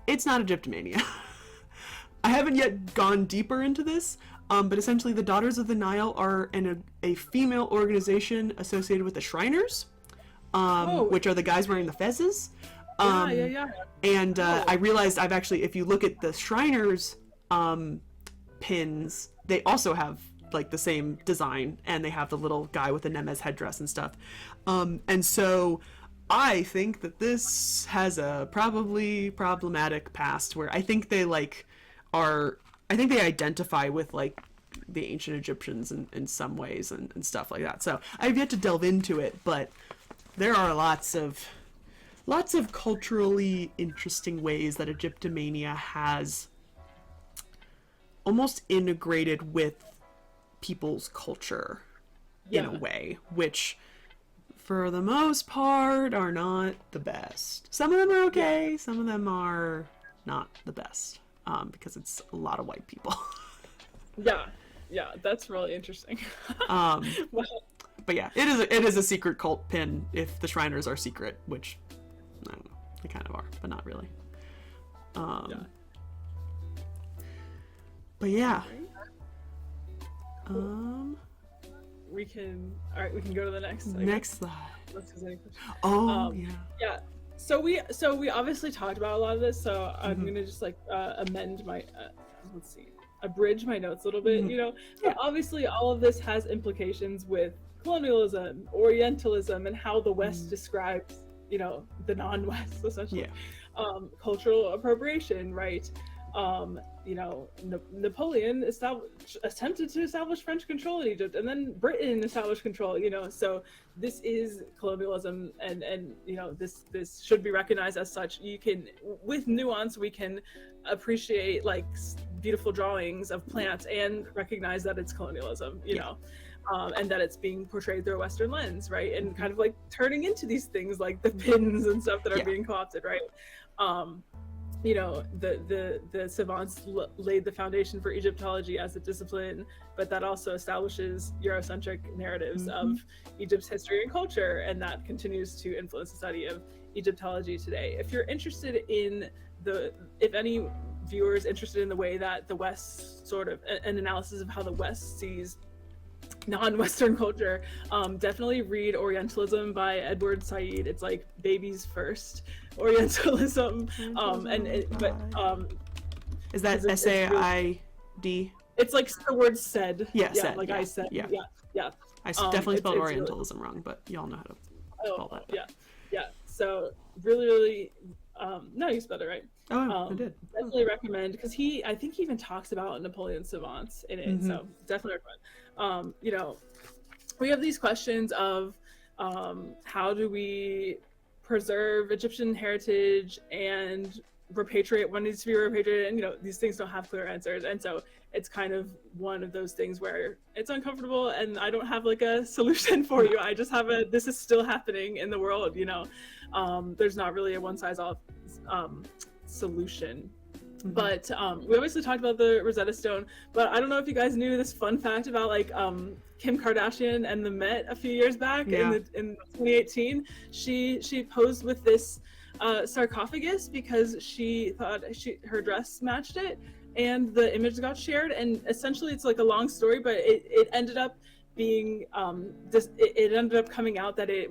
It's not Egyptomania. I haven't yet gone deeper into this, but essentially the Daughters of the Nile are a female organization associated with the Shriners, which are the guys wearing the fezzes. And I realized I've actually, if you look at the Shriners pins, they also have like the same design, and they have the little guy with the Nemes headdress and stuff. And so I think that this has a probably problematic past where I think they identify with like the ancient Egyptians in some ways and stuff like that. So I've yet to delve into it, but there are lots of culturally interesting ways that Egyptomania has almost integrated with people's culture in a way, which for the most part are not the best. Some of them are okay, some of them are not the best, because it's a lot of white people. Yeah, that's really interesting. Wow. But yeah, it is a secret cult pin if the Shriners are secret, which I don't know, they kind of are, but not really. But yeah. We can go to the next slide. Oh, yeah. So we obviously talked about a lot of this, so I'm gonna just amend my abridge my notes a little bit, But obviously all of this has implications with colonialism, Orientalism, and how the West describes, the non-West, essentially. Cultural appropriation, right? Napoleon attempted to establish French control in Egypt, and then Britain established control, so this is colonialism, and this should be recognized as such. You can, with nuance, we can appreciate like beautiful drawings of plants and recognize that it's colonialism, and that it's being portrayed through a Western lens, right? And kind of like turning into these things like the pins and stuff that are being co-opted, right? The savants laid the foundation for Egyptology as a discipline, but that also establishes Eurocentric narratives of Egypt's history and culture, and that continues to influence the study of Egyptology today. If you're interested in if any viewers interested in the way that the West sort of, an analysis of how the West sees non-Western culture, definitely read Orientalism by Edward Said. It's like baby's first Orientalism, is that S-A-I-D? It's like the word said. Said, like I said. Yeah. I definitely spelled Orientalism really wrong, but y'all know how to spell that. Yeah. So really, no, you spelled it right. I did. Definitely recommend, because I think he even talks about Napoleon savants in it. So definitely recommend. We have these questions of how do we preserve Egyptian heritage and repatriate what needs to be repatriated, and these things don't have clear answers, and so it's kind of one of those things where it's uncomfortable, and I don't have like a solution for you. I just have this is still happening in the world. There's not really a one-size-all solution. But we obviously talked about the Rosetta Stone, but I don't know if you guys knew this fun fact about Kim Kardashian and the Met a few years back. In 2018. She posed with this sarcophagus because she thought her dress matched it, and the image got shared, and essentially it's like a long story, but it ended up being it ended up coming out that it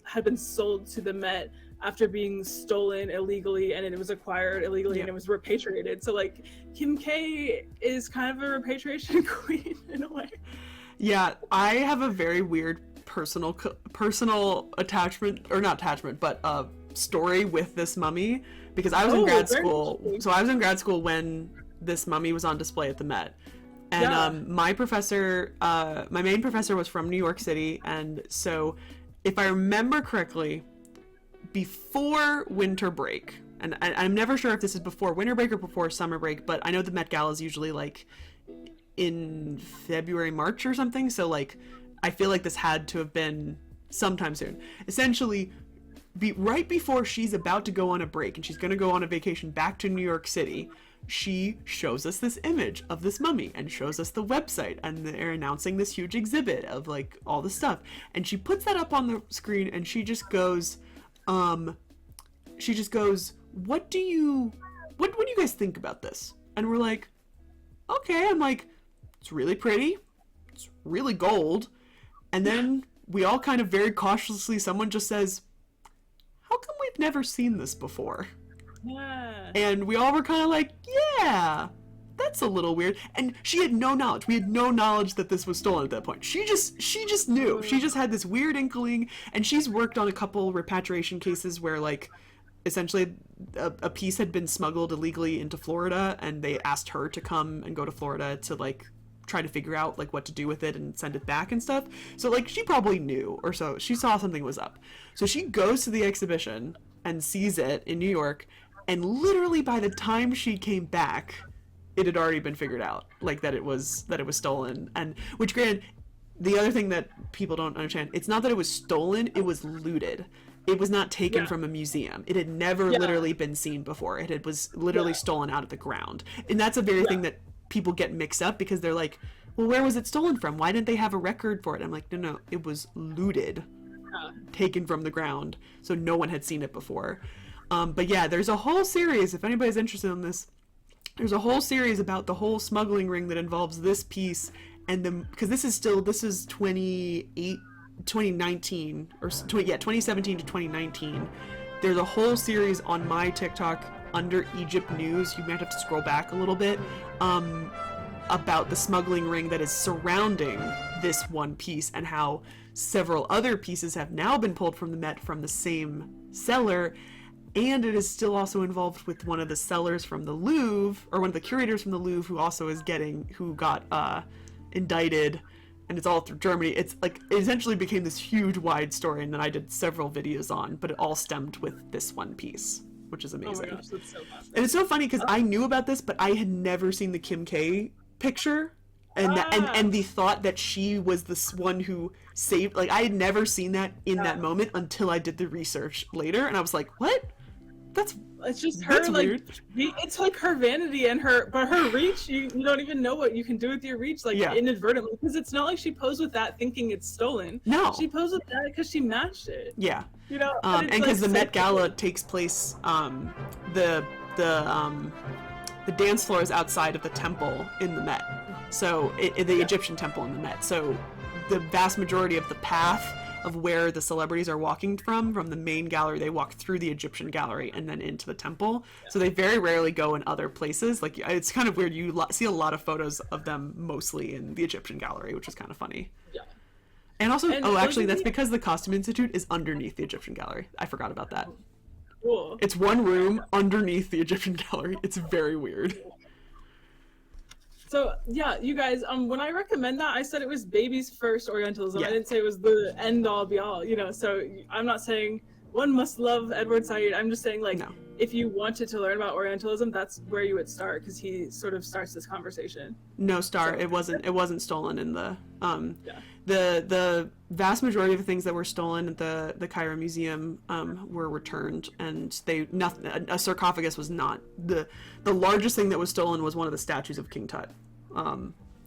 had been sold to the Met after being stolen illegally, and it was acquired illegally, and it was repatriated. So like Kim K is kind of a repatriation queen in a way. Yeah, I have a very weird personal attachment, or not attachment, but story with this mummy, because I was in grad school. So I was in grad school when this mummy was on display at the Met. And my main professor was from New York City, and so if I remember correctly, before winter break, and I'm never sure if this is before winter break or before summer break, but I know the Met Gala is usually like in February, March or something, so like I feel like this had to have been sometime soon. Essentially, right before she's about to go on a break and she's going to go on a vacation back to New York City, she shows us this image of this mummy and shows us the website, and they're announcing this huge exhibit of like all the stuff, and she puts that up on the screen and she just goes what do you guys think about this? And we're like, okay. I'm like, it's really pretty, it's really gold. And then we all kind of very cautiously, someone just says, how come we've never seen this before? Yeah. And we all were kind of like, yeah, that's a little weird. And she had no knowledge. We had no knowledge that this was stolen at that point. She just knew. She just had this weird inkling, and she's worked on a couple repatriation cases where like essentially a piece had been smuggled illegally into Florida, and they asked her to come and go to Florida to like try to figure out like what to do with it and send it back and stuff. So like she probably knew, or so she saw something was up. So she goes to the exhibition and sees it in New York, and literally by the time she came back, it had already been figured out, like that it was stolen. And which, granted, the other thing that people don't understand, it's not that it was stolen, it was looted. It was not taken from a museum. It had never literally been seen before. It was literally stolen out of the ground. And that's a very thing that people get mixed up, because they're like, well, where was it stolen from? Why didn't they have a record for it? I'm like, no, it was looted, taken from the ground, so no one had seen it before. But yeah, there's a whole series, if anybody's interested in this, there's a whole series about the whole smuggling ring that involves this piece, and because this is 2019 or 2017 to 2019. There's a whole series on my TikTok under Egypt News. You might have to scroll back a little bit, about the smuggling ring that is surrounding this one piece, and how several other pieces have now been pulled from the Met from the same seller. And it is still also involved with one of the sellers from the Louvre, or one of the curators from the Louvre, who also who got indicted, and it's all through Germany. It's like, it essentially became this huge wide story, and then I did several videos on, but it all stemmed with this one piece, which is amazing. Oh my gosh, that's so fascinating. And it's so funny because I knew about this, but I had never seen the Kim K picture, and and the thought that she was this one who saved, like I had never seen that in that moment until I did the research later, and I was like, what? It's just her, like, weird. It's like her vanity and her reach, you don't even know what you can do with your reach, like, inadvertently, because it's not like she posed with that thinking it's stolen. No. She posed with that because she matched it. Yeah. You know? And because the Met Gala takes place, the dance floor is outside of the temple in the Met. So, the Egyptian temple in the Met. So, the vast majority of the path of where the celebrities are walking from the main gallery, they walk through the Egyptian gallery and then into the temple. So they very rarely go in other places. Like, it's kind of weird. You see a lot of photos of them mostly in the Egyptian gallery, which is kind of funny. Yeah. And also, actually, that's because the Costume Institute is underneath the Egyptian gallery. I forgot about that. Cool. It's one room underneath the Egyptian gallery. It's very weird. So yeah, you guys, when I recommend that, I said it was baby's first Orientalism. Yeah. I didn't say it was the end all be all, you know, so I'm not saying one must love Edward Said. I'm just saying, like, if you wanted to learn about Orientalism, that's where you would start, because he sort of starts this conversation. It wasn't stolen in the the vast majority of the things that were stolen at the Cairo Museum were returned, and a sarcophagus was not. The largest thing that was stolen was one of the statues of King Tut,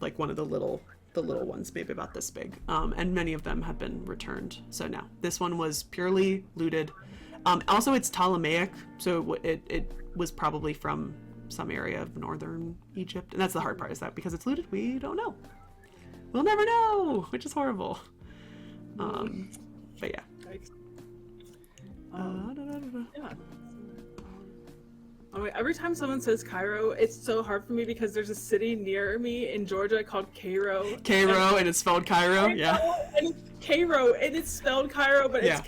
like one of the little ones, maybe about this big, and many of them have been returned. So now this one was purely looted. Also, it's Ptolemaic, so it was probably from some area of northern Egypt, and that's the hard part, is that because it's looted, we don't know. We'll never know, which is horrible. But yeah. Every time someone says Cairo, it's so hard for me, because there's a city near me in Georgia called Cairo. And it's spelled Cairo, yeah. And it's Cairo, and it's spelled Cairo, but it's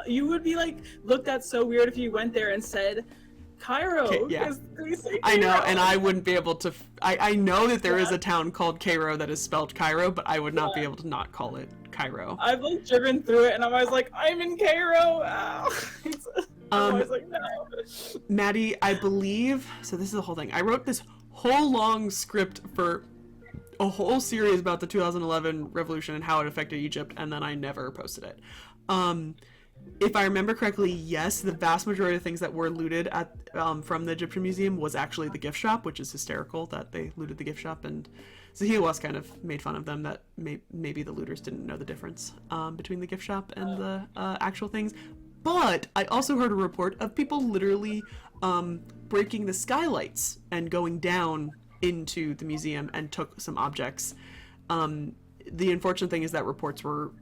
you would be like looked at so weird if you went there and said Cairo. I know, and I wouldn't be able to. I know that there is a town called Cairo that is spelled Cairo, but I would not be able to not call it Cairo. I've like driven through it, and I'm always like, I'm in Cairo. I'm always like, no. Maddie, I believe, so this is the whole thing. I wrote this whole long script for a whole series about the 2011 revolution and how it affected Egypt, and then I never posted it. If I remember correctly, yes, the vast majority of things that were looted at from the Egyptian Museum was actually the gift shop, which is hysterical that they looted the gift shop. And Zahia was kind of made fun of them that maybe the looters didn't know the difference between the gift shop and the actual things. But I also heard a report of people literally breaking the skylights and going down into the museum and took some objects. The unfortunate thing is that reports were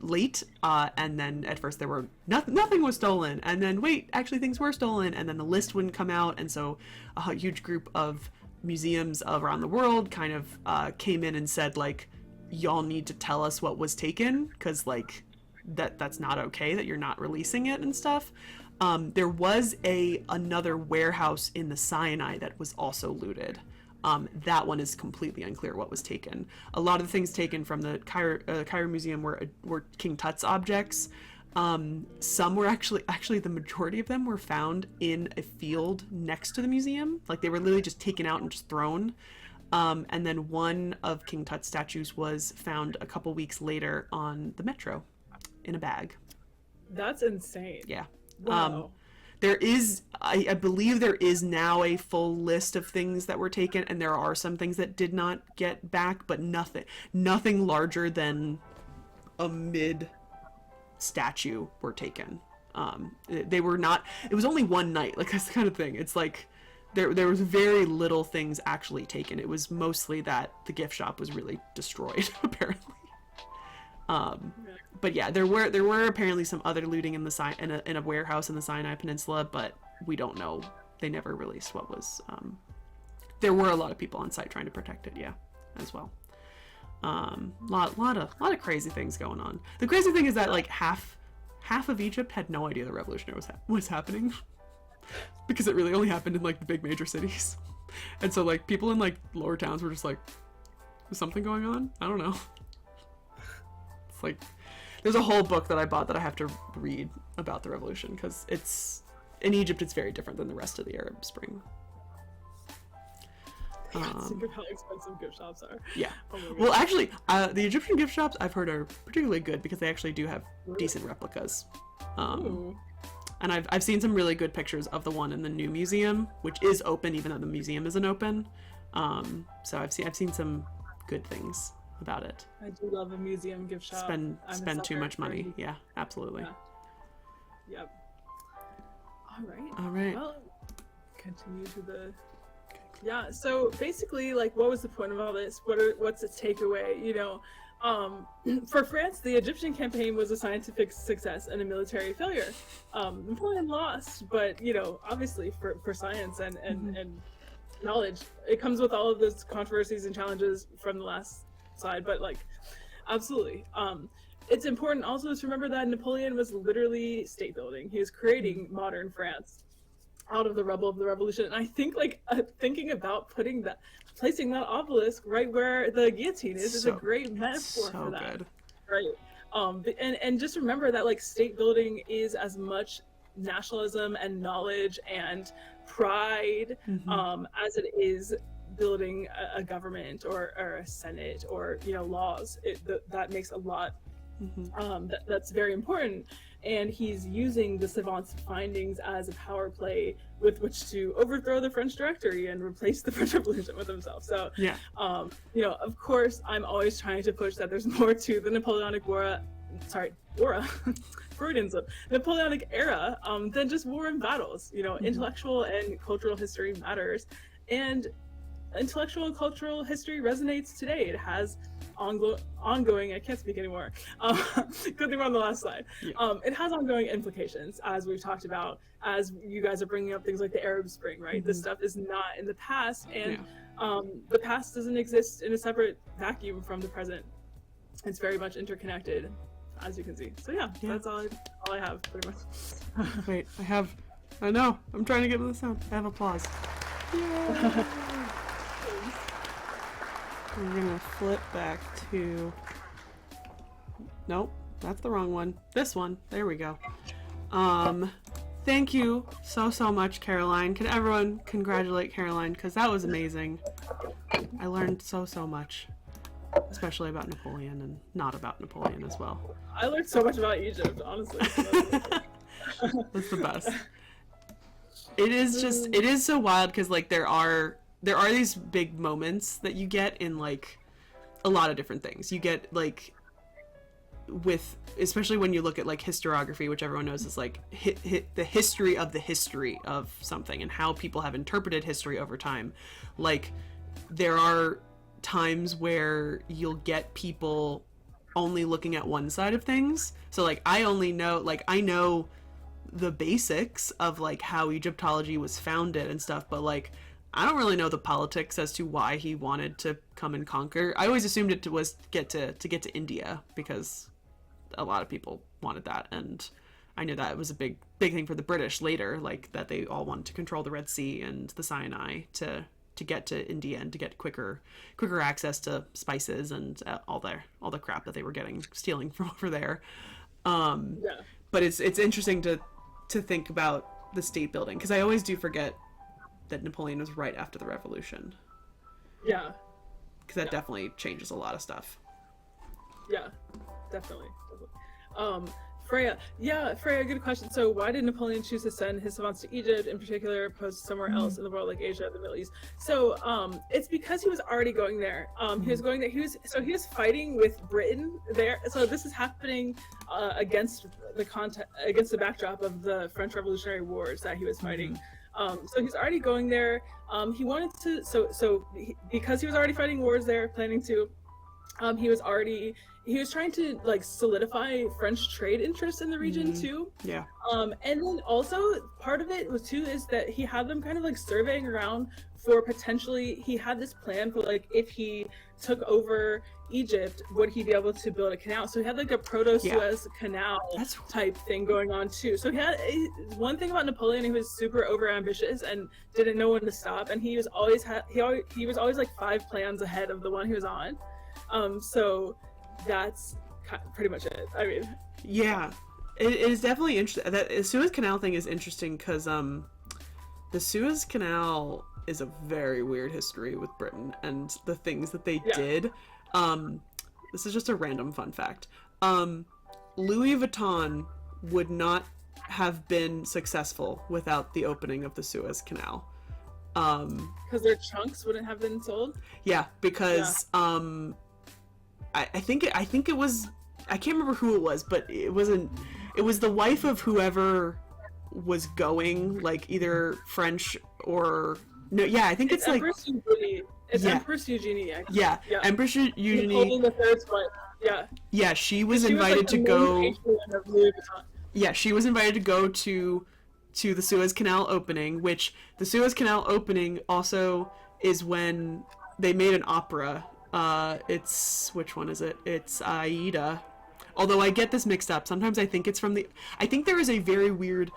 late, and then at first there were nothing was stolen, and then wait, actually things were stolen, and then the list wouldn't come out, and so a huge group of museums around the world kind of came in and said, like, y'all need to tell us what was taken, because like that's not okay that you're not releasing it and stuff. There was another warehouse in the Sinai that was also looted. That one is completely unclear what was taken. A lot of the things taken from the Cairo Museum were King Tut's objects. Some were actually the majority of them were found in a field next to the museum. Like they were literally just taken out and just thrown. And then one of King Tut's statues was found a couple weeks later on the metro in a bag. That's insane. Yeah. Wow. There is, I believe there is now a full list of things that were taken, and there are some things that did not get back, but nothing larger than a mid statue were taken. They were not, it was only one night, like that's the kind of thing. It's like, there was very little things actually taken. It was mostly that the gift shop was really destroyed, apparently. But yeah, there were apparently some other looting in a warehouse in the Sinai Peninsula, but we don't know. They never released what was. There were a lot of people on site trying to protect it, yeah, as well. Lot of crazy things going on. The crazy thing is that like half of Egypt had no idea the revolution was happening, because it really only happened in like the big major cities, and so like people in like lower towns were just like, "Is something going on? I don't know." It's like, there's a whole book that I bought that I have to read about the revolution, because it's in Egypt it's very different than the rest of the Arab Spring. Think of how expensive gift shops are. Yeah. Well, actually, the Egyptian gift shops I've heard are particularly good because they actually do have decent replicas. And I've seen some really good pictures of the one in the new museum, which is open even though the museum isn't open. So I've seen some good things about it. I do love a museum gift shop. Spend too much money. Yeah, absolutely. Yeah. Yep. All right. Well, continue to the. Yeah. So basically, like, what was the point of all this? What's the takeaway? You know, for France, the Egyptian campaign was a scientific success and a military failure. Napoleon lost, but you know, obviously for science and knowledge, it comes with all of those controversies and challenges from the last side, but like absolutely it's important also to remember that Napoleon was literally state building. He was creating modern France out of the rubble of the revolution, and I think like thinking about placing that obelisk right where the guillotine is a great metaphor for that. Good. Right. And just remember that like state building is as much nationalism and knowledge and pride as it is building a government or a senate or, you know, laws. That makes a lot. That's very important, and he's using the Savant's findings as a power play with which to overthrow the French Directory and replace the French Revolution with himself. So yeah, you know, of course I'm always trying to push that there's more to the Napoleonic Napoleonic era than just war and battles. You know, intellectual and cultural history matters, and intellectual and cultural history resonates today. It has ongoing, I can't speak anymore. Good thing we're on the last slide. Yeah. It has ongoing implications, as we've talked about, as you guys are bringing up things like the Arab Spring, right? This stuff is not in the past, and the past doesn't exist in a separate vacuum from the present. It's very much interconnected, as you can see. So yeah. That's all I have, pretty much. Wait, I know, I'm trying to get to the sound. I have applause. Yay! We're gonna flip back to, nope, that's the wrong one. This one, there we go. Thank you so much, Caroline. Can everyone congratulate Caroline, because that was amazing. I learned so much, especially about Napoleon and not about Napoleon as well. I learned so much about Egypt, honestly. That's the best. It is so wild, because like there are these big moments that you get in like a lot of different things. You get like with, especially when you look at like historiography, which everyone knows is like the history of something and how people have interpreted history over time. Like there are times where you'll get people only looking at one side of things. So like I know the basics of like how Egyptology was founded and stuff, but like I don't really know the politics as to why he wanted to come and conquer. I always assumed it was get to India, because a lot of people wanted that, and I knew that it was a big thing for the British later, like that they all wanted to control the Red Sea and the Sinai to get to India and to get quicker access to spices and all the crap that they were stealing from over there. But it's interesting to think about the state building, because I always do forget that Napoleon was right after the revolution. Yeah. Because that definitely changes a lot of stuff. Yeah, definitely. Freya, good question. So why did Napoleon choose to send his savants to Egypt in particular, opposed to somewhere else in the world like Asia, the Middle East? So it's because he was already going there. He was going there. He was fighting with Britain there. So this is happening against the backdrop of the French Revolutionary Wars that he was fighting. So he's already going there. He wanted to. Because he was already fighting wars there, planning to. He was trying to like solidify French trade interests in the region too. Yeah. And then also part of it is that he had them kind of like surveying around for potentially, he had this plan for like if he took over Egypt, would he be able to build a canal? So he had like a proto-Suez canal type thing going on too. So he had one thing about Napoleon, he was super over ambitious and didn't know when to stop, and he was always like 5 plans ahead of the one he was on. So that's pretty much it. I mean, yeah, it is definitely interesting. That Suez Canal thing is interesting because the Suez Canal is a very weird history with Britain and the things that they did. This is just a random fun fact. Louis Vuitton would not have been successful without the opening of the Suez Canal. Because their trunks wouldn't have been sold? Yeah, because I think it was, I can't remember who it was, but it was the wife of whoever was going, like either French or I think it's like Empress Eugenie. Empress Eugenie. Actually. Yeah, Empress Eugenie. Napoleon III's wife. Yeah. Yeah, she was invited to go. Yeah, she was invited to go to the Suez Canal opening, which the Suez Canal opening also is when they made an opera. Which one is it? It's Aida. Although I get this mixed up. Sometimes I think it's I think there is a very weird,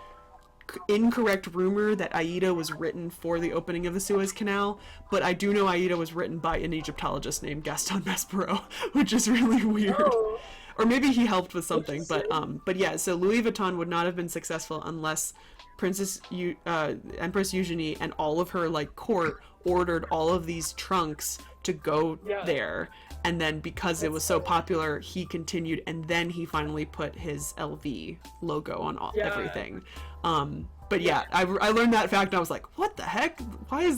incorrect rumor that Aida was written for the opening of the Suez Canal, but I do know Aida was written by an Egyptologist named Gaston Maspero, which is really weird. Oh. Or maybe he helped with something, but yeah, so Louis Vuitton would not have been successful unless Empress Eugenie and all of her like court ordered all of these trunks to go there, and then because it was so popular, he continued, and then he finally put his LV logo on everything. But yeah, I learned that fact and I was like, what the heck? Why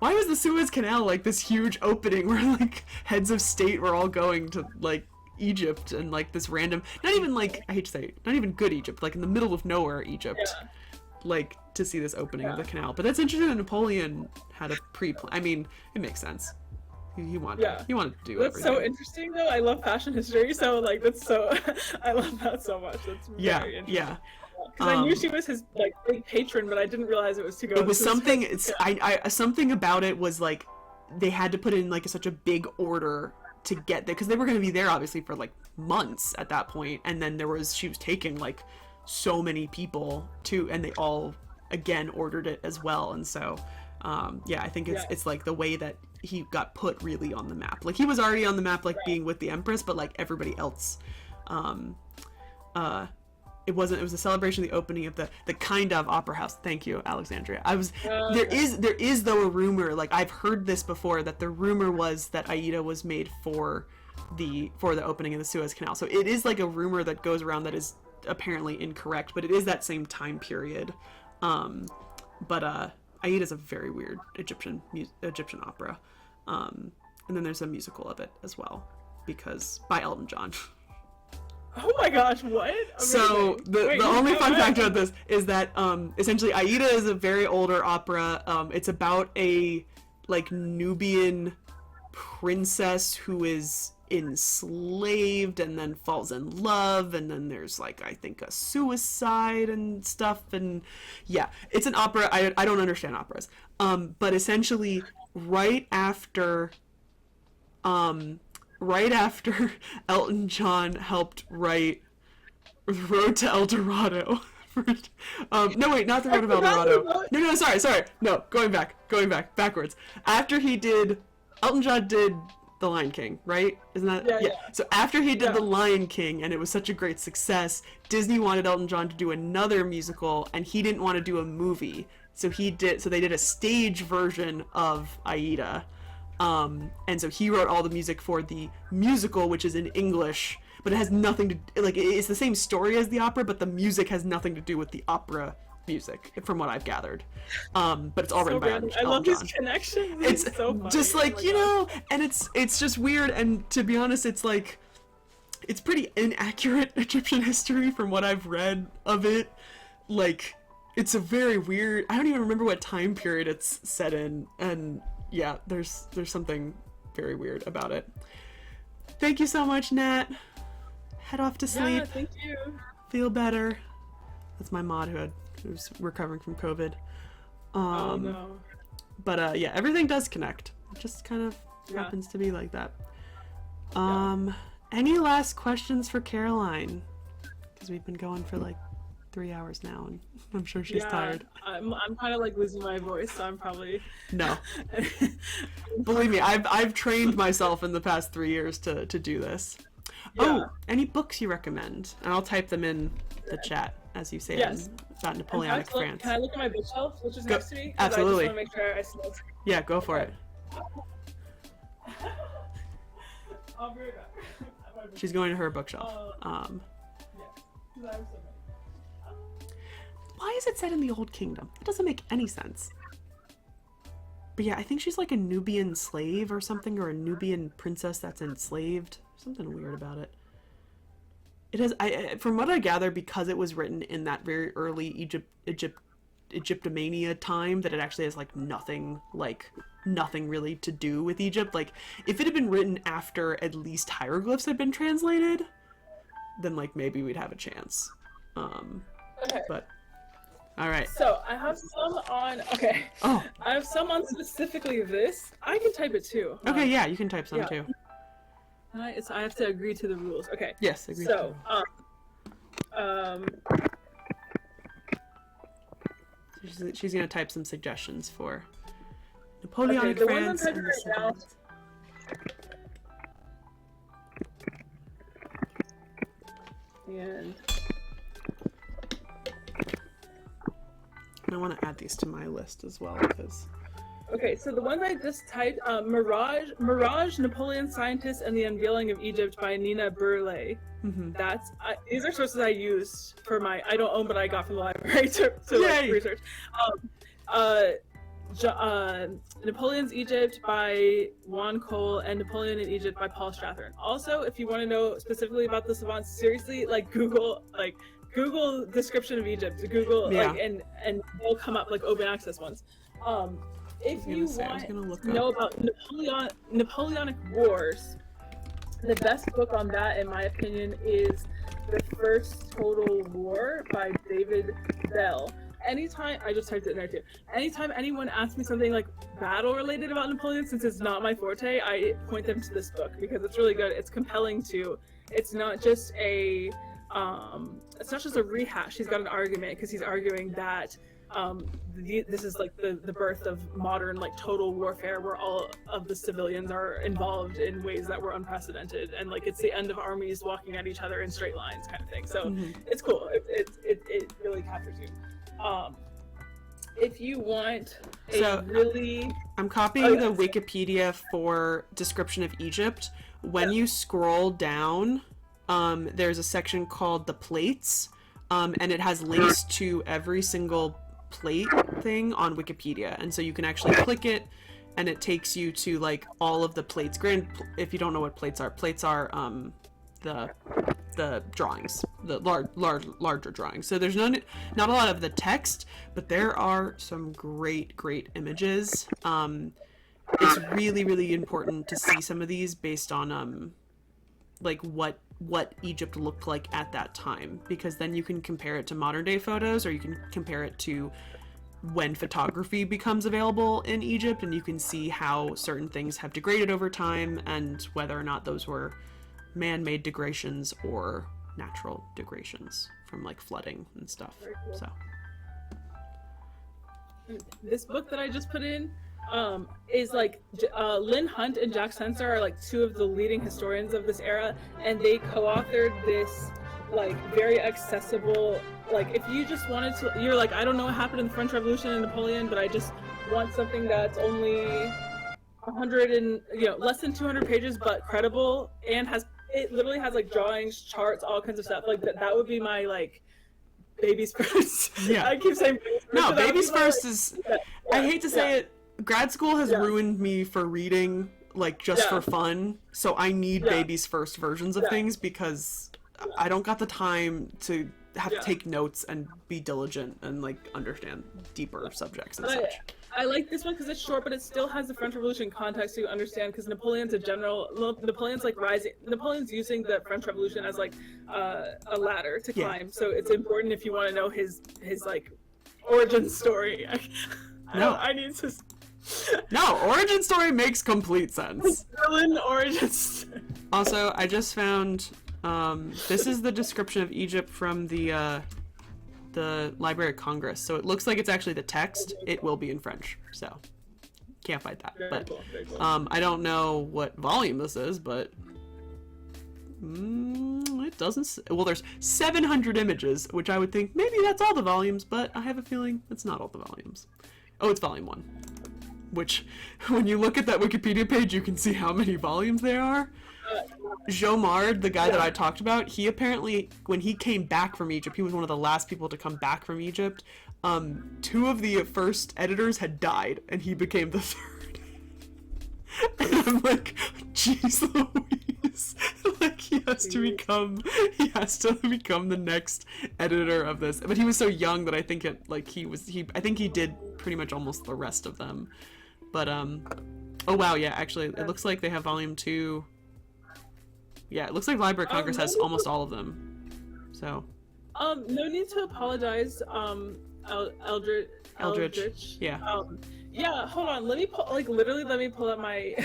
was the Suez Canal like this huge opening where like heads of state were all going to like Egypt and like this random, not even like, I hate to say it, not even good Egypt, like in the middle of nowhere Egypt, like to see this opening of the canal. But that's interesting that Napoleon had a pre-plan. I mean, it makes sense. He wanted to do everything. That's so interesting though. I love fashion history, so like that's so I love that so much. That's very interesting. Yeah. Because I knew she was his like big patron, but I didn't realize it was to go. It was something. Something about it was like they had to put in like such a big order to get there, because they were going to be there obviously for like months at that point, and then she was taking like so many people too, and they all again ordered it as well, and so I think it's like the way that he got put really on the map. Like he was already on the map, like being with the Empress, but like everybody else it wasn't. It was a celebration of the opening of the kind of opera house. Thank you, Alexandria. There is though a rumor, like I've heard this before, that the rumor was that Aida was made for the opening of the Suez Canal. So it is like a rumor that goes around that is apparently incorrect, but it is that same time period. But Aida is a very weird Egyptian opera, and then there's a musical of it as well, because by Elton John. Oh my gosh, what? Amazing. So the only fun fact about this is that essentially Aida is a very older opera. It's about a like Nubian princess who is enslaved and then falls in love, and then there's like I think a suicide and stuff, and yeah, it's an opera. I don't understand operas. But essentially right after Elton John helped write The Road to El Dorado. No, wait, not The Road to El Dorado. No, sorry. No, going backwards. After Elton John did The Lion King, right? Isn't that? Yeah. So after he did The Lion King, and it was such a great success, Disney wanted Elton John to do another musical, and he didn't want to do a movie. So they did a stage version of Aida. And so he wrote all the music for the musical, which is in English, but it has nothing to, like, it's the same story as the opera, but the music has nothing to do with the opera music, from what I've gathered. But it's all written by Elton John. I love these connections. It's so funny. Just like, and it's just weird, and to be honest, it's like, it's pretty inaccurate Egyptian history from what I've read of it. Like, it's a very weird, I don't even remember what time period it's set in, and yeah, there's something very weird about it. Thank you so much, Nat. Head off to sleep. Yeah, thank you. Feel better. That's my mod who's recovering from COVID. Oh no. But yeah, everything does connect. It just kind of happens to be like that. Any last questions for Caroline? Because we've been going for like 3 hours now, and I'm sure she's tired. I'm kind of like losing my voice, so I'm probably no. Believe me, I've trained myself in the past 3 years to do this. Oh, any books you recommend? And I'll type them in the chat as you say them about Napoleonic France. Can I look at my bookshelf, which is next to me? Absolutely. I just want to make sure I see it. Yeah, go for it. I'll be right back. She's going to her bookshelf. Why is it set in the Old Kingdom? It doesn't make any sense. But yeah, I think she's like a Nubian slave or something, or a Nubian princess that's enslaved. Something weird about it. It has, from what I gather, because it was written in that very early Egyptomania time, that it actually has like nothing really to do with Egypt. Like, if it had been written after at least hieroglyphs had been translated, then like maybe we'd have a chance. Okay. But all right. So I have some on. Okay. Oh. I have some on specifically this. I can type it too. Okay. Yeah, you can type some too. I have to agree to the rules. Okay. Yes. Agree. So, she's gonna type some suggestions for Napoleonic France and the Savant. And I want to add these to my list as well, because okay, so the ones I just typed, Mirage, Napoleon Scientist and the Unveiling of Egypt by Nina Burleigh. Mm-hmm. These are sources I used for my, I don't own, but I got from the library to like, research. Napoleon's Egypt by Juan Cole and Napoleon in Egypt by Paul Strathern. Also, if you want to know specifically about the savants, seriously, like Google description of Egypt, like, and they'll come up like open access ones. If you want to know about Napoleonic Wars, the best book on that, in my opinion, is The First Total War by David Bell. Anytime, I just typed it in there too. Anytime anyone asks me something like battle related about Napoleon, since it's not my forte, I point them to this book because it's really good. It's compelling too. It's not just a rehash. He's got an argument because he's arguing that this is like the birth of modern like total warfare, where all of the civilians are involved in ways that were unprecedented, and like it's the end of armies walking at each other in straight lines kind of thing. So it's cool. It really captures you. If you want I'm copying the Wikipedia for description of Egypt. When you scroll down, there's a section called the plates, and it has links to every single plate thing on Wikipedia, and so you can actually click it and it takes you to like all of the plates. If you don't know what plates are the drawings, the larger drawings. So there's not a lot of the text, but there are some great images. It's really important to see some of these based on like what Egypt looked like at that time, because then you can compare it to modern day photos, or you can compare it to when photography becomes available in Egypt, and you can see how certain things have degraded over time and whether or not those were man-made degradations or natural degradations from like flooding and stuff. Cool. So this book that I just put in is like Lynn Hunt and Jack Sensor are like two of the leading historians of this era, and they co-authored this like very accessible, like if you just wanted to, you're like, I don't know what happened in the French Revolution and Napoleon, but I just want something that's only 100 and less than 200 pages but credible, and it literally has like drawings, charts, all kinds of stuff. Like that would be my like baby's first. Yeah. I keep saying baby's first. No, baby's first is. Yeah. I hate to say it. Grad school has ruined me for reading like just for fun. So I need baby's first versions of things, because I don't got the time to have to take notes and be diligent and like understand deeper subjects and such. I like this one because it's short, but it still has the French Revolution context to understand, because Napoleon's a general. Napoleon's like rising. Napoleon's using the French Revolution as like a ladder to climb. So it's important if you want to know his like origin story. I need to. No, origin story makes complete sense. Villain origin story. Also, I just found this is the description of Egypt from the Library of Congress, so it looks like it's actually the text. It will be in French, so can't fight that. Very but cool. I don't know what volume this is, but it doesn't. Well, there's 700 images, which I would think maybe that's all the volumes, but I have a feeling it's not all the volumes. Oh, it's volume 1, which when you look at that Wikipedia page, you can see how many volumes there are. Jomard, the guy that I talked about, he apparently, when he came back from Egypt, he was one of the last people to come back from Egypt. 2 of the first editors had died, and he became the 3rd. And I'm like, jeez Louise. Like, he has to become the next editor of this. But he was so young that I think I think he did pretty much almost the rest of them. But, oh wow, yeah, actually, it looks like they have volume 2. Yeah, it looks like Library of Congress has almost all of them. So. No need to apologize, Eldritch. Yeah. Yeah, hold on. Let me pull up my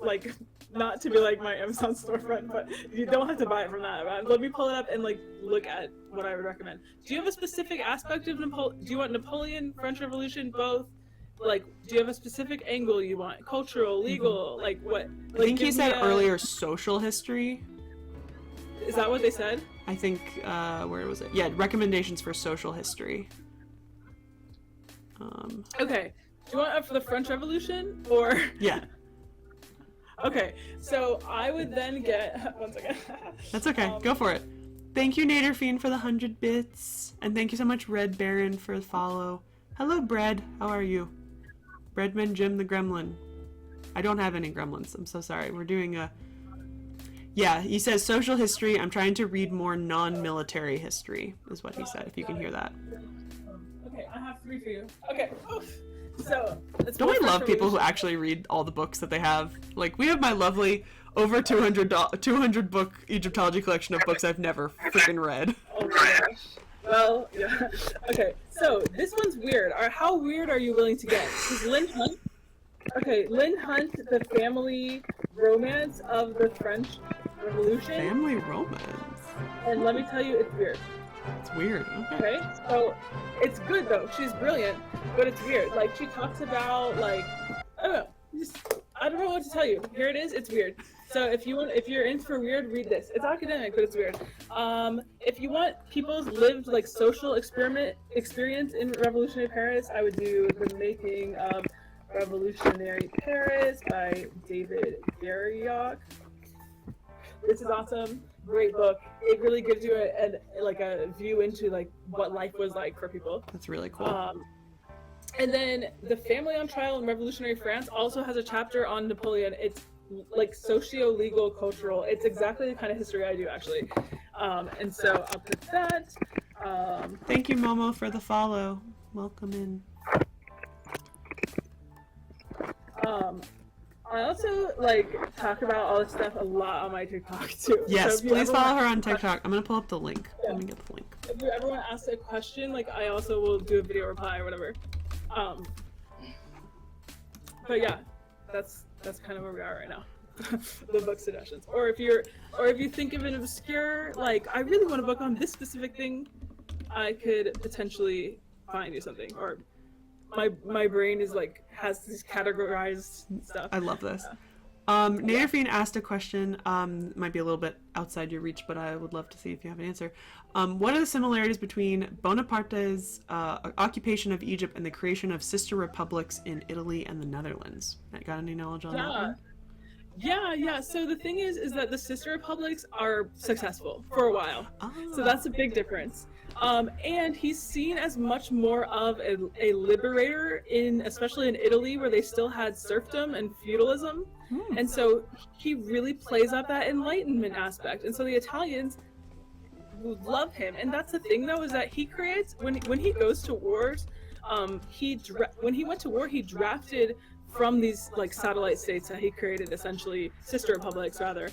like, not to be like my Amazon storefront, but you don't have to buy it from that. Right? Let me pull it up and like look at what I would recommend. Do you have a specific aspect of Napoleon? Do you want Napoleon, French Revolution, both? Like, do you have a specific angle you want? Cultural, legal, like what? Like, I think he said earlier social history. Is that what they said? I think, where was it? Yeah, recommendations for social history. Okay. Do you want it for the French Revolution, or? Yeah. Okay, so I would then get... One second. That's okay. Go for it. Thank you, Naderfiend, for the 100 bits. And thank you so much, Red Baron, for the follow. Hello, Bread. How are you? Breadman Jim the Gremlin. I don't have any gremlins. I'm so sorry. We're doing a... Yeah, he says social history. I'm trying to read more non-military history, is what he said, if you can hear that. Okay, I have 3 for you. Okay. So, don't we love people who actually read all the books that they have? Like, we have my lovely over 200 book Egyptology collection of books I've never freaking read. Oh my gosh. Well, yeah. Okay, so this one's weird. How weird are you willing to get? Because Lynn Hunt, the family romance of the French Revolution. Family romance? And let me tell you, it's weird. It's weird. Okay, so it's good though. She's brilliant, but it's weird. Like she talks about like I don't know. I don't know what to tell you. Here it is. It's weird. So if you're in for weird, read this. It's academic, but it's weird. If you want people's lived like social experience in revolutionary Paris, I would do The Making of Revolutionary Paris by David Garriock. This is awesome. Great book. It really gives you a view into like what life was like for people. That's really cool. And then The Family on Trial in Revolutionary France also has a chapter on Napoleon. It's like socio-legal, cultural. It's exactly the kind of history I do, actually. And so I'll put that. Thank you, Momo, for the follow. Welcome in. I also like talk about all this stuff a lot on my TikTok too. Yes, so please follow her on TikTok. I'm gonna pull up the link. Yeah. Let me get the link. If you ever want to ask a question, like I also will do a video reply or whatever. But yeah, that's kind of where we are right now. The book suggestions, or if you think of an obscure, like I really want a book on this specific thing, I could potentially find you something. Or my brain is like has this categorized stuff. I love this. Nader Fiend asked a question, might be a little bit outside your reach, but I would love to see if you have an answer. What are the similarities between Bonaparte's occupation of Egypt and the creation of sister republics in Italy and the Netherlands? Got any knowledge on that one? Yeah. So the thing is that the sister republics are successful for a while. So that's a big difference. And he's seen as much more of a liberator especially in Italy, where they still had serfdom and feudalism. And so he really plays up that Enlightenment aspect. And so the Italians love him. And that's the thing, though, is that he creates, when he goes to wars, when he went to war, he drafted from these like satellite states that he created, essentially sister republics rather.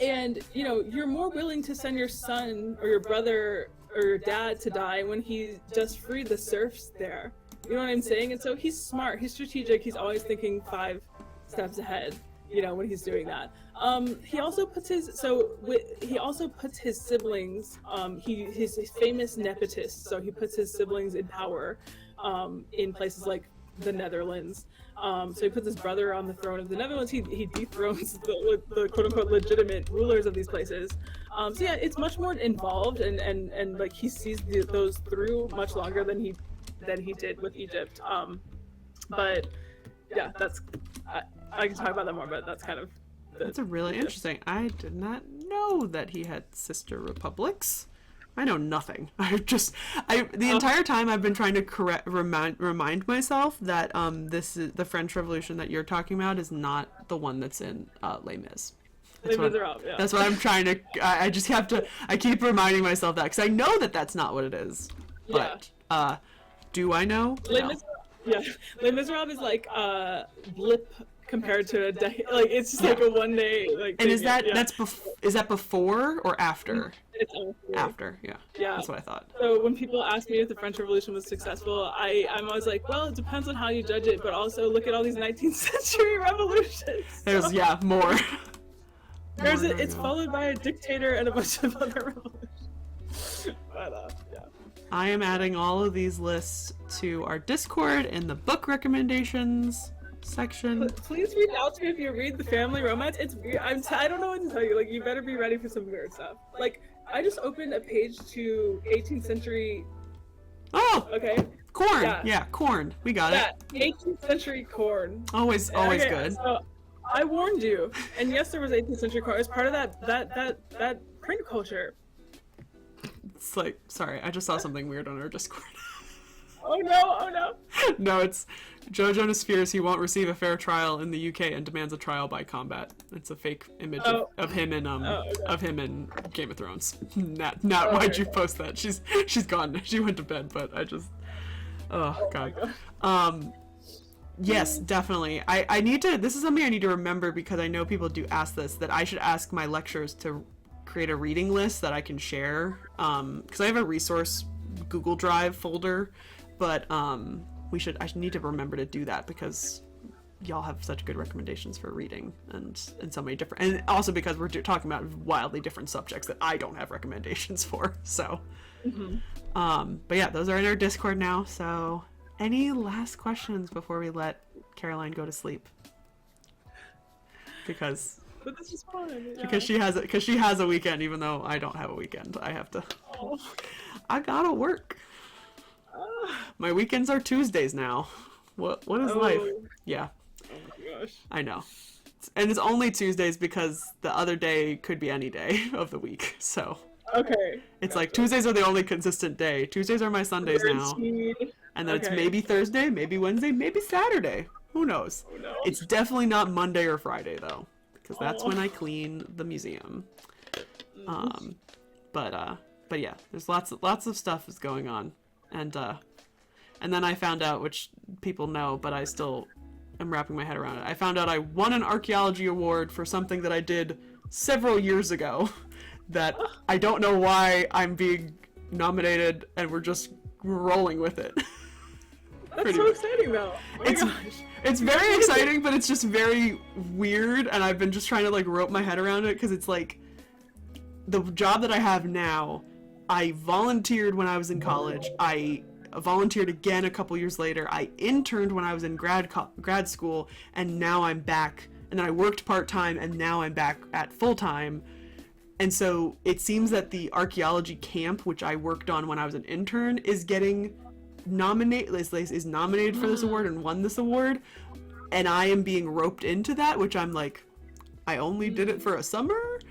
And you're more willing to send your son or your brother or your dad to die when he just freed the serfs there. You know what I'm saying? And so he's smart, he's strategic, he's always thinking 5 steps ahead, when he's doing that. He also puts his siblings, he's famous nepotist, so he puts his siblings in power in places like the Netherlands. So he puts his brother on the throne of the Netherlands. He dethrones the quote-unquote legitimate rulers of these places. So yeah, it's much more involved, and like he sees those through much longer than he did with Egypt. But yeah, I can talk about that more, but that's kind of that's a really interesting. I did not know that he had sister republics. I know nothing. The entire time I've been trying to remind myself that this is the French Revolution that you're talking about is not the one that's in Les Mis. That's what I'm trying to. I just have to. I keep reminding myself that because I know that that's not what it is. But do I know? Les Miserables is like blip compared to a decade. Like it's just like a one day like. And is that is that before or after? It's after. Yeah. That's what I thought. So when people ask me if the French Revolution was successful, I'm always like, well, it depends on how you judge it, but also look at all these 19th century revolutions. There's more. It's followed by a dictator and a bunch of other revolutions. But I am adding all of these lists to our Discord in the book recommendations section. Please reach out to me if you read the family romance. It's weird. I don't know what to tell you. Like, you better be ready for some weird stuff. Like, I just opened a page to 18th century. Oh, okay. Corn. Yeah, corn. We got it. 18th century corn. Always good. So I warned you. And yes, there was 18th century corn. It was part of that print culture. It's like, sorry, I just saw something weird on our Discord. Oh no. No, it's Joe Jonas fears he won't receive a fair trial in the UK and demands a trial by combat. It's a fake image of him in of him in Game of Thrones. Nat, why'd you post that? She's gone. She went to bed, but I just God. Yes, definitely. I need to, this is something I need to remember because I know people do ask this, that I should ask my lecturers to create a reading list that I can share. Because I have a resource Google Drive folder, but I need to remember to do that because y'all have such good recommendations for reading and so many different, and also because we're talking about wildly different subjects that I don't have recommendations for. So, but yeah, those are in our Discord now. So, any last questions before we let Caroline go to sleep? Because But this is fun. Yeah. because she has a weekend, even though I don't have a weekend. I have to. Oh. I gotta work. My weekends are Tuesdays now. What is life? Yeah. Oh my gosh. I know. And it's only Tuesdays because the other day could be any day of the week. So Okay. it's like Tuesdays are the only consistant day. Tuesdays are my Sundays now. And then it's maybe Thursday, maybe Wednesday, maybe Saturday. Who knows? Oh, no. It's definitely not Monday or Friday though, because that's when I clean the museum. But yeah, there's lots of stuff is going on. And then I found out, which people know, but I still am wrapping my head around it. I found out I won an archaeology award for something that I did several years ago that I don't know why I'm being nominated, and we're just rolling with it. That's so exciting though. Oh my gosh. It's very exciting, but it's just very weird, and I've been just trying to like rope my head around it because it's like the job that I have now, I volunteered when I was in college. I volunteered again a couple years later. I interned when I was in grad school, and now I'm back. And then I worked part-time, and now I'm back at full-time. And so it seems that the archaeology camp, which I worked on when I was an intern, is getting nominated for this award and won this award. And I am being roped into that, which I'm like, I only did it for a summer.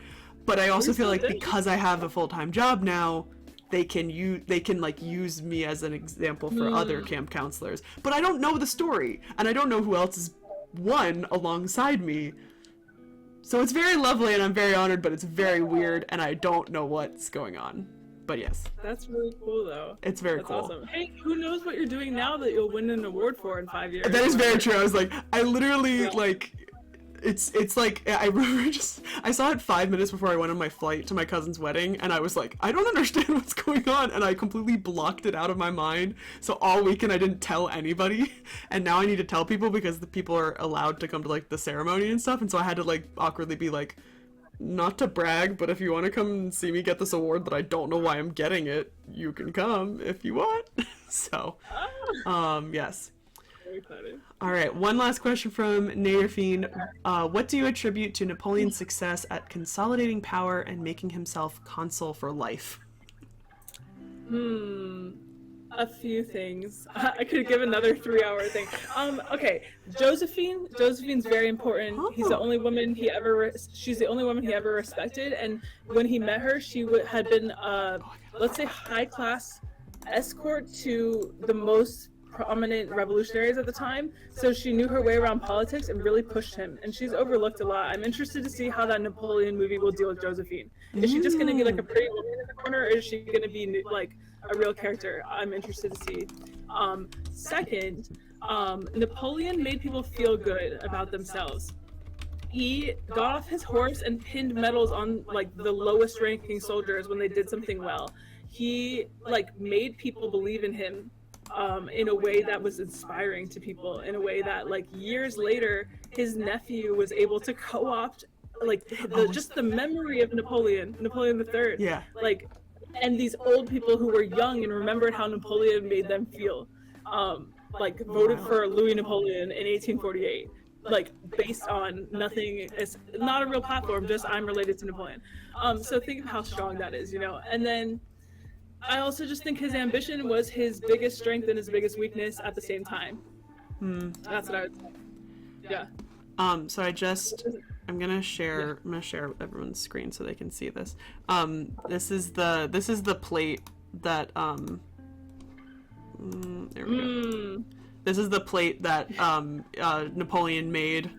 But I also feel like because I have a full-time job now, they can like use me as an example for other camp counselors. But I don't know the story, and I don't know who else has won alongside me. So it's very lovely, and I'm very honored, but it's very weird, and I don't know what's going on. But yes. That's really cool, though. It's very That's cool. Awesome. Hey, who knows what you're doing now that you'll win an award for in 5 years? That is very true. I was like, I literally like. It's like, I remember I saw it 5 minutes before I went on my flight to my cousin's wedding, and I was like, I don't understand what's going on, and I completely blocked it out of my mind. So all weekend I didn't tell anybody, and now I need to tell people because the people are allowed to come to like the ceremony and stuff, and so I had to like awkwardly be like, not to brag, but if you want to come and see me get this award that I don't know why I'm getting it, you can come if you want. So, yes. Excited. All right, one last question from Nairfine. What do you attribute to Napoleon's success at consolidating power and making himself consul for life? A few things. I could give another 3-hour thing. Okay, Josephine's very important. He's the only woman she's the only woman he ever respected, and when he met her, she had been let's say high class escort to the most prominent revolutionaries at the time, so she knew her way around politics and really pushed him, and she's overlooked a lot. I'm interested to see how that Napoleon movie will deal with Josephine. Is she just going to be like a pretty woman in the corner, or is she going to be like a real character? I'm interested to see. Second, Napoleon made people feel good about themselves. He got off his horse and pinned medals on like the lowest ranking soldiers when they did something well. He like made people believe in him in a way that was inspiring to people, in a way that like years later his nephew was able to co-opt like just the memory of Napoleon III. Yeah. Like, and these old people who were young and remembered how Napoleon made them feel, like voted for Louis Napoleon in 1848, like based on nothing. It's not a real platform, just I'm related to Napoleon. So think of how strong that is, you know. And then I also just think his ambition was his biggest strength and his biggest weakness at the same time. That's what I would say. Yeah. So I'm gonna share everyone's screen so they can see this. This is the plate that there we go. This is the plate that Napoleon made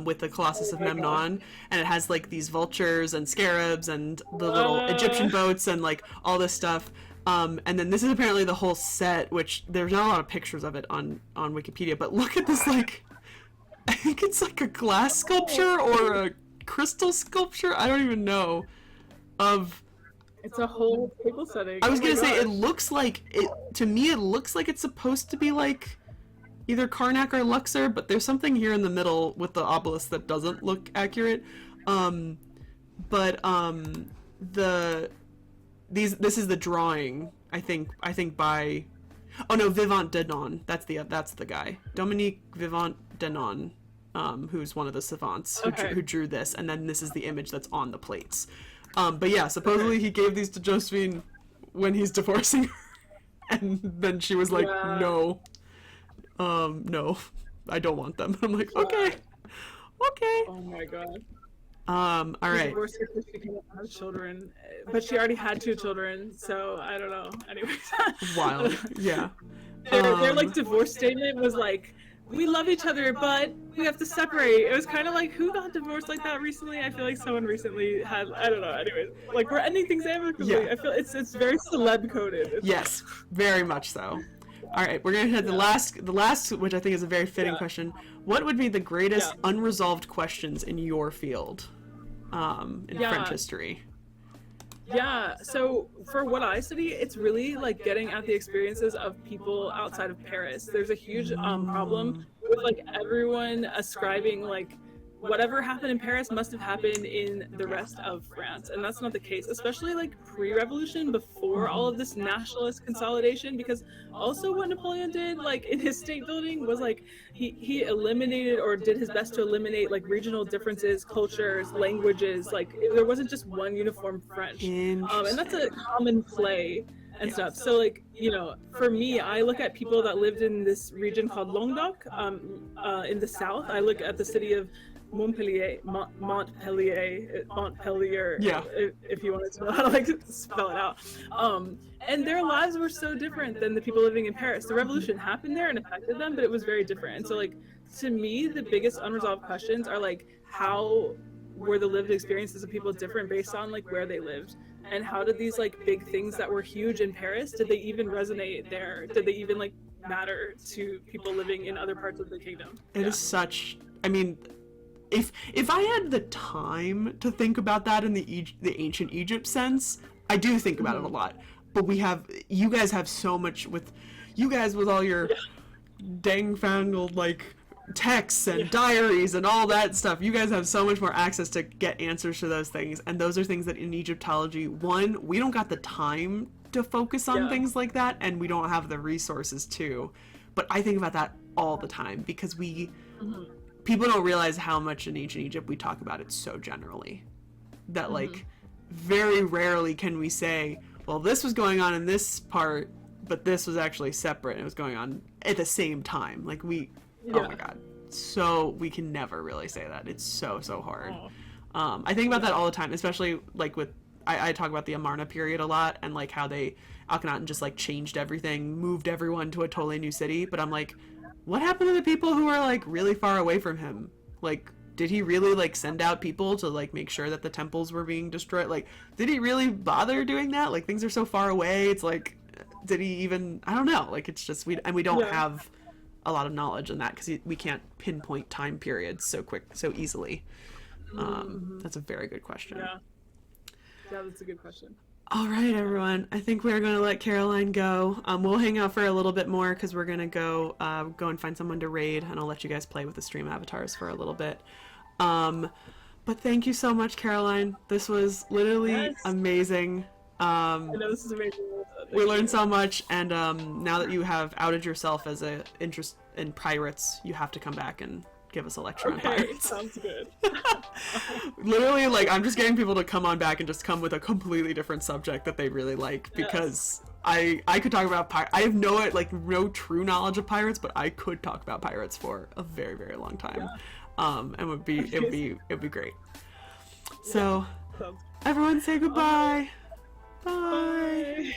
with the Colossus of Memnon, and it has like these vultures and scarabs and the little Egyptian boats and like all this stuff. And then this is apparently the whole set, which there's not a lot of pictures of it on Wikipedia, but look at this, like, I think it's like a glass sculpture or a crystal sculpture, I don't even know, of... It's a whole table setting. I was gonna say, it looks like, to me it looks like it's supposed to be like, either Karnak or Luxor, but there's something here in the middle with the obelisk that doesn't look accurate. But this is the drawing, I think by, oh no, Vivant Denon. That's the guy, Dominique Vivant Denon, who's one of the savants who drew this, and then this is the image that's on the plates. But yeah, supposedly he gave these to Josephine when he's divorcing her, and then she was like, no, I don't want them. I'm like, okay. Oh my god. All right. Divorced because she couldn't have children, but she already had 2 children, so I don't know. Anyways. Wild. Yeah. Their like divorce statement was like, we love each other, but we have to separate. It was kind of like, who got divorced like that recently? I feel like someone recently had, I don't know. Anyways, like, we're ending things amicably. Yeah. I feel it's very celeb coded. Yes, very much so. All right, we're gonna hit the last, which I think is a very fitting question. What would be the greatest unresolved questions in your field, in French history? Yeah, so for what I study, it's really like getting at the experiences of people outside of Paris. There's a huge problem with like everyone ascribing like whatever happened in Paris must have happened in the rest of France, and that's not the case, especially like pre-revolution, before all of this nationalist consolidation. Because also what Napoleon did like in his state building was like he eliminated, or did his best to eliminate, like regional differences, cultures, languages. Like there wasn't just one uniform French, and that's a common play and stuff. So like, you know, for me, I look at people that lived in this region called Languedoc, in the south. I look at the city of Montpellier, yeah, if you wanted to know how to like spell it out. And their lives were so different than the people living in Paris. The revolution happened there and affected them, but it was very different. And so like, to me, the biggest unresolved questions are like, how were the lived experiences of people different based on like where they lived? And how did these like big things that were huge in Paris, did they even resonate there? Did they even like matter to people living in other parts of the kingdom? It is such, I mean, if I had the time to think about that in the ancient Egypt sense, I do think about it a lot. But you guys have so much with all your dang-fangled like texts and diaries and all that stuff. You guys have so much more access to get answers to those things, and those are things that in Egyptology, one, we don't got the time to focus on things like that, and we don't have the resources to. But I think about that all the time because people don't realize how much in ancient Egypt we talk about it so generally that like very rarely can we say, well, this was going on in this part, but this was actually separate and it was going on at the same time. Like oh my god, so we can never really say that. It's so hard. I think about that all the time, especially like with I talk about the Amarna period a lot, and like how Akhenaten just like changed everything, moved everyone to a totally new city. But I'm like, what happened to the people who are like really far away from him? Like, did he really like send out people to like make sure that the temples were being destroyed? Like, did he really bother doing that? Like, things are so far away. It's like, did he even, I don't know. Like, it's just, we don't have a lot of knowledge in that because we can't pinpoint time periods so easily. That's a very good question. Yeah, that's a good question. All right, everyone. I think we're going to let Caroline go. We'll hang out for a little bit more because we're going to go and find someone to raid, and I'll let you guys play with the stream avatars for a little bit. But thank you so much, Caroline. This was literally amazing. I know, this is amazing. We learned so much, and now that you have outed yourself as an interest in pirates, you have to come back and give us a lecture on pirates. Sounds good. Literally, like, I'm just getting people to come on back and just come with a completely different subject that they really like, because I could talk about I have no true knowledge of pirates, but I could talk about pirates for a very, very long time. And it would be great. So everyone say goodbye. Bye.